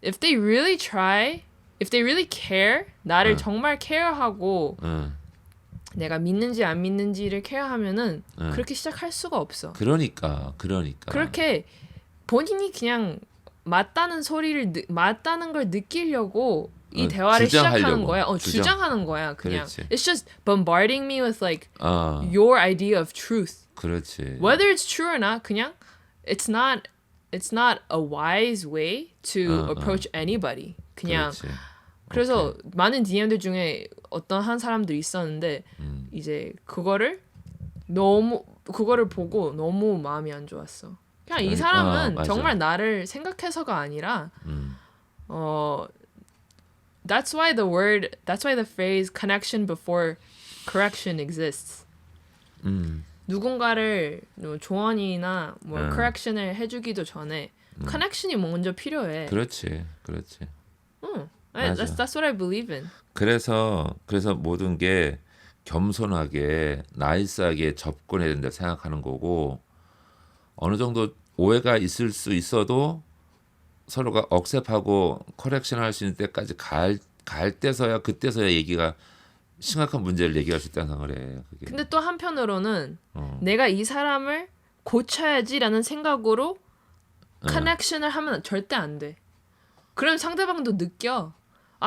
if they really care, 나를 정말 care하고 내가 믿는지 안 믿는지를 케어하면은 그렇게 시작할 수가 없어. 그러니까. 그렇게 본인이 그냥 맞다는 걸 느끼려고 이 대화를 시작하는 거야. 주장하는 거야. 그냥. 그렇지. It's just bombarding me with like your idea of truth. 그렇지. Whether it's true or not, 그냥 it's not a wise way to approach anybody. 그냥 그렇지. 그래서 많은 DM들 중에 어떤 한 사람들이 있었는데 이제 그거를 보고 너무 마음이 안 좋았어. 그냥 이 사람은 정말 나를 생각해서가 아니라 that's why the phrase connection before correction exists. 누군가를 조언이나 correction을 해주기도 전에 connection이 먼저 필요해. 그렇지. That's what I believe in. 그래서 모든 게 겸손하게 나이스하게 접근해야 된다 생각하는 거고 어느 정도 오해가 있을 수 있어도 서로가 억셉하고 커렉션 할 수 있는 때까지 갈 때서야 그때서야 얘기가 심각한 문제를 얘기할 수 있다는 생각을 해. 그게. 근데 또 한편으로는 내가 이 사람을 고쳐야지라는 생각으로 커넥션을 하면 절대 안 돼. 그럼 상대방도 느껴.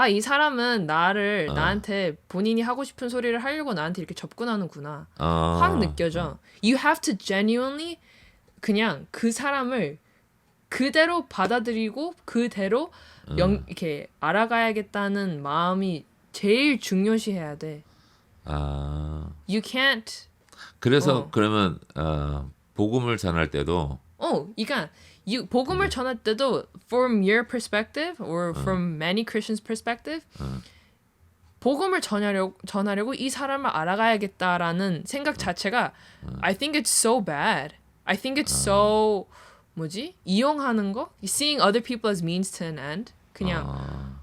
이 사람은 나한테 본인이 하고 싶은 소리를 하려고 나한테 이렇게 접근하는구나. 확 느껴져. You have to genuinely 그냥 그 사람을 그대로 받아들이고 그대로 이렇게 알아가야겠다는 마음이 제일 중요시해야 돼. You can't. 그래서 그러면 복음을 전할 때도 그러니까 복음을 전할 때도 from your perspective or from many Christians' perspective 복음을 전하려고 이 사람을 알아가야겠다라는 생각 자체가 I think it's so bad. I think it's so 이용하는 거? Seeing other people as means to an end. 그냥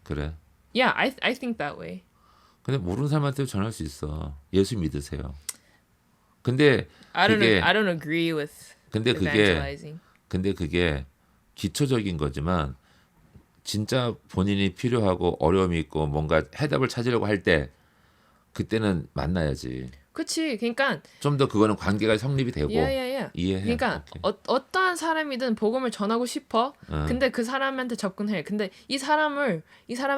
그래. Yeah, I think that way. 근데 모르는 사람한테 전할 수 있어. 예수 믿으세요. 근데 그게 I don't agree with 근데 그게 evangelizing. 근데 그게 기초적인 거지만 진짜 본인이 필요하고 어려움이 있고 뭔가 해답을 찾으려고 할 때 그때는 만나야지. 그치. 그러니까 좀 더 그거는 관계가 성립이 되고 야야야. 이해해. 그러니까 오케이. 어떠한 사람이든 복음을 전하고 싶어. 어. 근데 그 사람한테 접근해. 근데 이 사람의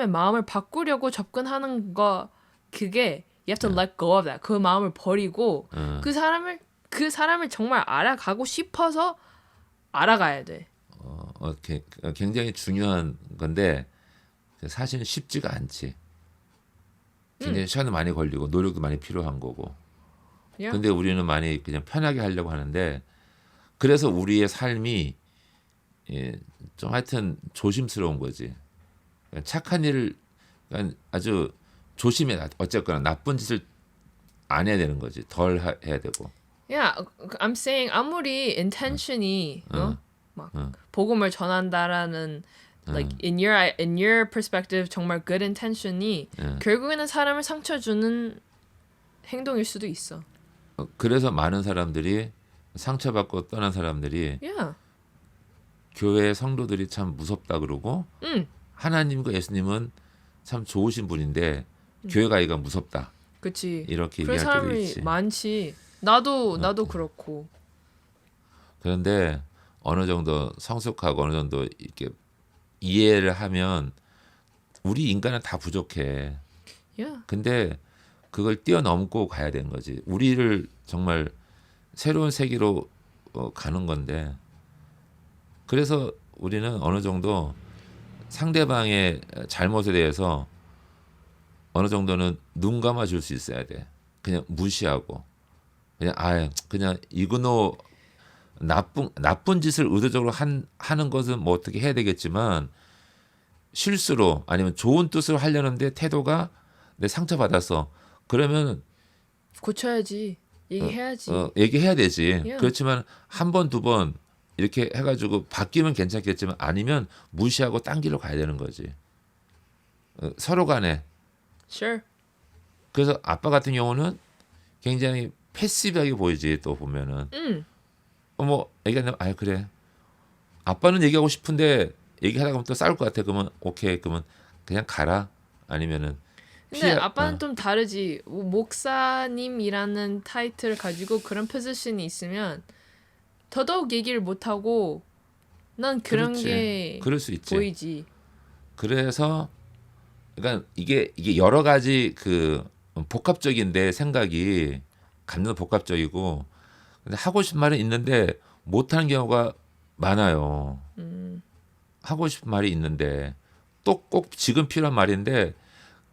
마음을 바꾸려고 접근하는 거 그게 you have to let go of that. 그 마음을 버리고 어. 그 사람을 정말 알아가고 싶어서 알아가야 돼. 굉장히 중요한 건데 사실은 쉽지가 않지. 굉장히 시간도 많이 걸리고 노력도 많이 필요한 거고. 야. 근데 우리는 많이 그냥 편하게 하려고 하는데 그래서 우리의 삶이 좀 하여튼 조심스러운 거지. 그러니까 착한 일을 그러니까 아주 조심해. 어쨌거나 나쁜 짓을 안 해야 되는 거지. 덜 해야 되고. Yeah, I'm saying 아무리 intention이 막 복음을 전한다라는 like in your perspective 정말 good intention이 결국에는 사람을 상처 주는 행동일 수도 있어. 그래서 많은 사람들이 상처받고 떠난 사람들이 Yeah. 교회 성도들이 참 무섭다 그러고 응. 하나님과 예수님은 참 좋으신 분인데 교회 가기가 무섭다. 그치. 이렇게 그런 얘기할 때도 사람이 있지. 많지. 나도 그렇고. 그런데 어느 정도 성숙하고 어느 정도 이렇게 이해를 하면 우리 인간은 다 부족해. Yeah. 근데 그걸 뛰어넘고 가야 되는 거지. 우리를 정말 새로운 세계로 가는 건데. 그래서 우리는 어느 정도 상대방의 잘못에 대해서 어느 정도는 눈 감아 줄 수 있어야 돼. 그냥 무시하고 그냥 이그노 나쁜 짓을 의도적으로 하는 것은 뭐 어떻게 해야 되겠지만 실수로 아니면 좋은 뜻으로 하려는데 태도가 내 상처 받았어. 그러면 고쳐야지. 얘기해야지. 얘기해야 되지. Yeah. 그렇지만 한 번, 두 번 이렇게 해가지고 바뀌면 괜찮겠지만 아니면 무시하고 딴 길로 가야 되는 거지. 서로 간에. Sure. 그래서 아빠 같은 경우는 굉장히 패시브하게 보이지 또 보면은. 뭐 얘기하면 그래. 아빠는 얘기하고 싶은데 얘기하다 보면 또 싸울 것 같아. 그러면 오케이. 그러면 그냥 가라. 아니면은 근데 아빠는 좀 다르지. 목사님이라는 타이틀을 가지고 그런 포지션이 있으면 더더욱 얘기를 못 하고 난 그런 그렇지. 게 그럴 수 있지. 보이지. 그래서 그러니까 이게 여러 가지 그 복합적인데 생각이 감정 복합적이고 근데 하고 싶은 말은 있는데 못하는 경우가 많아요. 하고 싶은 말이 있는데 또 꼭 지금 필요한 말인데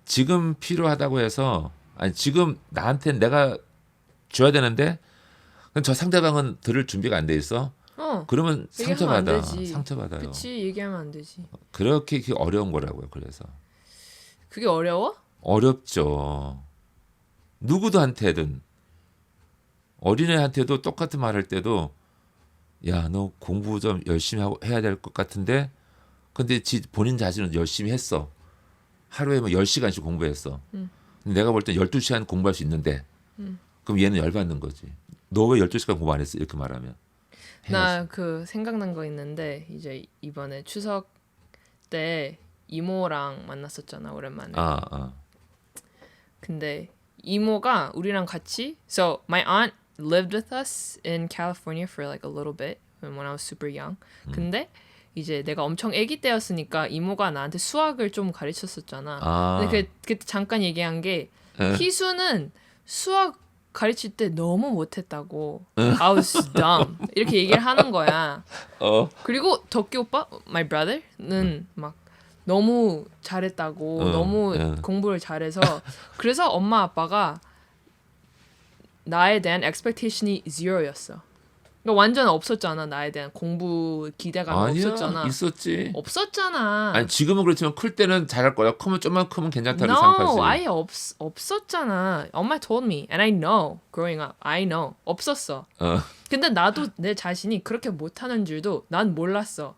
지금 필요하다고 해서 아니 지금 나한테 내가 줘야 되는데 저 상대방은 들을 준비가 안 돼 있어. 그러면 얘기하면 안 상처받아. 되지. 상처받아요. 그치, 얘기하면 안 되지. 그렇게 어려운 거라고요. 그래서 그게 어려워? 어렵죠. 누구도한테든 어린애한테도 똑같은 말 할 때도 야, 너 공부 좀 열심히 하고 해야 될 것 같은데 근데 본인 자신은 열심히 했어. 하루에 뭐 10시간씩 공부했어. 근데 내가 볼 땐 12시간 공부할 수 있는데 그럼 얘는 열받는 거지. 너 왜 12시간 공부 안 했어? 이렇게 말하면. 나 그 생각난 거 있는데 이제 이번에 추석 때 이모랑 만났었잖아 오랜만에. 근데 이모가 우리랑 같이 so my aunt lived with us in California for like a little bit when I was super young. 근데 이제 내가 엄청 아기 때였으니까 이모가 나한테 수학을 좀 가르쳤었잖아. 근데 그때 잠깐 얘기한 게 희수는 수학 가르칠 때 너무 못했다고. I was dumb. 이렇게 얘기를 하는 거야. 그리고 덕기 오빠, my brother는 막 너무 잘했다고. 너무 공부를 잘해서. 그래서 엄마 아빠가 나에 대한 expectation이 zero였어. 그러니까 완전 없었잖아. 나에 대한 공부 기대감이 아니야, 없었잖아. 있었지. 없었잖아. 아니 지금은 그렇지만 클 때는 잘할 거야. 크면 좀만 크면 괜찮다고 No, 생각하지. 아예 없었잖아. 엄마 told me, and I know. Growing up, I know. 없었어. 근데 나도 내 자신이 그렇게 못하는 줄도 난 몰랐어.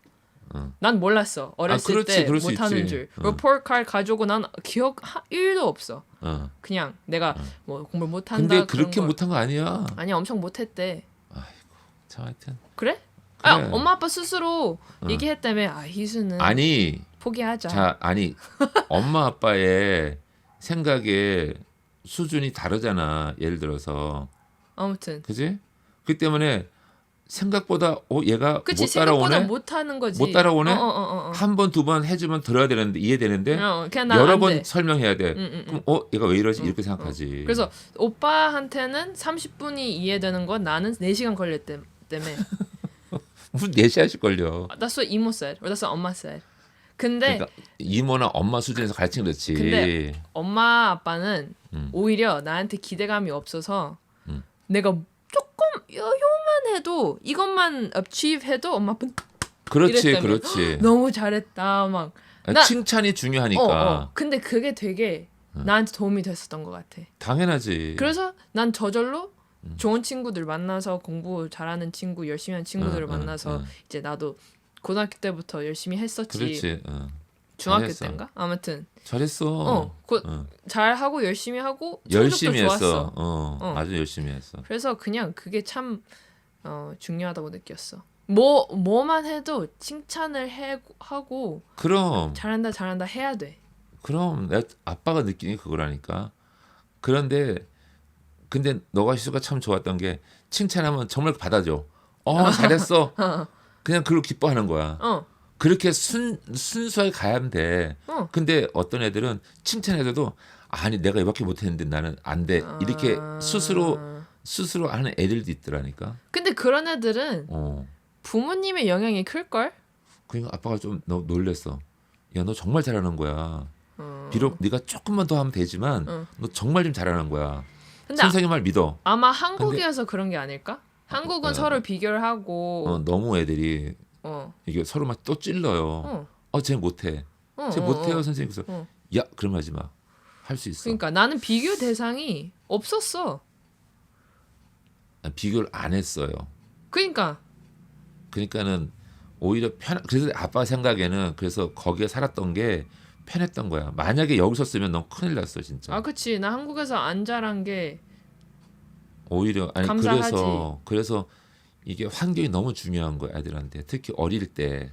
난 몰랐어. 어렸을 그렇지, 때 그럴 수 못하는 있지. 줄. report card 가지고 난 기억 1도 없어. 어. 그냥 내가 뭐 공부 못한다 근데 그런 그렇게 걸. 못한 거 아니야. 아니 엄청 못했대. 참 하여튼. 그래? 그래. 엄마 아빠 스스로 얘기했다며. 희수는 아니, 포기하자. 아니 엄마 아빠의 생각의 수준이 다르잖아. 예를 들어서, 아무튼. 그지? 그 때문에 생각보다 얘가 그치 못 생각보다 따라오네. 못하는 거지. 못 따라오네. 어. 한 번 두 번 해주면 들어야 되는데 이해되는데 그냥 난 여러 안 번 돼. 설명해야 돼. 그럼 얘가 왜 이러지 이렇게 생각하지. 그래서 오빠한테는 30분이 이해되는 건 나는 4시간 걸렸대 때문에. 무슨 4시간씩 걸려. That's what 이모 said, or that's what 엄마 said. 근데 그러니까 이모나 엄마 수준에서 가르치면 그렇지. 근데 엄마 아빠는 오히려 나한테 기대감이 없어서 내가 조금 요만 해도 이것만 achieve 해도 엄마 아빠는 그렇지, 이랬다며. 그렇지. 너무 잘했다 막. 칭찬이 중요하니까. 근데 그게 되게 나한테 도움이 됐었던 것 같아. 당연하지. 그래서 난 저절로 좋은 친구들 만나서 공부 잘하는 친구, 열심히 하는 친구들을 만나서 이제 나도 고등학교 때부터 열심히 했었지. 그렇지. 중학교 잘했어. 때인가? 아무튼 잘했어. 잘하고 열심히 하고 열심히 성적도 했어. 좋았어. 아주 열심히 했어. 그래서 그냥 그게 참 중요하다고 느꼈어. 뭐만 해도 칭찬을 하고 그럼 잘한다 해야 돼. 그럼 내 아빠가 느끼는 게 그거라니까. 근데 너가 희수가 참 좋았던 게 칭찬하면 정말 받아줘. 잘했어. 그냥 그걸 기뻐하는 거야. 그렇게 순수하게 가야 돼. 근데 어떤 애들은 칭찬해줘도 아니 내가 이밖에 못했는데 나는 안 돼. 이렇게 스스로 하는 애들도 있더라니까. 근데 그런 애들은 부모님의 영향이 클걸? 그러니까 아빠가 좀 놀랬어. 야, 너 정말 잘하는 거야. 비록 네가 조금만 더 하면 되지만 너 정말 좀 잘하는 거야. 근데 선생님 말 믿어. 아마 한국이어서 그런 게 아닐까? 한국은 서로 비교를 하고 너무 애들이 이게 서로 막 또 찔러요. 쟤 못해. 쟤 못해요 선생님. 그래서 야 그럼 하지 마. 할 수 있어. 그러니까 나는 비교 대상이 없었어. 비교를 안 했어요. 그러니까는 오히려 그래서 아빠 생각에는 그래서 거기에 살았던 게 편했던 거야. 만약에 여기서 쓰면 넌 큰일 났어 진짜. 그치. 나 한국에서 안 자란 게 오히려 감사하지. 그래서 이게 환경이 너무 중요한 거야 애들한테. 특히 어릴 때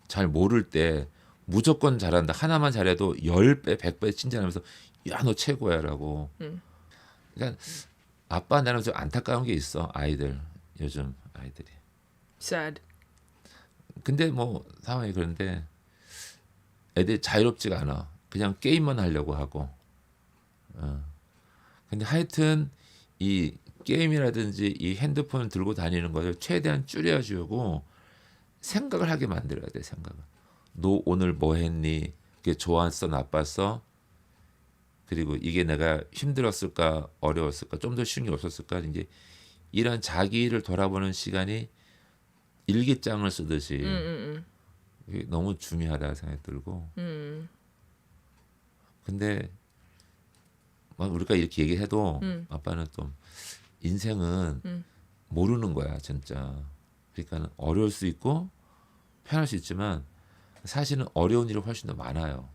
잘 야. 모를 때 무조건 잘한다. 하나만 잘해도 10배, 100배 칭찬하면서 야 너 최고야라고. 그러니까 아빠 나는 좀 안타까운 게 있어 아이들 요즘 아이들이. sad. 근데 뭐 상황이 그런데 애들이 자유롭지가 않아. 그냥 게임만 하려고 하고. 근데 하여튼 이 게임이라든지 이 핸드폰을 들고 다니는 것을 최대한 줄여주고 생각을 하게 만들어야 돼. 생각을. 너 오늘 뭐 했니? 그게 좋았어, 나빴어? 그리고 이게 내가 힘들었을까, 어려웠을까, 좀 더 쉬운 게 없었을까? 이제 이런 자기를 돌아보는 시간이 일기장을 쓰듯이 이게 너무 중요하다 생각이 들고. 근데 막 우리가 이렇게 얘기해도 아빠는 또 인생은 모르는 거야 진짜. 그러니까 어려울 수 있고 편할 수 있지만 사실은 어려운 일이 훨씬 더 많아요.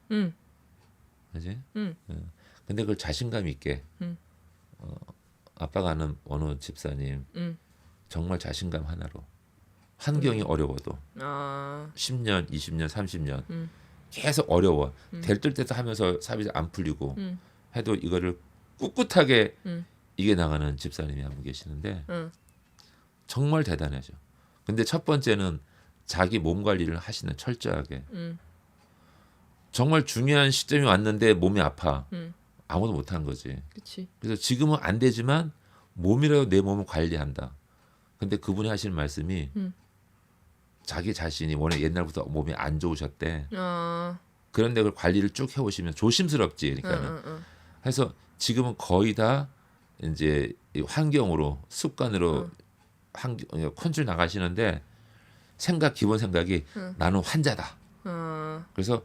그지? 근데 그걸 자신감 있게 아빠가 아는 어느 집사님 정말 자신감 하나로 환경이 어려워도 10년, 20년, 30년 계속 어려워. 될뜰 때도 하면서 사업이 안 풀리고 해도 이거를 꿋꿋하게 이겨나가는 집사님이 한 분 계시는데 정말 대단하죠. 근데 첫 번째는 자기 몸 관리를 하시는 철저하게. 정말 중요한 시점이 왔는데 몸이 아파. 아무도 못한 거지. 그치. 그래서 지금은 안 되지만 몸이라도 내 몸을 관리한다. 근데 그분이 하시는 말씀이 자기 자신이 원래 옛날부터 몸이 안 좋으셨대. 그런데 그걸 관리를 쭉 해오시면 조심스럽지. 그러니까는. 그래서 지금은 거의 다 이제 이 환경으로 습관으로 컨트롤 나가시는데 기본 생각이 나는 환자다. 그래서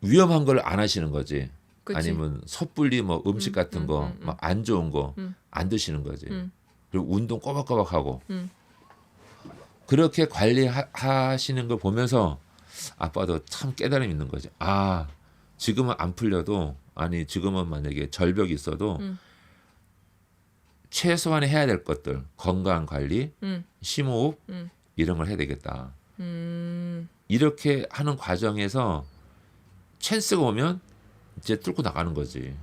위험한 걸 안 하시는 거지. 그치. 아니면 섣불리 뭐 음식 같은 거 막 안 좋은 거 안 드시는 거지. 그리고 운동 꼬박꼬박 하고. 그렇게 관리하시는 걸 보면서 아빠도 참 깨달음이 있는 거지. 아, 지금은 안 풀려도 아니 지금은 만약에 절벽이 있어도 최소한 해야 될 것들 건강 관리, 심호흡 이런 걸 해야 되겠다. 이렇게 하는 과정에서 찬스가 오면 이제 뚫고 나가는 거지.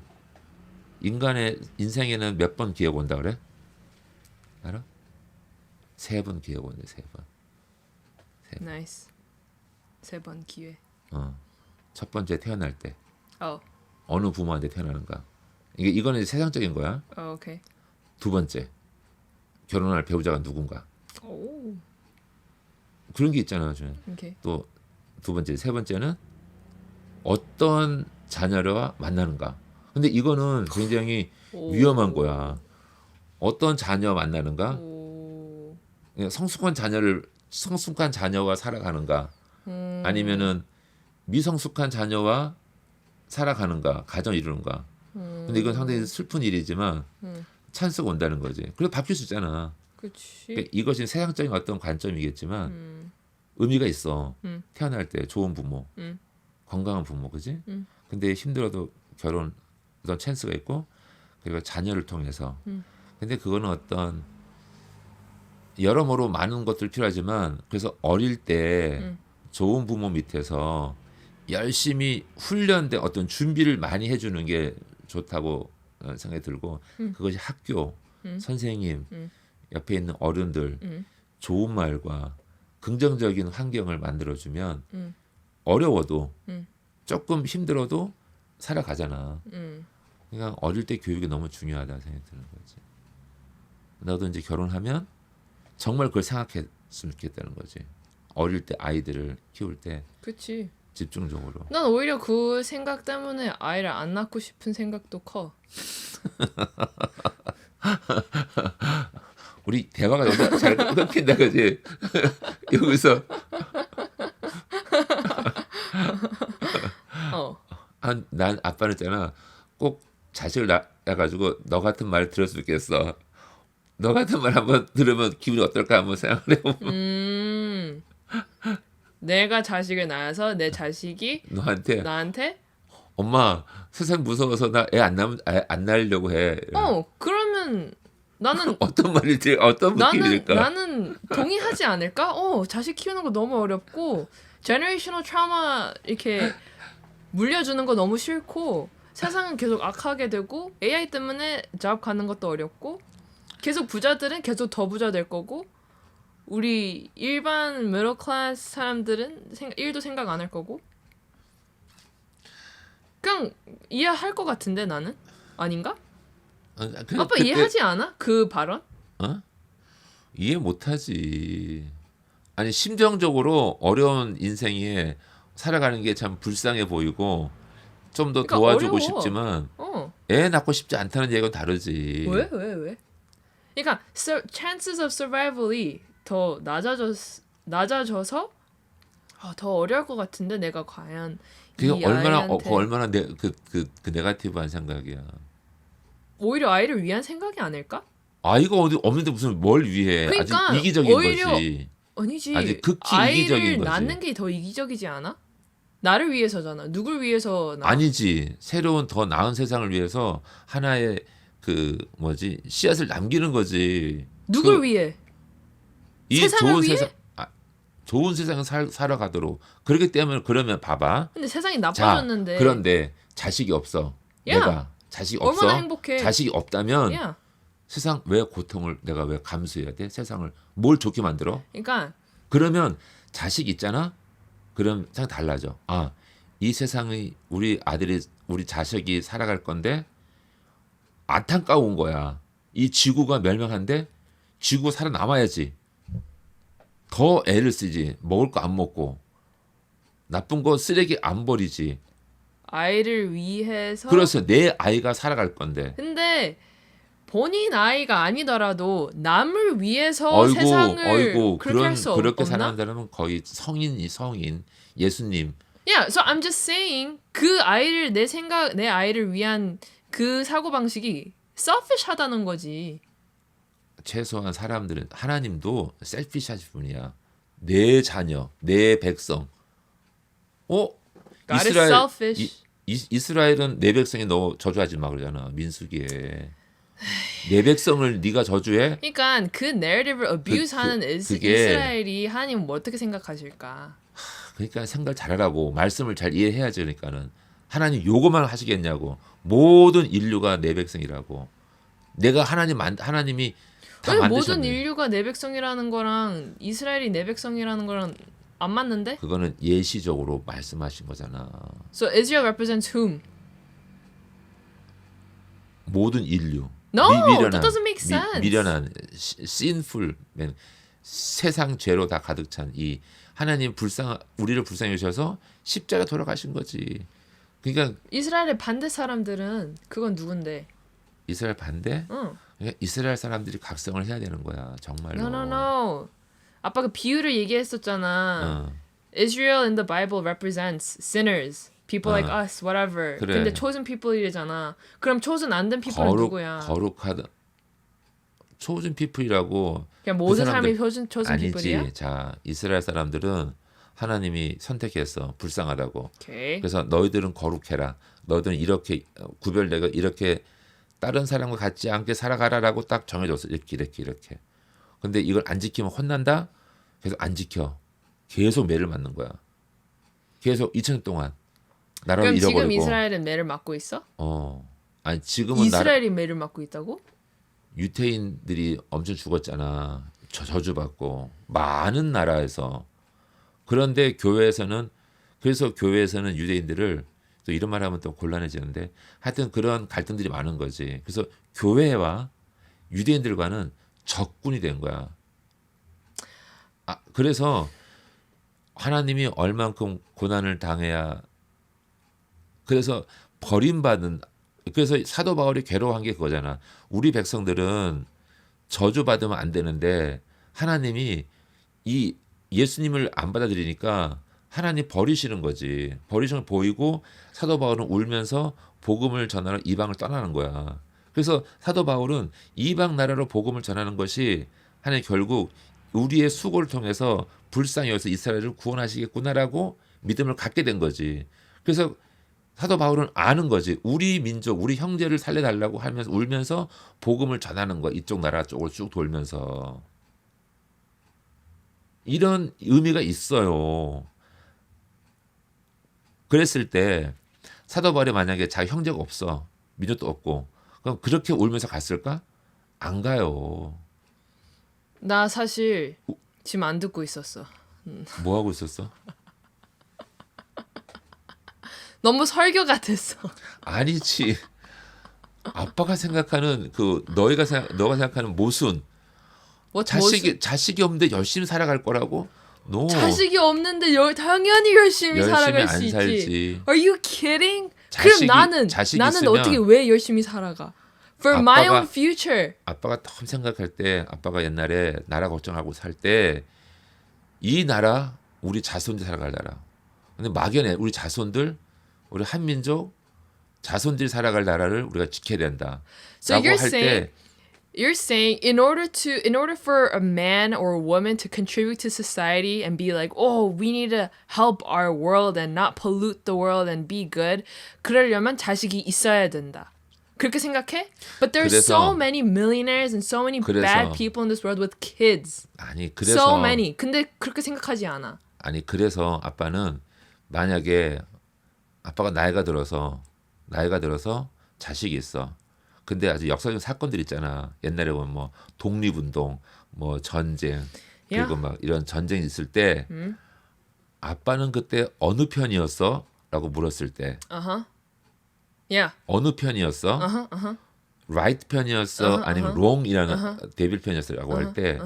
인간의 인생에는 몇 번 기회가 온다 그래? 알아? 3번 기회가 온대. 3번. 나이스. 3번 기회. 첫 번째 태어날 때 어. 어느 부모한테 태어나는가. 이거는 이제 세상적인 거야. 오케이. 두 번째 결혼할 배우자가 누군가. 오. 그런 게 있잖아. 오케이. 또 두 번째, 세 번째는 어떤 자녀와 만나는가. 근데 이거는 굉장히 오. 위험한 거야. 어떤 자녀 만나는가? 오. 성숙한 자녀와 살아가는가? 아니면은 미성숙한 자녀와 살아가는가? 가정 이루는가? 근데 이건 상당히 슬픈 일이지만 찬스가 온다는 거지. 그래도 바뀔 수 있잖아. 그치. 그러니까 이것이 세상적인 어떤 관점이겠지만 의미가 있어. 태어날 때 좋은 부모, 건강한 부모, 그지? 근데 힘들어도 결혼 어떤 찬스가 있고 그리고 자녀를 통해서. 근데 그거는 어떤 여러모로 많은 것들 필요하지만 그래서 어릴 때 좋은 부모 밑에서 열심히 훈련된 어떤 준비를 많이 해주는 게 좋다고 생각이 들고 그것이 학교, 선생님, 옆에 있는 어른들 좋은 말과 긍정적인 환경을 만들어주면 어려워도 조금 힘들어도 살아가잖아. 그러니까 어릴 때 교육이 너무 중요하다 생각이 드는 거지. 너도 이제 결혼하면 정말 그걸 생각했으면 좋겠다는 거지. 어릴 때 아이들을 키울 때 그치. 집중적으로. 난 오히려 그 생각 때문에 아이를 안 낳고 싶은 생각도 커. 우리 대화가 여기서 잘 끊긴다 그지? 여기서 난 아빠는 있잖아. 꼭 자식을 낳아가지고 너 같은 말 들었으면 좋겠어. 너 같은 말 한번 들으면 기분이 어떨까 한번 생각을 해보면. 내가 자식을 낳아서 내 자식이 너한테 나한테 엄마 세상 무서워서 나 애 안 낳으려고 해. 그러면 나는 어떤 말일지 어떤 느낌이 들까? 나는 동의하지 않을까? 자식 키우는 거 너무 어렵고 제너레이셔널 트라우마 이렇게 물려주는 거 너무 싫고 세상은 계속 악하게 되고 AI 때문에 잡 가는 것도 어렵고 계속 부자들은 계속 더 부자 될 거고 우리 일반 미들 클래스 사람들은 일도 생각 안 할 거고 그냥 이해할 것 같은데 나는 아닌가? 아빠 이해하지 않아? 그 발언? 이해 못하지. 아니 심정적으로 어려운 인생에 살아가는 게 참 불쌍해 보이고 좀 더 그러니까 도와주고 어려워. 싶지만 애 낳고 싶지 않다는 얘기는 다르지. 왜? 그러니까 chances of survival이 더 낮아져서 더 어려울 것 같은데 내가 과연 그게 이 얼마나 아이한테 얼마나 그 네거티브한 생각이야. 오히려 아이를 위한 생각이 아닐까? 아이가 어디 없는데 무슨 뭘 위해? 그러니까 아주 이기적인 오히려 거지. 아니지. 아직 극히 아이를 이기적인 거지. 낳는 게 더 이기적이지 않아? 나를 위해서잖아. 누굴 위해서 낳아? 아니지. 새로운 더 나은 세상을 위해서 하나의 씨앗을 남기는 거지. 누굴 위해? 이 세상을 좋은 위해? 세상 좋은 세상을 살아가도록. 그렇기 때문에 그러면 봐봐. 근데 세상이 나빠졌는데. 자, 그런데 자식이 없어. 야, 내가 자식이 없어. 얼마나 행복해. 자식이 없다면 야. 세상 왜 고통을 내가 왜 감수해야 돼? 세상을 뭘 좋게 만들어? 그러니까 그러면 자식 있잖아. 그럼 상 달라져. 이 세상의 우리 아들이 우리 자식이 살아갈 건데 안타까운 거야. 이 지구가 멸망한데 지구 살아남아야지. 더 애를 쓰지. 먹을 거 안 먹고 나쁜 거 쓰레기 안 버리지. 아이를 위해서. 그래서 내 아이가 살아갈 건데. 근데 본인 아이가 아니더라도 남을 위해서 세상을 그렇게 할 수 없나? 그렇게 살아간다면 거의 성인 예수님. Yeah, so I'm just saying 그 아이를 내 아이를 위한 그 사고 방식이 selfish하다는 거지. 최소한 사람들은 하나님도 셀피시하실 분이야. 내 자녀, 내 백성. God is 이스라엘 selfish. 이스라엘은 내 백성이 너 저주하지 마 그러잖아. 민수기에. 내 백성을 네가 저주해? 그러니까 그 내러티브를 어뷰스하는 그게- 이스라엘이 하나님 뭐 어떻게 생각하실까? 그러니까 생각 잘하라고 말씀을 잘 이해해야지. 그러니까는 하나님 요거만 하시겠냐고. 모든 인류가 내 백성이라고. 내가 하나님이 다 왜 모든 만드셨네. 인류가 내 백성이라는 거랑 이스라엘이 내 백성이라는 거랑 안 맞는데? 그거는 예시적으로 말씀하신 거잖아. So Israel represents whom? 모든 인류. No, that doesn't make sense. 미련한 sinful man, 세상 죄로 다 가득 찬 이 하나님 우리를 불쌍히 여셔서 십자가 돌아가신 거지. 그러니까 이스라엘의 반대 사람들은 그건 누군데? 이스라엘 반대? 응. 그러니까 이스라엘 사람들이 각성을 해야 되는 거야. 정말로. No. 아빠 그 비유를 얘기했었잖아. 어. Israel in the Bible represents sinners, people like us, whatever. 그래. 근데 chosen people이잖아. 그럼 chosen 안 된 people은 누구야? 거룩하다. 초준 피플이라고 그냥 모든 그 사람이 사람들- chosen 아니지. people이야? 자, 이스라엘 사람들은 하나님이 선택했어. 불쌍하다고. 오케이. 그래서 너희들은 거룩해라. 너희들은 이렇게 구별되고 이렇게 다른 사람과 같지 않게 살아가라라고 딱 정해줬어. 이렇게. 근데 이걸 안 지키면 혼난다. 그래서 안 지켜. 계속 매를 맞는 거야. 계속 2000년 동안 나라를 그럼 잃어버리고. 지금 이스라엘은 매를 맞고 있어? 아니 지금은 이스라엘이 매를 맞고 있다고? 유태인들이 엄청 죽었잖아. 저주받고 많은 나라에서. 그런데 교회에서는 그래서 교회에서는 유대인들을 또 이런 말 하면 또 곤란해지는데 하여튼 그런 갈등들이 많은 거지. 그래서 교회와 유대인들과는 적군이 된 거야. 그래서 하나님이 얼만큼 고난을 당해야 그래서 버림받은 그래서 사도 바울이 괴로워한 게 그거잖아. 우리 백성들은 저주받으면 안 되는데 하나님이 이 예수님을 안 받아들이니까 하나님 버리시는 거지. 버리시는 걸 보이고 사도 바울은 울면서 복음을 전하러 이방을 떠나는 거야. 그래서 사도 바울은 이방 나라로 복음을 전하는 것이 하나님 결국 우리의 수고를 통해서 불쌍히 여기서 이스라엘을 구원하시겠구나라고 믿음을 갖게 된 거지. 그래서 사도 바울은 아는 거지. 우리 민족, 우리 형제를 살려달라고 하면서 울면서 복음을 전하는 거야. 이쪽 나라 쪽으로 쭉 돌면서. 이런 의미가 있어요. 그랬을 때 사도 바울이 만약에 자기 형제가 없어. 민족도 없고. 그럼 그렇게 울면서 갔을까? 안 가요. 나 사실 지금 안 듣고 있었어. 뭐 하고 있었어? 너무 설교 같았어. 아니지. 아빠가 생각하는 너가 생각하는 모순. 자식이 없는데 열심히 살아갈 거라고? No. 자식이 없는데 당연히 열심히 살아갈 안 수 있지. 살지. Are you kidding? 그럼 나는 있으면 어떻게 왜 열심히 살아가? For my own future. 아빠가 처음 생각할 때 아빠가 옛날에 나라 걱정하고 살 때 이 나라 우리 자손들 살아갈 나라. 근데 막연해. 우리 자손들 우리 한민족 자손들이 살아갈 나라를 우리가 지켜야 된다. So 라고 you're 할 때 saying in order for a man or a woman to contribute to society and be like, oh, we need to help our world and not pollute the world and be good. 그러려면 자식이 있어야 된다. 그렇게 생각해? But there's so many millionaires and so many bad people in this world with kids. 아니 그래서 So many. 근데 그렇게 생각하지 않아. 아니 그래서 아빠는 만약에 아빠가 나이가 들어서 자식이 있어. 근데 아주 역사적인 사건들 있잖아. 옛날에 보면 뭐 독립운동, 뭐 전쟁, 그리고 막 이런 전쟁이 있을 때 아빠는 그때 어느 편이었어? 라고 물었을 때 어느 편이었어? right 편이었어? 아니면 wrong이라는 데빌 편이었어라고 할 때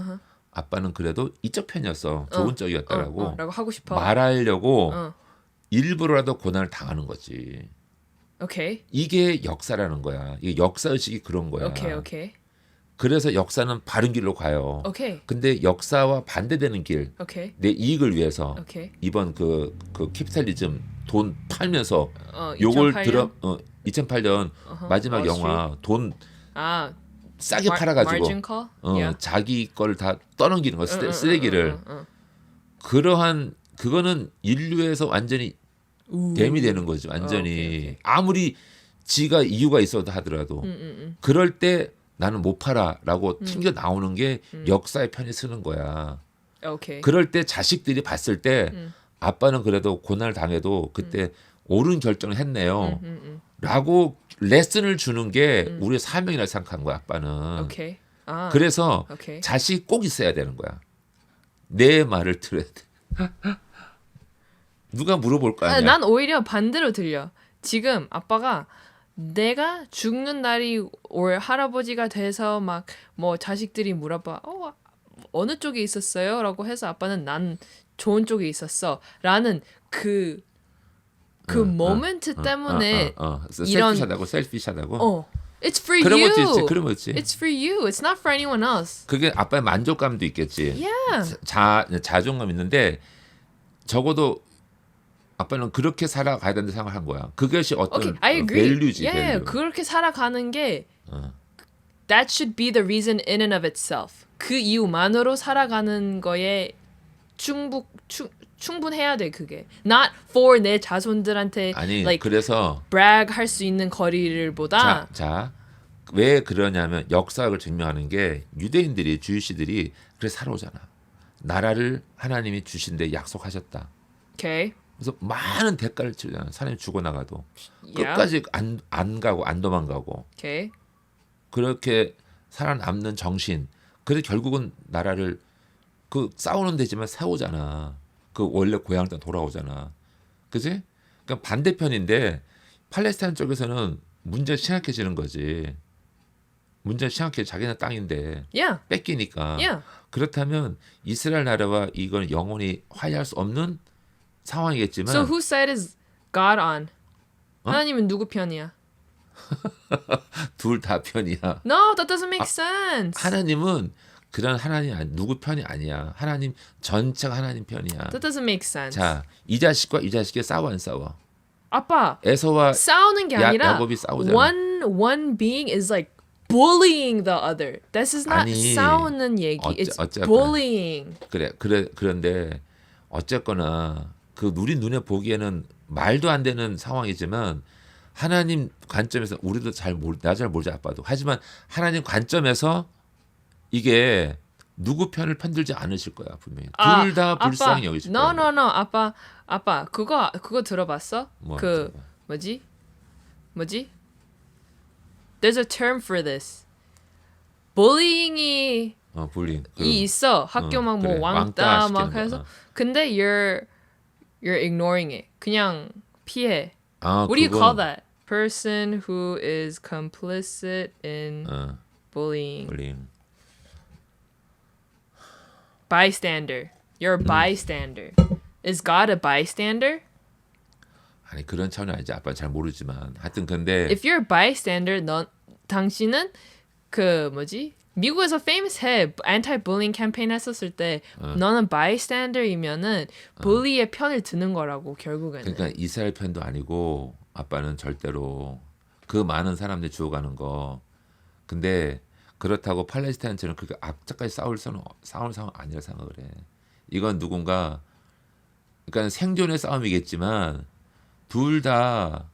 아빠는 그래도 이쪽 편이었어. 좋은 쪽이었다라고 라고 하고 싶어. 말하려고 일부러라도 고난을 당하는 거지. 오케이. 이게 역사라는 거야. 이게 역사의식이 그런 거야. 오케이. 그래서 역사는 바른 길로 가요. 오케이. 근데 역사와 반대되는 길, 오케이. 내 이익을 위해서 오케이. 이번 그 캡탈리즘 돈 팔면서 2008년? 요걸 2008년 마지막 월스트리트? 영화 돈 싸게 팔아가지고 margin call? Yeah. 자기 걸 다 떠넘기는 거 쓰레기를 응. 그러한 그거는 인류에서 완전히 뱀이 되는 거죠. 완전히 오케이. 아무리 지가 이유가 있어도 하더라도 그럴 때 나는 못 팔아라고 튕겨 나오는 게 역사의 편이 쓰는 거야. 오케이. 그럴 때 자식들이 봤을 때 아빠는 그래도 고난을 당해도 그때 옳은 결정을 했네요. 라고 레슨을 주는 게 우리의 사명이라 생각한 거야. 아빠는. 오케이. 아. 그래서 오케이. 자식이 꼭 있어야 되는 거야. 내 말을 들어야 돼. 누가 물어볼 거 아니야. 난 오히려 반대로 들려. 지금 아빠가 내가 죽는 날이 올 할아버지가 돼서 막 뭐 자식들이 물어봐. 어느 쪽에 있었어요? 라고 해서 아빠는 난 좋은 쪽에 있었어. 라는 그 모멘트 때문에 이런 셀피시하다고. It's for 그런 you. 것도 있지. 그런 거 있지. It's for you. It's not for anyone else. 그게 아빠의 만족감도 있겠지. Yeah. 자존감 있는데 적어도 아빠는 그렇게 살아가야 된다 생각한 거야. 그것이 어떤 Okay, I agree. 밸류지. Yeah, 밸류. 그렇게 살아가는 게 that should be the reason in and of itself. 그 이유만으로 살아가는 거에 충분해야 돼 그게. Not for 내 자손들한테 아니 like 그래서 brag 할 수 있는 거리를보다. 왜 그러냐면 역사학을 증명하는 게 유대인들이 주유시들이 그래 살아오잖아. 나라를 하나님이 주신데 약속하셨다. Okay. 그래서 많은 대가를 치르잖아. 사람이 죽어나가도 Yeah. 끝까지 안 가고 안 도망가고 Okay. 그렇게 살아남는 정신. 그래서 결국은 나라를 그 싸우는 데지만 세우잖아. 그 원래 고향 땅 돌아오잖아. 그지? 그러니까 반대편인데 팔레스타인 쪽에서는 문제가 심각해지는 거지. 문제가 심각해 자기네 땅인데 Yeah. 뺏기니까. Yeah. 그렇다면 이스라엘 나라와 이건 영원히 화해할 수 없는 상황이겠지만 So whose side is God on? 하나님은 누구 편이야? 둘 다 편이야. No, that doesn't make sense. 하나님은 그런 하나님 누구 편이 아니야. 하나님 전체가 하나님 편이야. That doesn't make sense. 자, 이 자식과 이 자식이 싸워 안 싸워? 아빠, 에서와 싸우는 게 아니라 야곱이 싸우잖아. one being is like bullying the other. This is not 아니, 싸우는 얘기. It's 어쨌거나. bullying. 그런데 어쨌거나 그 우리 눈에 보기에는 말도 안 되는 상황이지만 하나님 관점에서 우리도 나 잘 모르지 아빠도. 하지만 하나님 관점에서 이게 누구 편을 편들지 않으실 거야 분명히. 둘 다 불쌍히 여기실 거야. No. 아빠 그거 들어봤어? 뭐, 그 들어봐. 뭐지? There's a term for this. bullying이 불링. 이 있어. 학교 막 뭐 그래. 왕따 시키는 막 거. 해서 근데 you're ignoring it. 그냥 피해. What do you call that? Person who is complicit in bullying. 불링. Bystander. You're a bystander. Is God a bystander? 아니 그런 차원이 아니지. 아빠 잘 모르지만 하여튼 근데 If you're a bystander, 당신은 그 뭐지? 미국에서 famous해. anti-bullying 캠페인 했었을 때 너는 bystander이면은 bully의 편을 드는 거라고 결국에는. 그러니까 이스라엘 편도 아니고 아빠는 절대로 그 많은 사람들이 죽어가는 거. 근데 그렇다고 팔레스타인처럼 그렇게 악착까지 싸울 상황 아니라 생각을 해. 이건 누군가 그러니까 생존의 싸움이겠지만 둘 다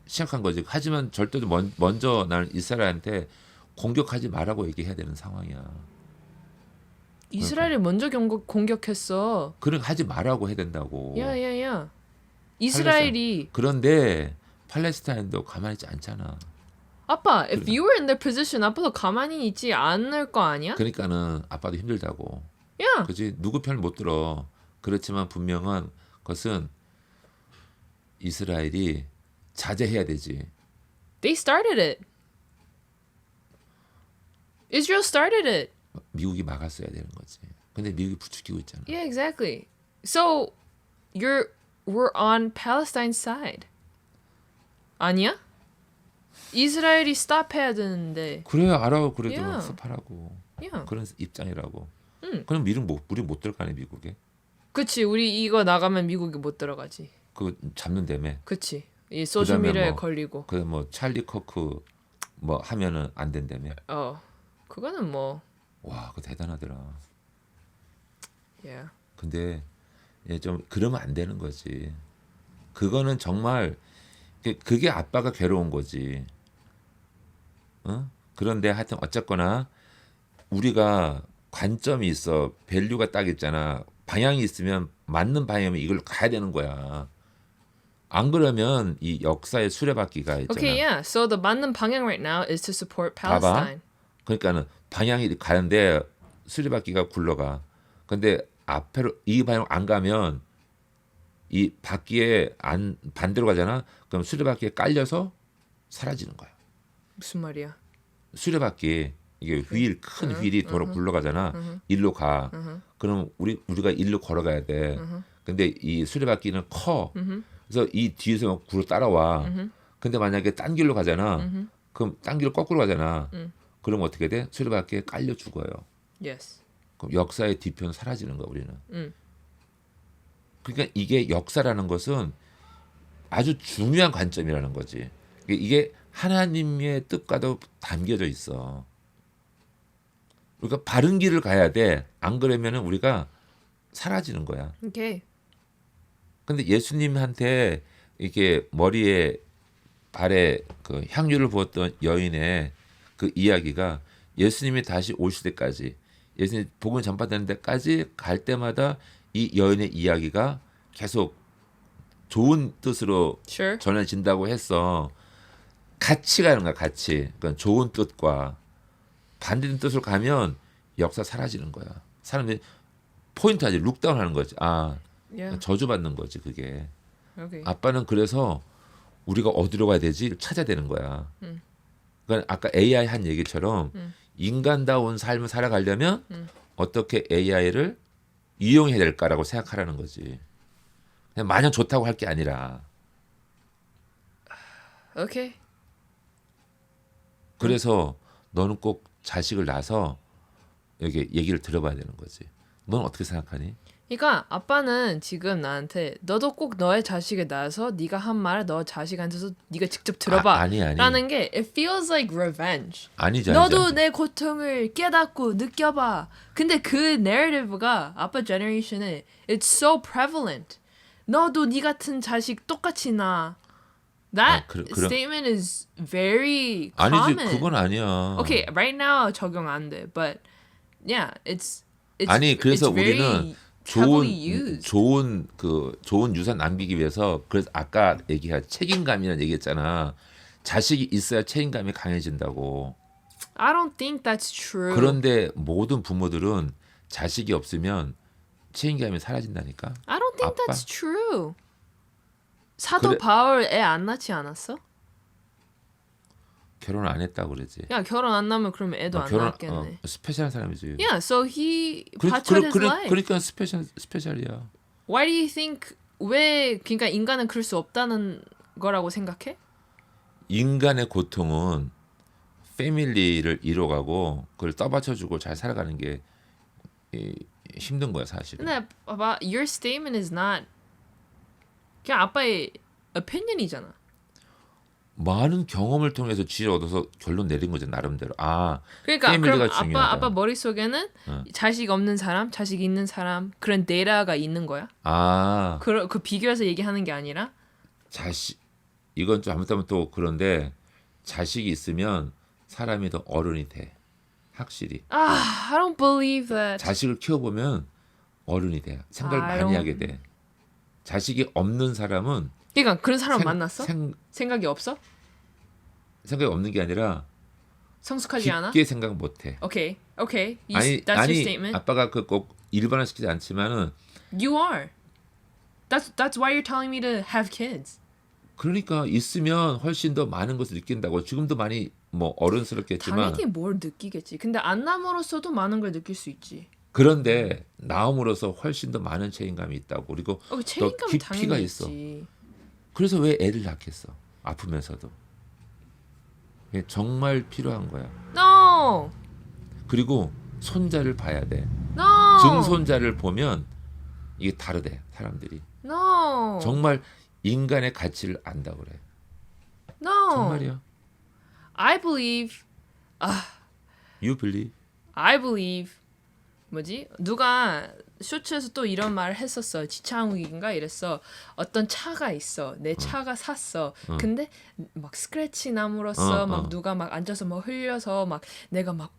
시작한 거지. 하지만 절대로 먼저 나는 이스라엘한테 공격하지 말라고 얘기해야 되는 상황이야. 이스라엘이 먼저 공격했어. 그런 하지 말라고 해야 된다고. 야. 이스라엘이 그런데 팔레스타인도 가만히 있지 않잖아. 아빠, if you were in their position, 아빠도 가만히 있지 않을 거 아니야? 그러니까는 아빠도 힘들다고. 야. 그지 누구 편을 못 들어. 그렇지만 분명한 것은 이스라엘이 자제해야 되지. They started it. Israel started it. 미국이 막았어야 되는 거지. 근데 미국이 부추기고 있잖아. Yeah, exactly. So we're on Palestine's side. 아니야? 이스라엘이 stop해야 되는데. 그래 알아. 그래도 Yeah. 학습하라고. Yeah. 그런 입장이라고. 그럼 우리 못 들어가네 미국에. 그치. 우리 이거 나가면 미국이 못 들어가지. 그 잡는다며. 그치. 이 소셜미디어에 뭐, 걸리고. 그 뭐 찰리 커크 뭐 하면은 안 된다며. 그거는 뭐 와, 그거 대단하더라. yeah. 근데 좀 그러면 안 되는 거지. 그거는 정말 그게 아빠가 괴로운 거지. 어? 그런데 하여튼 어쨌거나 우리가 관점이 있어. 밸류가 딱 있잖아. 방향이 있으면 맞는 방향이면 이걸 가야 되는 거야. 안 그러면 이 역사의 수레바퀴가 있잖아. Okay, yeah. So the 맞는 방향 right now is to support 봐봐. Palestine. 그러니까는 방향이 가는데 수레바퀴가 굴러가. 근데 앞으로 이 방향 안 가면 이 바퀴에 안 반대로 가잖아. 그럼 수레바퀴에 깔려서 사라지는 거야. 무슨 말이야? 수레바퀴 이게 휠 큰 휠이 도로 굴러가잖아. 일로 가. 그럼 우리가 일로 걸어가야 돼. 근데 이 수레바퀴는 커. 그래서 이 뒤에서 막 굴러 따라와. 근데 만약에 딴 길로 가잖아. 그럼 딴 길로 거꾸로 가잖아. 그럼 어떻게 돼? 수레바퀴에 깔려 죽어요. Yes. 그럼 역사의 뒤편 사라지는 거야 우리는. 그러니까 이게 역사라는 것은 아주 중요한 관점이라는 거지. 이게 하나님의 뜻과도 담겨져 있어. 그러니까 바른 길을 가야 돼. 안 그러면은 우리가 사라지는 거야. Okay. 근데 예수님한테 이렇게 머리에 발에 그 향유를 부었던 여인의 그 이야기가 예수님이 다시 오실 때까지 예수님 복음 전파되는 데까지 갈 때마다 이 여인의 이야기가 계속 좋은 뜻으로 Sure. 전해진다고 했어. 같이 가는 거야, 같이. 그러니까 좋은 뜻과 반대된 뜻으로 가면 역사 사라지는 거야. 사람들이 포인트 하지, 룩다운 하는 거지. Yeah. 저주받는 거지, 그게. Okay. 아빠는 그래서 우리가 어디로 가야 되지? 찾아야 되는 거야. 그러니까 아까 AI 한 얘기처럼 인간다운 삶을 살아가려면 어떻게 AI를 이용해야 될까라고 생각하라는 거지. 그냥 마냥 좋다고 할 게 아니라. Okay. 그래서 너는 꼭 자식을 낳아서 여기 얘기를 들어봐야 되는 거지. 넌 어떻게 생각하니? 그러니까 아빠는 지금 나한테 너도 꼭 너의 자식을 낳아서 네가 한 말을 너 자식한테서 네가 직접 들어봐. 아니. 라는 게 it feels like revenge. 아니지. 너도 내 고통을 깨닫고 느껴봐. 근데 그 내러티브가 아빠 제너레이션에 it's so prevalent. 너도 네 같은 자식 똑같이 낳아. That statement is very common. 아니지, 그건 아니야. Okay, right now 적용 안 돼. But yeah, it's 아니 그래서 it's very 우리는 heavily used. 좋은 유산 남기기 위해서 그래서 아까 얘기한 책임감이라는 얘기했잖아. 자식이 있어야 책임감이 강해진다고. I don't think that's true. 그런데 모든 부모들은 자식이 없으면 책임감이 사라진다니까. I don't think 아빠? that's true. 사도 그래- 바울 애 안 낳지 않았어? 결혼 안 했다고 그러지. 야 결혼 안 나면 그러면 애도 안 낳겠네. 스페셜한 사람이지. Yeah, so he 바쳐ed his life. 그러니까 스페셜이야. Why do you think 왜 그러니까 인간은 그럴 수 없다는 거라고 생각해? 인간의 고통은 패밀리를 이뤄가고 그걸 떠받쳐주고 잘 살아가는 게 힘든 거야 사실은. 근데 봐봐, your statement is not 그냥 아빠의 opinion이잖아. 많은 경험을 통해서 지혜를 얻어서 결론 내린 거죠 나름대로. 그러니까 패밀리가 그럼 중요하다. 아빠 머릿속에는 자식 없는 사람, 자식 있는 사람 그런 데이터가 있는 거야? 그 비교해서 얘기하는 게 아니라 자식 이건 좀 잘못하면 또 그런데 자식이 있으면 사람이 더 어른이 돼. 확실히. I don't believe that. 자식을 키워보면 어른이 돼. 생각을 많이 하게 돼. 자식이 없는 사람은 그러니까 그런 사람 만났어? 생각이 없어? 생각이 없는 게 아니라 성숙하지 않아? 깊게 생각 못해. Okay. 아니 That's your statement. 아빠가 그 꼭 일반화시키지 않지만은 You are. That's why you're telling me to have kids. 그러니까 있으면 훨씬 더 많은 것을 느낀다고. 지금도 많이 뭐 어른스럽겠지만 당연히 뭘 느끼겠지. 근데 안 남으로서도 많은 걸 느낄 수 있지. 그런데 나옴으로써 훨씬 더 많은 책임감이 있다고. 그리고 더 책임감 깊이가 당연히 있어. 있지. 그래서 왜 애를 낳겠어? 아프면서도. 이게 정말 필요한 거야. No. 그리고 손자를 봐야 돼. No. 증손자를 보면 이게 다르대 사람들이. No. 정말 인간의 가치를 안다 그래. No. 정말이야. I believe You believe? I believe 뭐지? 누가 쇼츠에서 또 이런 말을 했었어. 지창욱인가 이랬어. 어떤 차가 있어. 내 차가 샀어. 근데 막 스크래치 남으로써 막 누가 막 앉아서 막 흘려서 막 내가 막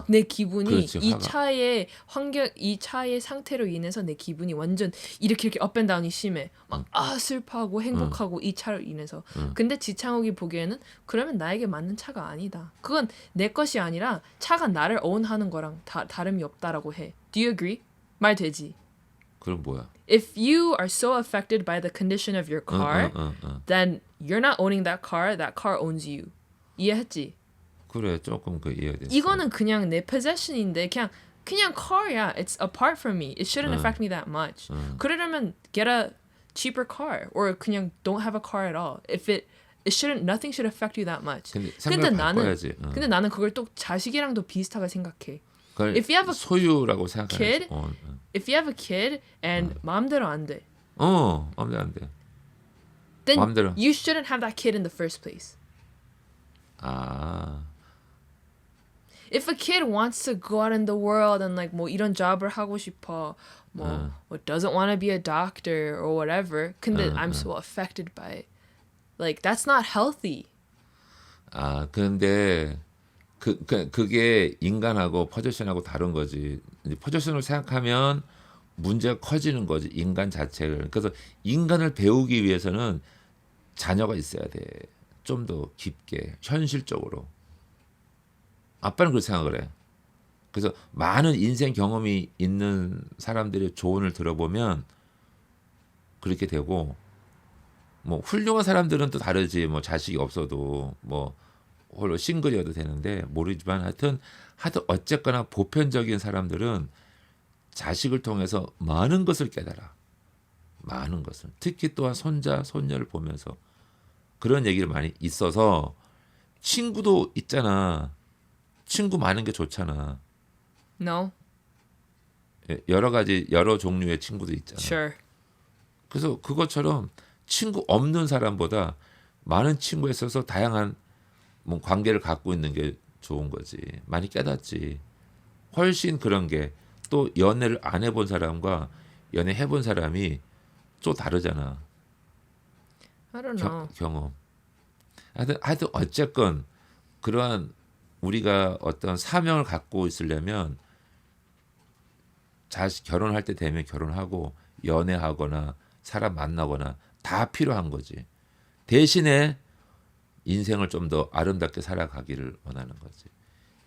내 기분이 그렇지, 이 화가. 차의 환경, 이 차의 상태로 인해서 내 기분이 완전 이렇게 업 앤 다운이 심해. 막 슬퍼하고 행복하고 이 차로 인해서. 근데 지창욱이 보기에는 그러면 나에게 맞는 차가 아니다. 그건 내 것이 아니라 차가 나를 오운하는 거랑 다름이 없다라고 해. Do you agree? 말 되지. 그럼 뭐야? If you are so affected by the condition of your car, then you're not owning that car owns you. 이해했지? 그래 조금 그 이해됐어. 이거는 그냥 내 possession인데 그냥 car야. It's apart from me. It shouldn't affect me that much. 그러려면 get a cheaper car or 그냥 don't have a car at all. If it shouldn't nothing should affect you that much. 근데 생각을 바꿔야지. 근데 나는 그걸 또 자식이랑도 비슷하게 생각해. 그걸 if you have a 소유라고 생각하지. kid, if you have a kid and 마음대로 안 돼, 마음대로 안 돼. then 마음대로. you shouldn't have that kid in the first place. 아, If a kid wants to go out in the world and like 뭐 이런 job을 하고 싶어, 뭐 doesn't want to be a doctor or whatever, 근데 I'm so affected by it. Like that's not healthy. 그런데 그게 인간하고 포지션하고 다른 거지. 이제 포지션을 생각하면 문제가 커지는 거지. 인간 자체를. 그래서 인간을 배우기 위해서는 자녀가 있어야 돼. 좀 더 깊게 현실적으로. 아빠는 그렇게 생각을 해. 그래서 많은 인생 경험이 있는 사람들의 조언을 들어보면 그렇게 되고, 뭐 훌륭한 사람들은 또 다르지. 뭐 자식이 없어도 뭐 홀로 싱글이어도 되는데 모르지만 하여튼 어쨌거나 보편적인 사람들은 자식을 통해서 많은 것을 깨달아. 많은 것을. 특히 또한 손자, 손녀를 보면서 그런 얘기를 많이 있어서 친구도 있잖아. 친구 많은 게 좋잖아. No, 여러 가지 여러 종류의 친구도 있잖아. sure. 그래서 그것처럼 친구 없는 사람보다 많은 친구에 있어서 다양한 뭐 관계를 갖고 있는 게 좋은 거지. 많이 깨닫지. 훨씬 그런 게 또 연애를 안 해본 사람과 연애 해본 사람이 또 다르잖아. I don't know. 경험. 하여튼 어쨌건 그러한 우리가 어떤 사명을 갖고 있으려면 자식 결혼할 때 되면 결혼하고 연애하거나 사람 만나거나 다 필요한 거지. 대신에 인생을 좀 더 아름답게 살아가기를 원하는 거지.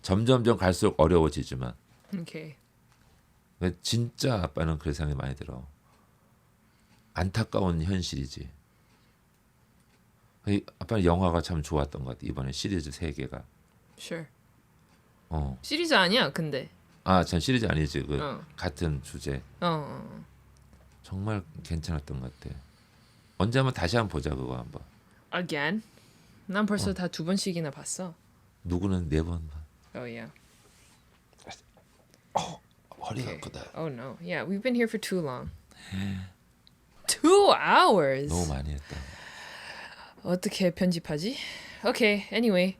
점점점 갈수록 어려워지지만 Okay. 진짜 아빠는 그런 생각이 많이 들어. 안타까운 현실이지. 아빠는 영화가 참 좋았던 것 같아. 이번에 시리즈 3개가. Sure. 어. 시리즈 아니야, 근데. 전 시리즈 아니지. 같은 주제. 어. 정말 괜찮았던 것 같아. 언제 한번 다시 한번 보자 그거 한번. Again? 난 벌써 다 2번씩이나 봤어. 누구는 4번 봐. Oh yeah. 허리가 아프다. Oh no. Yeah, we've been here for too long. 2 hours. 너무 많이 했다. 어떻게 편집하지? Okay. Anyway.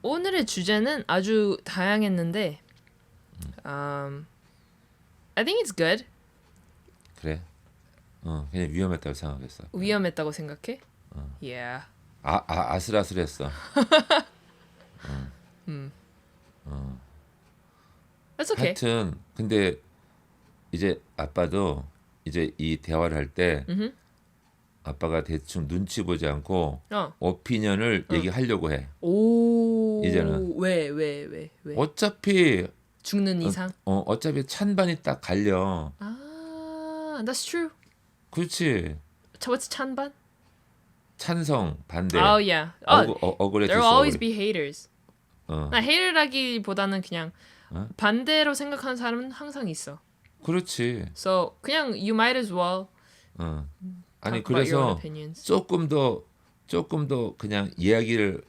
오늘의 주제는 아주 다양했는데 I think it's good. 그래. 그냥 위험했다고 생각했어. 위험했다고 생각해? Yeah. 아슬아슬했어. That's okay. 하여튼 근데 이제 아빠도 이제 이 대화를 할 때 아빠가 대충 눈치 보지 않고 오피니언을 얘기하려고 해. 오. 이제는. 왜? 어차피 죽는 이상? 어차피 찬반이 딱 갈려. That's true. 그렇지. What's 찬반? 찬성 반대. Oh yeah. 억울해. There will always be haters. 어. 나 hater라기보다는 그냥 반대로 생각하는 사람은 항상 있어. 그렇지. So 그냥 you might as well. 아니 talk about your own 그래서 opinions. 조금 더 그냥 이야기를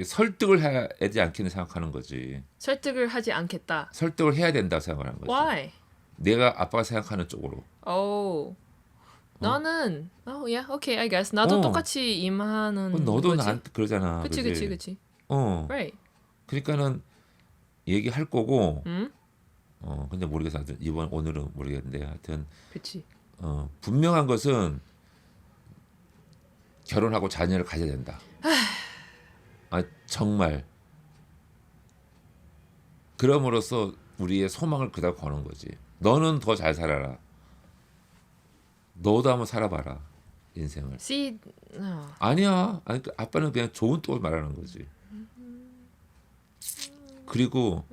설득을 해야 되지 않겠는 생각하는 거지. 설득을 하지 않겠다. 설득을 해야 된다고 생각하는 거지. Why? 내가 아빠가 생각하는 쪽으로. Oh. 나는 yeah, okay, I guess. 나도 어. 똑같이 임하는 너도 거지. 나한테 그러잖아. 그치. Right. 그러니까는 얘기할 거고. 응? 근데 모르겠어. 하여튼 오늘은 모르겠는데 하여튼 그치. 분명한 것은 결혼하고 자녀를 가져야 된다. 정말. 그럼으로써 우리의 소망을 그다 거는 거지. 너는 더 잘 살아라. 너도 한번 살아봐라. 인생을. See, 아니야. 아니, 아빠는 그냥 좋은 쪽을 말하는 거지. 그리고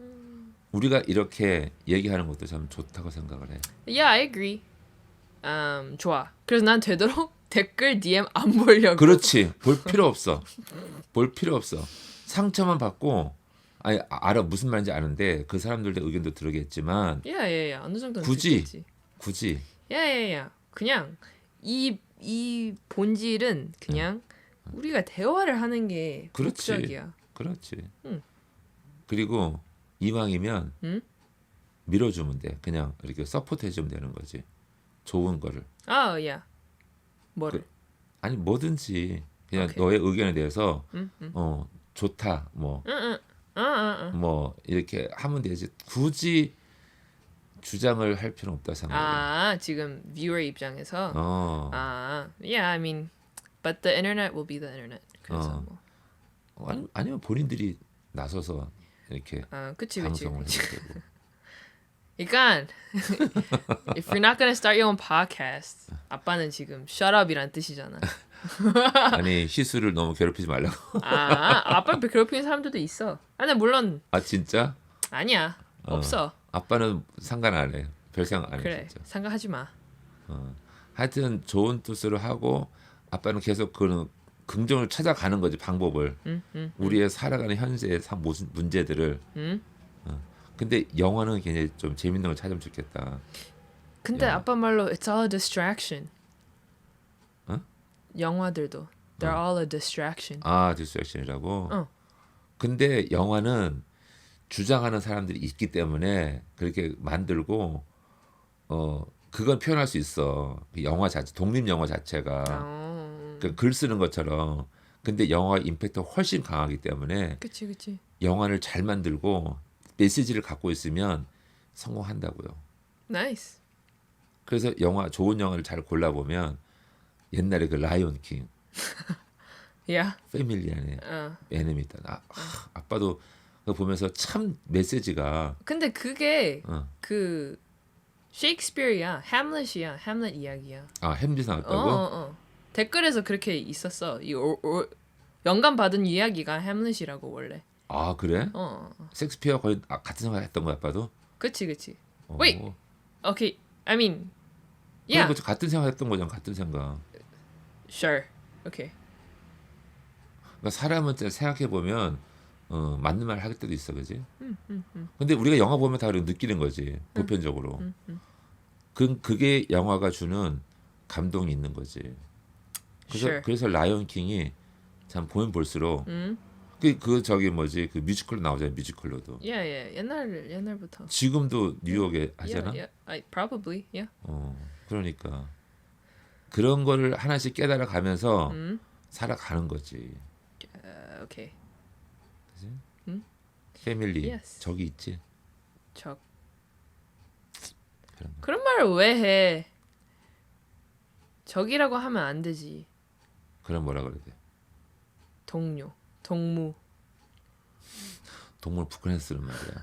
우리가 이렇게 얘기하는 것도 참 좋다고 생각을 해. yeah, I agree. 좋아. 그래서 난 되도록 댓글 DM 안 보려고. 그렇지. 볼 필요 없어. 볼 필요 없어. 상처만 받고 알아 무슨 말인지 아는데 그 사람들의 의견도 들으겠지만 yeah. 어느 정도는 굳이. 듣겠지. 굳이 yeah. 그냥 이 본질은 그냥 우리가 대화를 하는 게 그렇지. 목적이야. 그렇지. 응. 그리고 이왕이면 응? 밀어주면 돼. 그냥 이렇게 서포트 해주면 되는 거지. 좋은 거를. yeah. 뭐를? 아니 뭐든지 그냥 오케이. 너의 의견에 대해서 응. 좋다 뭐 응. 뭐 이렇게 하면 되지. 굳이 주장을 할 필요는 없다 생각해. 지금 viewer 입장에서 yeah, I mean, but the internet will be the internet. 그래서 뭐. 아니면 본인들이 나서서 이렇게 그치. 방송을 해도 되고. 그러니까 if you're not gonna start your own podcast, 아빠는 지금 shut up이란 뜻이잖아. 아니 희수를 너무 괴롭히지 말라고. 아빠 괴롭히는 사람들도 있어. 근데 물론 진짜? 아니야. 없어. 아빠는 상관 안 해. 별 생각 안 해. 그래. 진짜. 생각하지 마. 하여튼 좋은 뜻으로 하고 아빠는 계속 그런 긍정을 찾아가는 거지 방법을. 우리의 살아가는 현재의 모든 문제들을. 근데 영화는 굉장히 좀 재밌는 걸 찾으면 좋겠다. 근데 영화. 아빠 말로 it's all a distraction. 어? 영화들도 they're all a distraction. 디스트랙션이라고. 근데 영화는 주장하는 사람들이 있기 때문에 그렇게 만들고 그건 표현할 수 있어. 그 영화 자체, 독립 영화 자체가 그 글 쓰는 것처럼. 근데 영화 임팩트가 훨씬 강하기 때문에 그치. 영화를 잘 만들고 메시지를 갖고 있으면 성공한다고요. Nice. 그래서 좋은 영화를 잘 골라보면 옛날에 그 라이온 킹, Yeah. 패밀리 안에 애니메이터. 아빠도 그거 보면서 참 메시지가. 근데 그게 어. 그 셰익스피어야, 햄릿이야, 햄릿 이야기야. 햄릿 나왔다고? 댓글에서 그렇게 있었어. 영감 받은 이야기가 햄릿이라고 원래. 그래? 어. 셰익스피어 거의 같은 생각했던 거야, 아빠도? 그치. Wait. Okay. I mean. 그래, Yeah. 같은 생각했던 거잖아, 같은 생각. Sure. Okay. 그러니까 사람은 생각해 보면 맞는 말 할 때도 있어, 그지? 근데 우리가 영화 보면 다 그렇게 느끼는 거지, 보편적으로. 그게 영화가 주는 감동이 있는 거지. Sure. 그래서 라이온 킹이 참 보면 볼수록 그 저기 뭐지 그 뮤지컬로 나오잖아요, 뮤지컬로도. Yeah. 옛날부터. 지금도 뉴욕에 하잖아. Yeah. Probably. Yeah. 그러니까 그런 거를 하나씩 깨달아 가면서 살아가는 거지. Okay. 패밀리. Yes. 저기 있지. 그런 말을 왜 해? 적이라고 하면 안 되지. 그럼 뭐라 그래야 돼? 동료, 동무. 동물 북한에서 쓰는 말이야.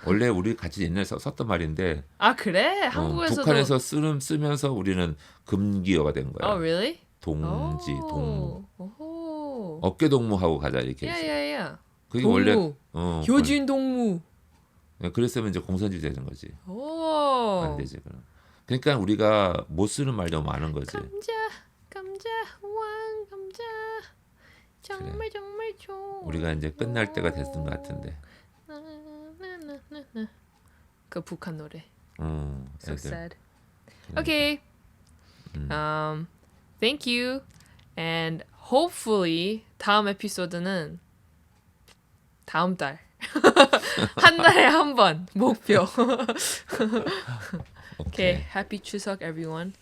원래 우리 같이 옛날에 썼던 말인데. 그래? 한국에서도. 북한에서 쓰면서 우리는 금기어가 된 거야. Really? 동지, 동무. 오호. 어깨 동무하고 가자 이렇게. Yeah. 그게 동무. 원래 효진 동무. 그랬으면 이제 공산주의 되는 거지. 오. 안 되지 그럼. 그러니까 우리가 못 쓰는 말이 너무 많은 거지. 감자, 왕 감자. 정말 좋아. 우리가 이제 끝날 때가 됐던 것 같은데. 그 북한 노래. 애들. So sad. Okay. Thank you. And hopefully 다음 에피소드는 다음 달. 한 달에 한 번 목표. Okay. Happy 추석 everyone.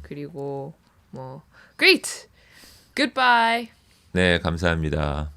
그리고 뭐 great, goodbye. 네, 감사합니다.